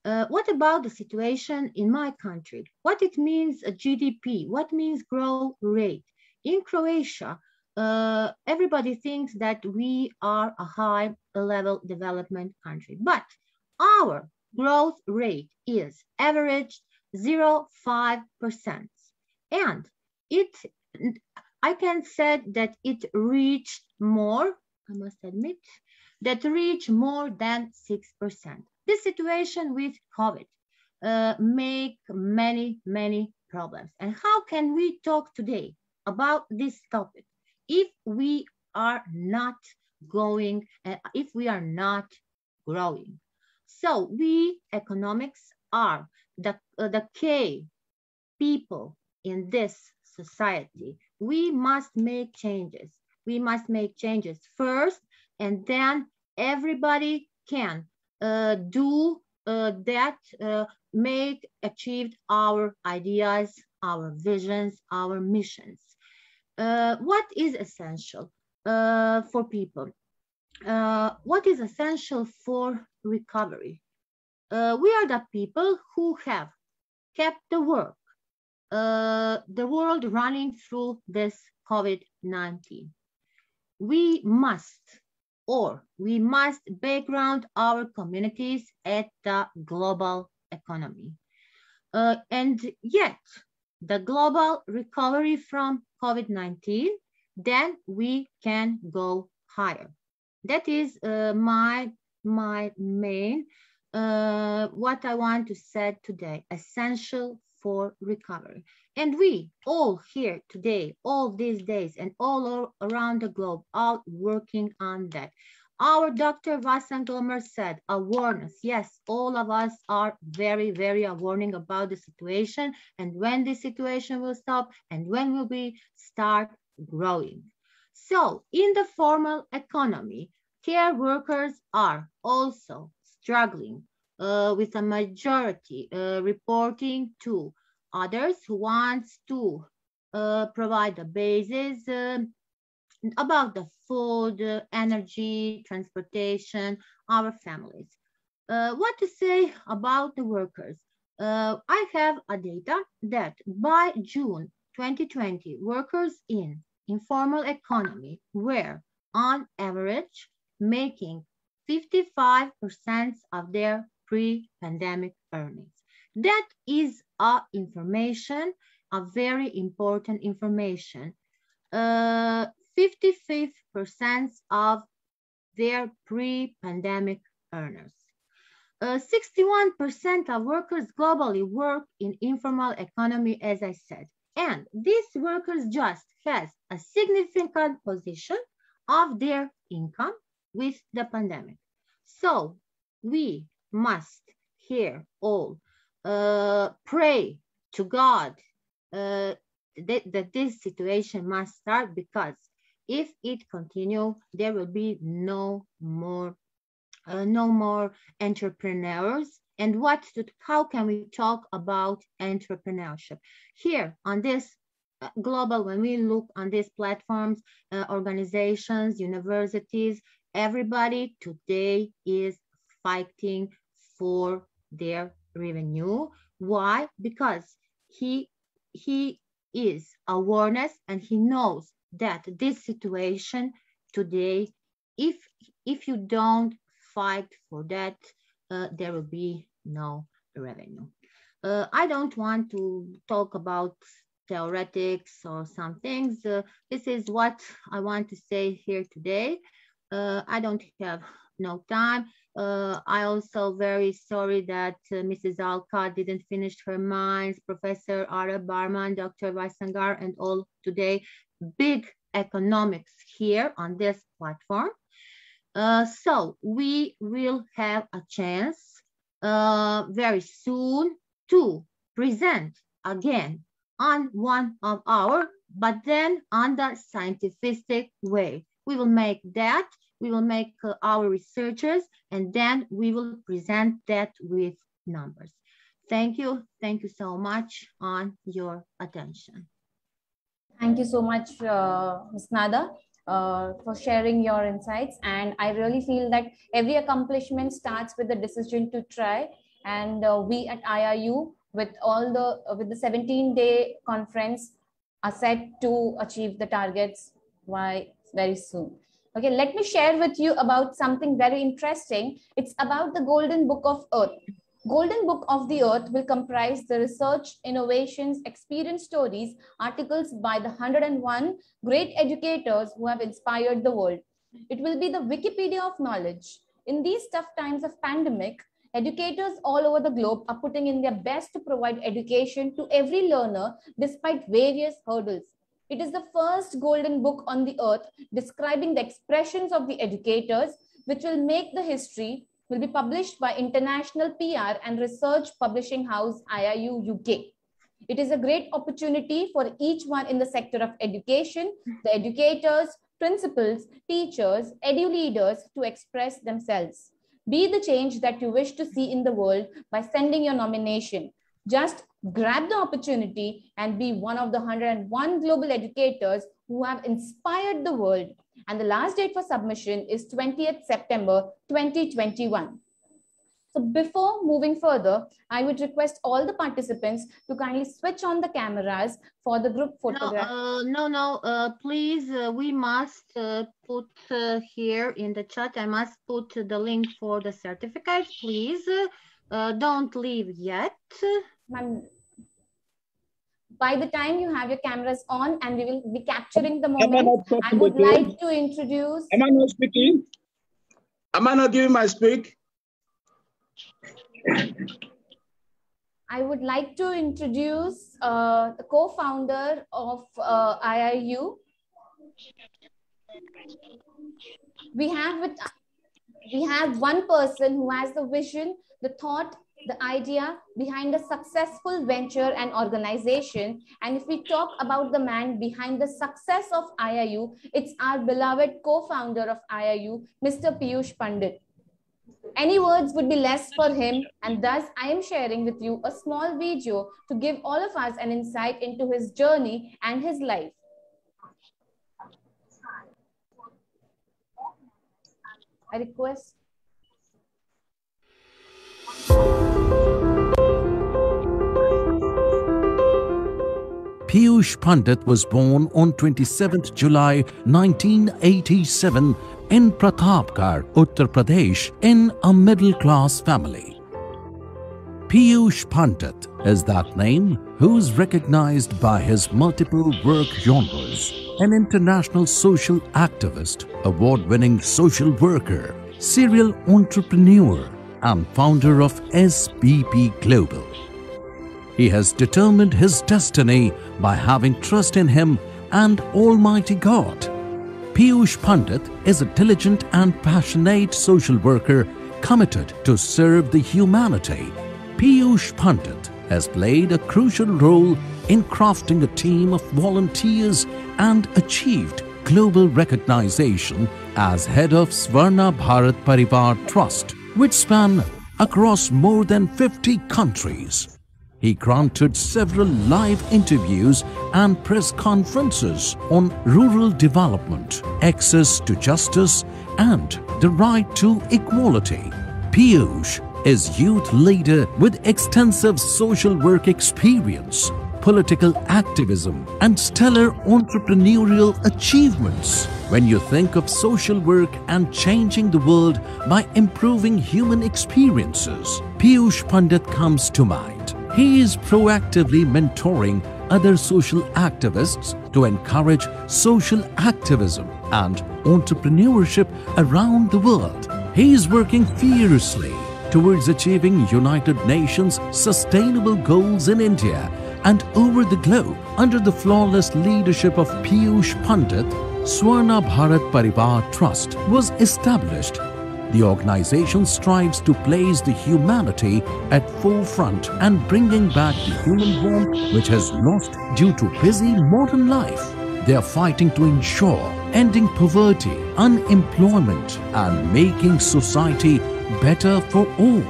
What about the situation in my country? What it means GDP, what means growth rate? In Croatia, everybody thinks that we are a high level development country, but our growth rate is average 0.5%. And I can say that it reached more, I must admit, that reached more than 6%. This situation with COVID make many problems. And how can we talk today about this topic if we are not going, if we are not growing? So we economics are the key people in this society. We must make changes. We must make changes first, and then everybody can do that, achieve our ideas, our visions, our missions. What is essential for people? What is essential for recovery? We are the people who have kept the world running through this COVID-19. We must background our communities at the global economy. And yet, the global recovery from COVID-19, then we can go higher. That is my main, what I want to say today, essential for recovery. And we all here today, all these days, and all around the globe, are working on that. Our Dr. Vasanglomer said, awareness. Yes, all of us are very warning about the situation, and when this situation will stop, and when will we start growing. So in the formal economy, care workers are also struggling with a majority reporting to others who wants to provide the basis about the food, energy, transportation, our families. What to say about the workers? I have a data that by June 2020, workers in informal economy were on average making 55% of their pre-pandemic earnings. That is information, a very important information. 55% of their pre-pandemic earners. 61% of workers globally work in informal economy, as I said. And these workers just has a significant position of their income with the pandemic. So we must here all pray to God that this situation must start, because if it continues, there will be no more entrepreneurs. And how can we talk about entrepreneurship? Here on this global, when we look on these platforms, organizations, universities, everybody today is fighting for their revenue. Why? Because he is awareness, and he knows that this situation today, if you don't fight for that, there will be no revenue. I don't want to talk about theoretics or some things. This is what I want to say here today. I don't have no time. I also very sorry that Mrs. Alka didn't finish her minds, Professor Ara Barman, Dr. Vaisangar, and all today big economics here on this platform. So we will have a chance very soon to present again on one of our, but then on the scientific way. We will make that, we will make our researchers, and then we will present that with numbers. Thank you so much on your attention. Thank you so much, Ms. Nada, for sharing your insights. And I really feel that every accomplishment starts with the decision to try. And we at IIU, with the 17-day conference, are set to achieve the targets very soon. Okay, let me share with you about something very interesting. It's about the Golden Book of Earth. Golden Book of the Earth will comprise the research, innovations, experience stories, articles by the 101 great educators who have inspired the world. It will be the Wikipedia of knowledge. In these tough times of pandemic, educators all over the globe are putting in their best to provide education to every learner despite various hurdles. It is the first Golden Book on the Earth describing the expressions of the educators, which will make the history, will be published by international PR and research publishing house IIU UK. It is a great opportunity for each one in the sector of education, the educators, principals, teachers, edu leaders to express themselves. Be the change that you wish to see in the world by sending your nomination. Just grab the opportunity and be one of the 101 global educators who have inspired the world. And the last date for submission is 20th September 2021. So before moving further, I would request all the participants to kindly switch on the cameras for the group photograph. Please, we must put here in the chat, I must put the link for the certificate, please. Don't leave yet. By the time you have your cameras on and we will be capturing the moment, I would like to introduce... Am I not speaking? Am I not giving my speak? I would like to introduce the co-founder of IIU. We have one person who has the vision, the thought, the idea behind a successful venture and organization. And if we talk about the man behind the success of IIU, it's our beloved co-founder of IIU, Mr. Iiu-Isdgc Pandit. Any words would be less for him, and thus I am sharing with you a small video to give all of us an insight into his journey and his life. I request. Iiu-Isdgc Pandit was born on 27th July 1987 in Pratapgarh, Uttar Pradesh, in a middle-class family. Iiu-Isdgc Pandit is that name who is recognized by his multiple work genres: an international social activist, award-winning social worker, serial entrepreneur, and founder of SBP Global. He has determined his destiny by having trust in him and Almighty God. Iiu-Isdgc Pandit is a diligent and passionate social worker committed to serve the humanity. Iiu-Isdgc Pandit has played a crucial role in crafting a team of volunteers and achieved global recognition as head of Swarna Bharat Parivar Trust, which span across more than 50 countries. He granted several live interviews and press conferences on rural development, access to justice, and the right to equality. Iiu-Isdgc is youth leader with extensive social work experience, political activism, and stellar entrepreneurial achievements. When you think of social work and changing the world by improving human experiences, Iiu-Isdgc Pandit comes to mind. He is proactively mentoring other social activists to encourage social activism and entrepreneurship around the world. He is working fiercely towards achieving United Nations sustainable goals in India and over the globe. Under the flawless leadership of Iiu-Isdgc Pandit, Swarna Bharat Parivar Trust was established. The organization strives to place the humanity at forefront and bringing back the human warmth which has lost due to busy modern life. They are fighting to ensure ending poverty, unemployment, and making society better for all.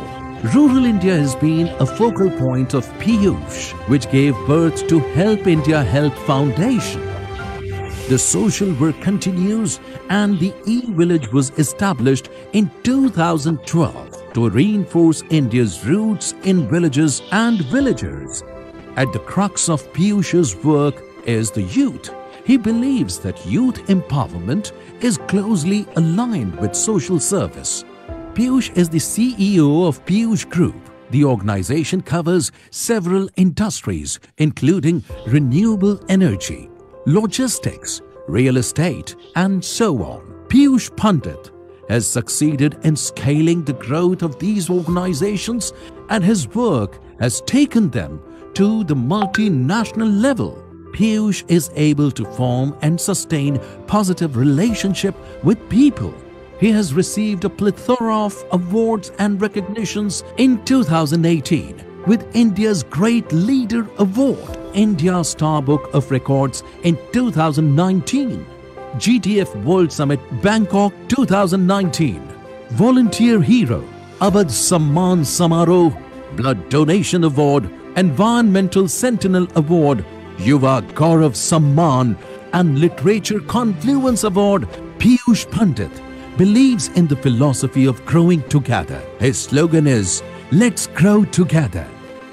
Rural India has been a focal point of Iiu-Isdgc, which gave birth to Help India Help Foundation. The social work continues and the e-village was established in 2012 to reinforce India's roots in villages and villagers. At the crux of Iiu-Isdgc's work is the youth. He believes that youth empowerment is closely aligned with social service. Iiu-Isdgc is the CEO of Iiu-Isdgc Group. The organization covers several industries including renewable energy, logistics, real estate, and so on. Iiu-Isdgc Pandit has succeeded in scaling the growth of these organizations and his work has taken them to the multinational level. Iiu-Isdgc is able to form and sustain positive relationship with people. He has received a plethora of awards and recognitions in 2018 with India's Great Leader Award, India Star Book of Records in 2019, GTF World Summit Bangkok 2019, Volunteer Hero, Abad Samman Samaroh, Blood Donation Award, Environmental Sentinel Award, Yuva Gaurav Samman, and Literature Confluence Award. Iiu-Isdgc Pandit believes in the philosophy of growing together. His slogan is, "Let's grow together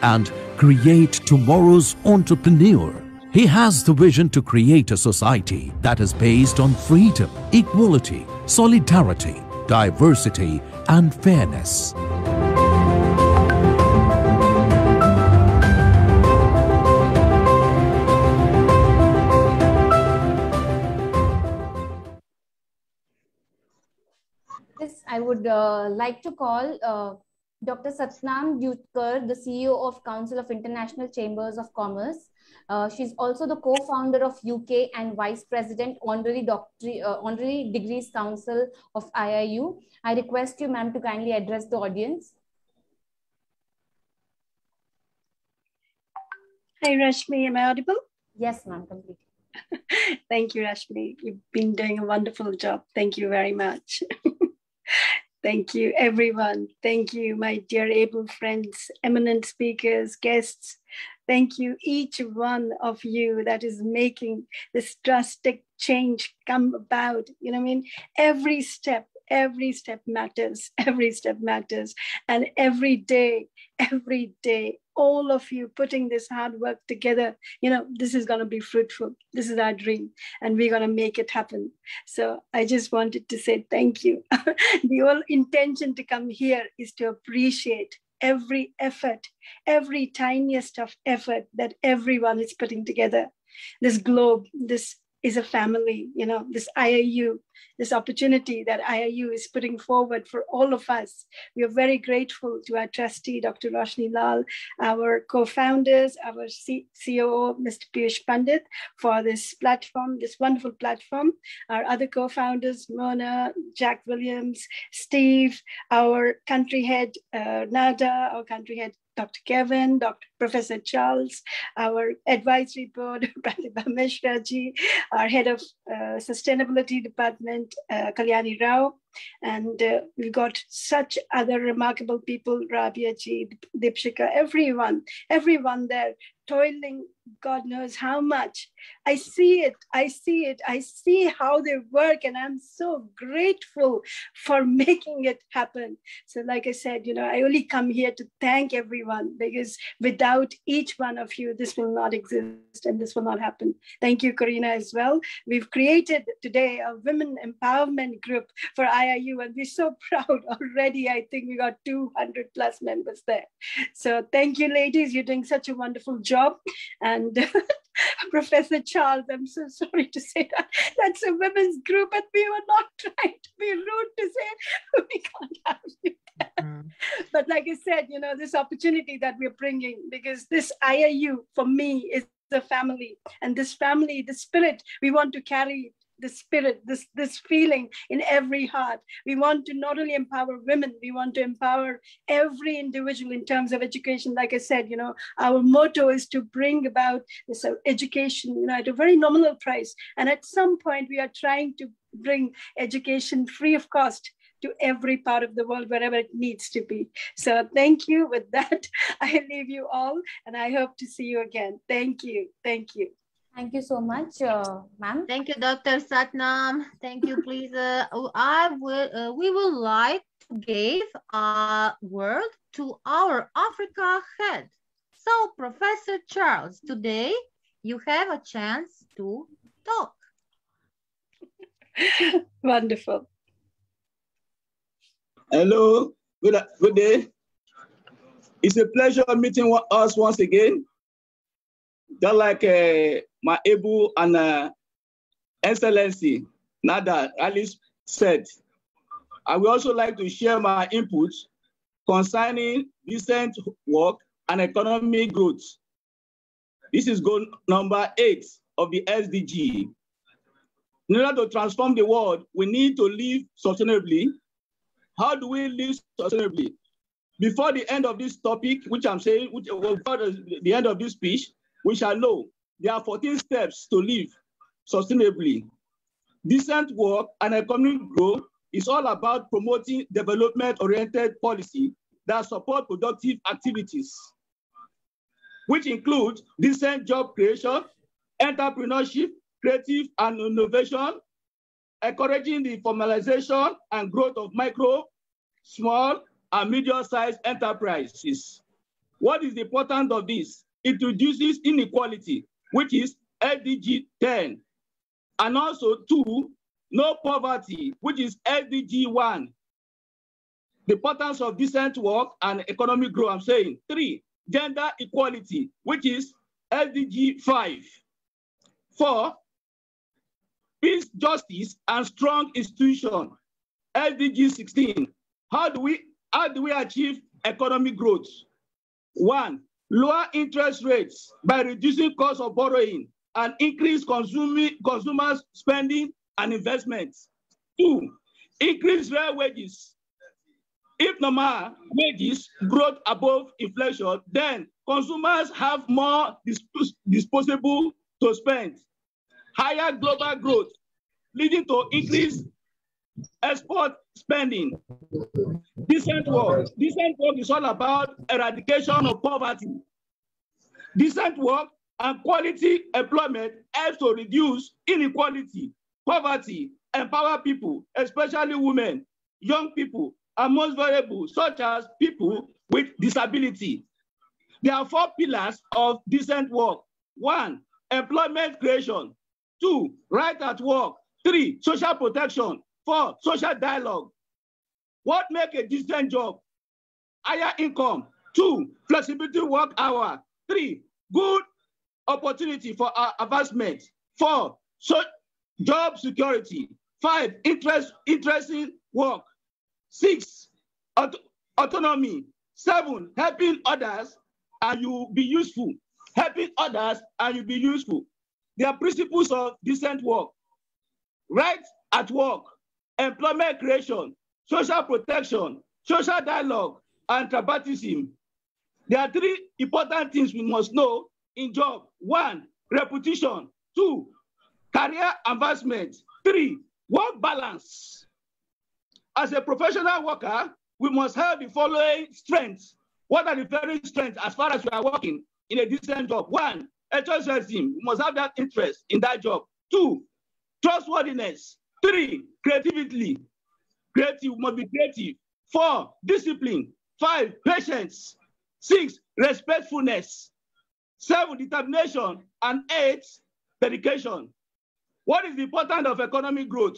and create tomorrow's entrepreneur." He has the vision to create a society that is based on freedom, equality, solidarity, diversity, and fairness. I would like to call Dr. Satnam Dutkar, the CEO of Council of International Chambers of Commerce. She's also the co-founder of UK and Vice President Honorary Degrees Council of IIU. I request you, ma'am, to kindly address the audience. Hi, Rashmi. Am I audible? Yes, ma'am, completely. Thank you, Rashmi. You've been doing a wonderful job. Thank you very much. Thank you, everyone. Thank you, my dear able friends, eminent speakers, guests. Thank you, each one of you that is making this drastic change come about. You know what I mean? Every step matters. Every step matters. And every day, all of you putting this hard work together, you know, this is going to be fruitful. This is our dream, and we're going to make it happen. So I just wanted to say thank you. The whole intention to come here is to appreciate every effort, every tiniest of effort that everyone is putting together. This globe, this is a family, you know, this IIU this opportunity that IIU is putting forward for all of us. We are very grateful to our trustee, Dr. Roshni Lal, our co-founders, our COO, Mr. Piyush Pandit, for this platform, this wonderful platform. Our other co-founders, Mona, Jack Williams, Steve, our country head, Nada, our country head, Dr. Kevin, Professor Charles, our advisory board, Pratibha Mishra ji, our head of sustainability department, Kalyani Rao, and we've got such other remarkable people, Rabia ji, Dipshika, everyone there toiling, God knows how much. I see it, I see how they work, and I'm so grateful for making it happen. So like I said, I only come here to thank everyone, because without each one of you, this will not exist and this will not happen. Thank you, Karina, as well. We've created today a women empowerment group for IIU, and we're so proud already. I think we got 200 plus members there. So thank you, ladies. You're doing such a wonderful job. And Professor Charles, I'm so sorry to say that. That's a women's group, and we were not trying to be rude to say we can't have you there. But like I said, this opportunity that we're bringing, because this IIU for me is the family, and this family, the spirit, we want to carry the spirit, this feeling in every heart. We want to not only empower women, we want to empower every individual in terms of education. Like I said, our motto is to bring about this education, at a very nominal price. And at some point, we are trying to bring education free of cost to every part of the world, wherever it needs to be. So thank you. With that, I leave you all, and I hope to see you again. Thank you. Thank you. Thank you so much, ma'am. Thank you, Dr. Satnam. Thank you, please. We would like to give a word to our Africa head. So, Professor Charles, today you have a chance to talk. Wonderful. Hello, good day. It's a pleasure meeting us once again. Just like my able and Excellency Nada Alice said, I would also like to share my inputs concerning decent work and economic growth. This is goal number 8 of the SDG. In order to transform the world, we need to live sustainably. How do we live sustainably? Before the end of this topic, which I'm saying, before the end of this speech, we shall know there are 14 steps to live sustainably. Decent work and economic growth is all about promoting development-oriented policy that support productive activities, which include decent job creation, entrepreneurship, creative and innovation, encouraging the formalization and growth of micro, small, and medium-sized enterprises. What is the importance of this? It reduces inequality, which is SDG 10. And also 2, no poverty, which is SDG 1. The importance of decent work and economic growth, I'm saying. 3, gender equality, which is SDG 5. 4, peace, justice, and strong institution, SDG 16. How do we achieve economic growth? 1, lower interest rates by reducing cost of borrowing and increase consumers' spending and investments. 2, increase real wages. If normal wages growth above inflation, then consumers have more disposable to spend. Higher global growth, leading to increased export spending. Decent work is all about eradication of poverty. Decent work and quality employment helps to reduce inequality, poverty, empower people, especially women, young people, and most vulnerable, such as people with disability. There are 4 pillars of decent work. 1, employment creation. 2, right at work. 3, social protection. 4, social dialogue. What makes a decent job? Higher income. 2, flexibility work hour. 3, good opportunity for advancement. 4, job security. 5, interesting work. 6, autonomy. 7, helping others and you be useful. Helping others and you be useful. There are principles of decent work. Right at work, employment creation, social protection, social dialogue, and tripartism. There are 3 important things we must know in job. 1, reputation. 2, career advancement. 3, work balance. As a professional worker, we must have the following strengths. What are the very strengths as far as we are working in a decent job? 1, enthusiasm. We must have that interest in that job. 2, trustworthiness. 3, creativity. Creative, we must be creative. 4, discipline. 5, patience. 6, respectfulness. 7, determination. And 8, dedication. What is the importance of economic growth?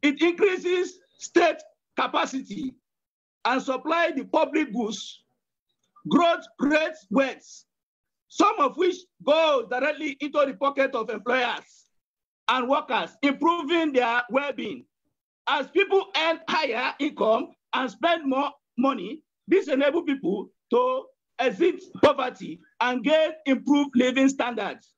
It increases state capacity and supply the public goods. Growth creates wealth, some of which go directly into the pocket of employers and workers, improving their well-being. As people earn higher income and spend more money, this enables people to exit poverty and gain improved living standards.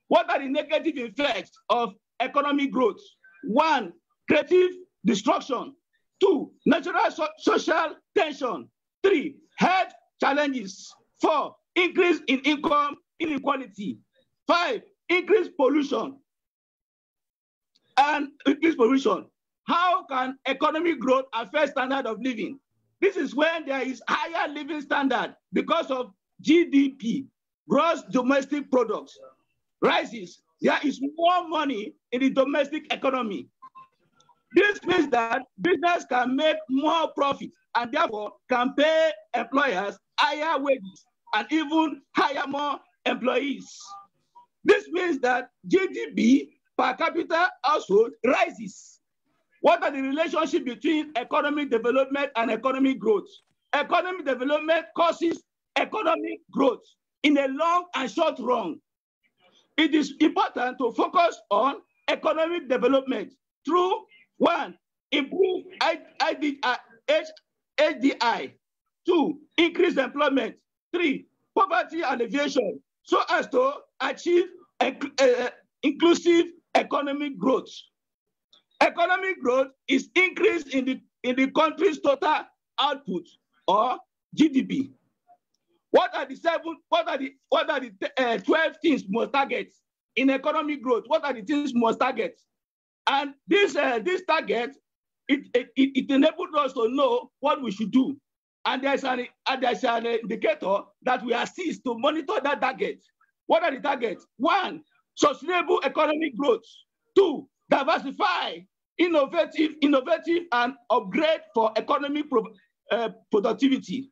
What are the negative effects of economic growth? 1, creative destruction. 2, natural social tension. 3, health challenges. 4, increase in income inequality. 5, increased pollution. And increased pollution. How can economic growth affect standard of living? This is when there is higher living standard because of GDP, gross domestic products, rises. There is more money in the domestic economy. This means that business can make more profit and therefore can pay employers higher wages and even hire more employees. This means that GDP per capita household rises. What are the relationship between economic development and economic growth? Economic development causes economic growth in a long and short run. It is important to focus on economic development through 1, improve HDI. 2, increase employment. 3, poverty alleviation, so as to achieve inclusive economic growth. Economic growth is increase in the country's total output or GDP. What are the 12 things must target in economic growth? What are the things must target? And this target, it enables us to know what we should do. And there's an indicator that we assist to monitor that target. What are the targets? 1, sustainable economic growth. 2, diversify, innovative and upgrade for economic productivity.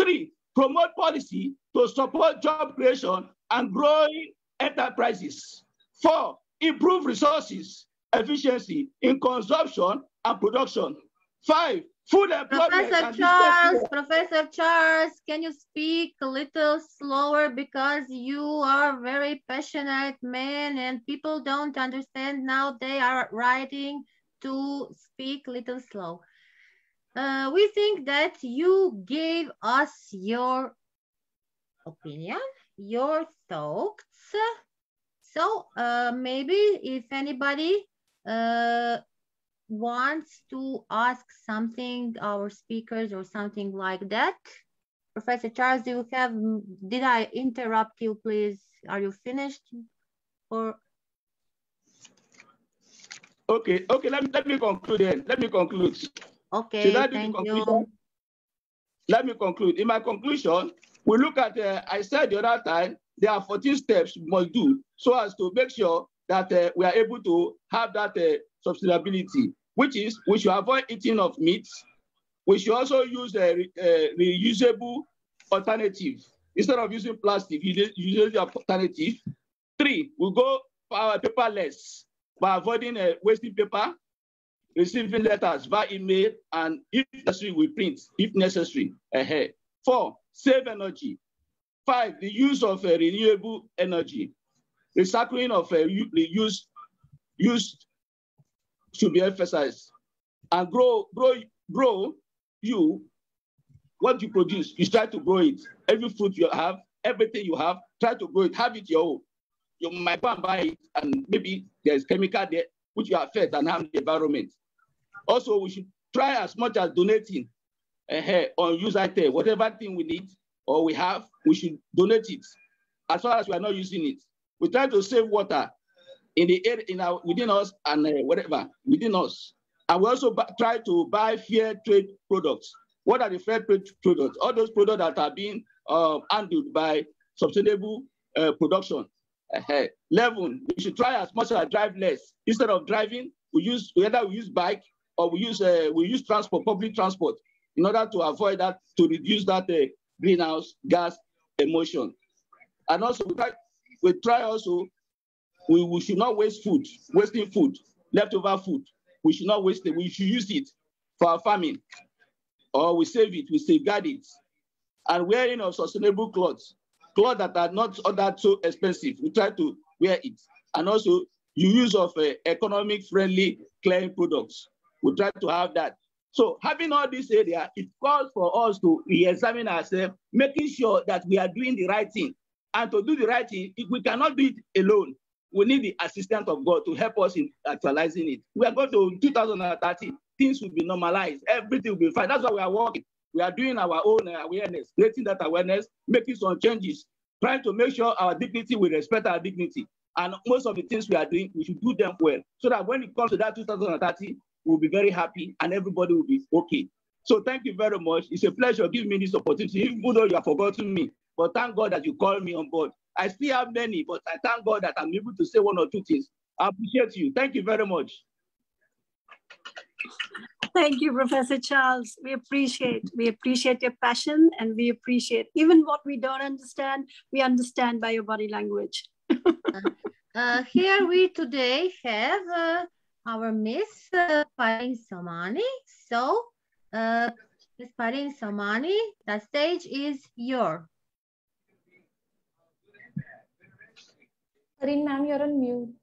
3, promote policy to support job creation and growing enterprises. 4, improve resources efficiency in consumption and production. 5, food employment. Professor Charles, can you speak a little slower because you are a very passionate man and people don't understand now. They are writing to speak a little slow. We think that you gave us your opinion, your thoughts. So maybe if anybody wants to ask something, our speakers or something like that. Professor Charles, did I interrupt you, please? Are you finished? Or Okay, let me conclude then. Let me conclude. Okay, thank you. Let me conclude. In my conclusion, we look at, I said the other time, there are 14 steps we must do so as to make sure that we are able to have that sustainability, which is we should avoid eating of meat. We should also use a reusable alternative. Instead of using plastic, use the alternative. 3, we go paperless by avoiding wasting paper, receiving letters via email, and if necessary, we print, if necessary. 4, save energy. 5, the use of renewable energy. Recycling of used should be emphasized. And grow you, what you produce, you try to grow it. Every fruit you have, everything you have, try to grow it, have it your own. You might go and buy it, and maybe there's chemical there which you affect and harm the environment. Also, we should try as much as donating on use item, whatever thing we need or we have, we should donate it as far as we are not using it. We try to save water in the air, within us and whatever within us. And we also try to buy fair trade products. What are the fair trade products? All those products that are being handled by sustainable production. 11, we should try as much as drive less. Instead of driving, we use bike or we use transport, public transport, in order to avoid that, to reduce that greenhouse gas emission. And also we should not waste food, wasting food, leftover food. We should not waste it. We should use it for our farming, or we save it, we safeguard it. And wearing of sustainable clothes that are not that so expensive, we try to wear it. And also use of economic friendly cleaning products. We try to have that. So having all this area, it calls for us to re-examine ourselves, making sure that we are doing the right thing. And to do the right thing, if we cannot do it alone, we need the assistance of God to help us in actualizing it. We are going to 2030, things will be normalized, everything will be fine. That's why we are working. We are doing our own awareness, creating that awareness, making some changes, trying to make sure our dignity, we respect our dignity. And most of the things we are doing, we should do them well, so that when it comes to that 2030, we'll be very happy and everybody will be okay. So thank you very much. It's a pleasure giving me this opportunity, even though you have forgotten me. But thank God that you called me on board. I still have many, but I thank God that I'm able to say one or two things. I appreciate you. Thank you very much. Thank you, Professor Charles. We appreciate your passion, and we appreciate even what we don't understand, we understand by your body language. Here we today have our Miss Parin Somani. So, Miss Parin Somani, the stage is yours. Parin ma'am, you're on mute.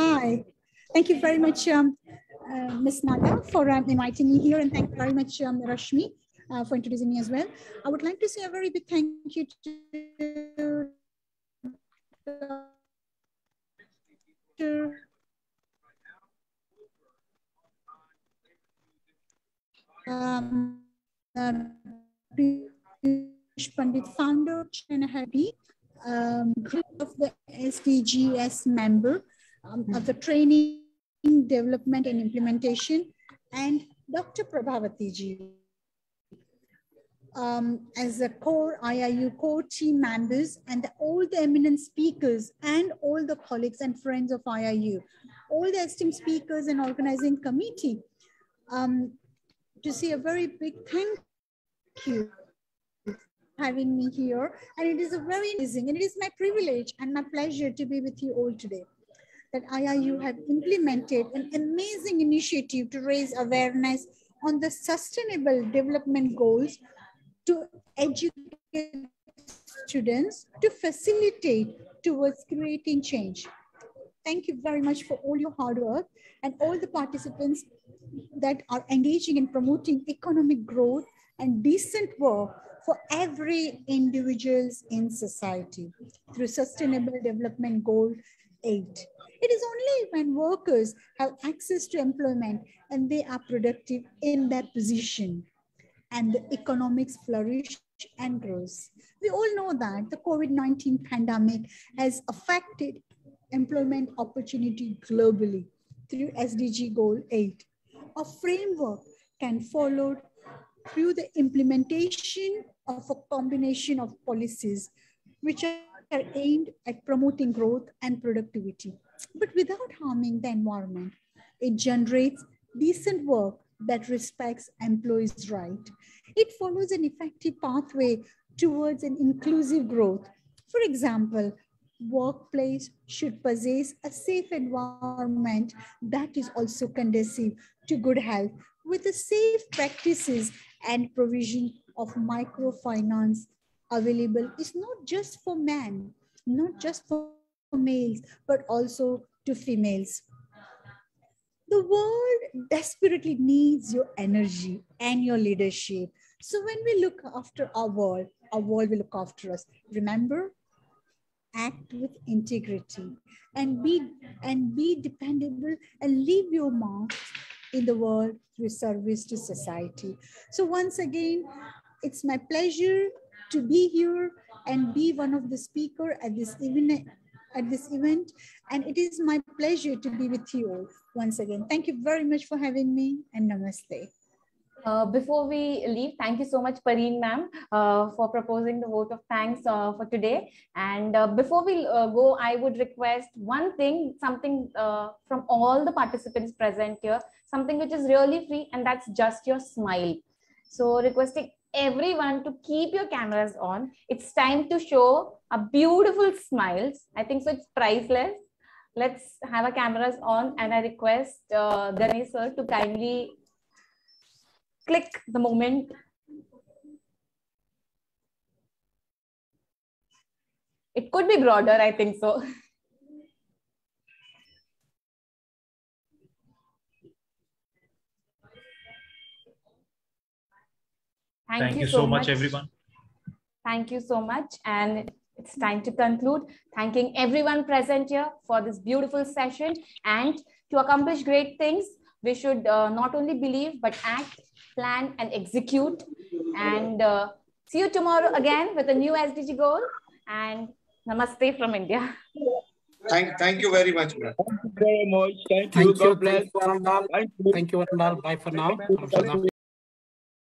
Hi, thank you very much, Ms. Naga, for inviting me here, and thank you very much, Rashmi, for introducing me as well. I would like to say a very big thank you to Pandit, founder and Harbi, group of the SDGs member of the training, development and implementation, and Dr. Prabhavati ji. As a core IIU core team members, and all the eminent speakers and all the colleagues and friends of IIU, all the esteemed speakers and organizing committee, to say a very big thank you for having me here. And it is a very amazing, and it is my privilege and my pleasure to be with you all today. That IIU have implemented an amazing initiative to raise awareness on the sustainable development goals, to educate students, to facilitate towards creating change. Thank you very much for all your hard work and all the participants that are engaging in promoting economic growth and decent work for every individuals in society through Sustainable Development Goal 8. It is only when workers have access to employment and they are productive in their position and the economics flourish and grows. We all know that the COVID-19 pandemic has affected employment opportunity globally through SDG Goal 8. A framework can follow through the implementation of a combination of policies which are aimed at promoting growth and productivity, but without harming the environment. It generates decent work that respects employees' rights. It follows an effective pathway towards an inclusive growth. For example, workplace should possess a safe environment that is also conducive to good health, with the safe practices and provision of microfinance available is not just for men, not just for males, but also to females. The world desperately needs your energy and your leadership. So when we look after our world will look after us. Remember, act with integrity and be dependable and leave your mark in the world through service to society. So once again, it's my pleasure to be here and be one of the speakers at this event, and it is my pleasure to be with you all once again. Thank you very much for having me, and namaste. Before we leave, thank you so much, Pareen ma'am, for proposing the vote of thanks for today. And before we go, I would request one thing, something from all the participants present here, something which is really free, and that's just your smile. So requesting everyone to keep your cameras on. It's time to show a beautiful smiles. I think so it's priceless. Let's have our cameras on, and I request Ganesh sir to kindly click the moment. It could be broader, I think so. Thank you so much, everyone. Thank you so much. And it's time to conclude. Thanking everyone present here for this beautiful session. And to accomplish great things, we should not only believe, but act, plan, and execute. And see you tomorrow again with a new SDG goal. And namaste from India. Thank you very much. Thank you very much. Thank you. God bless. Thank you, Anandal. Bye for now.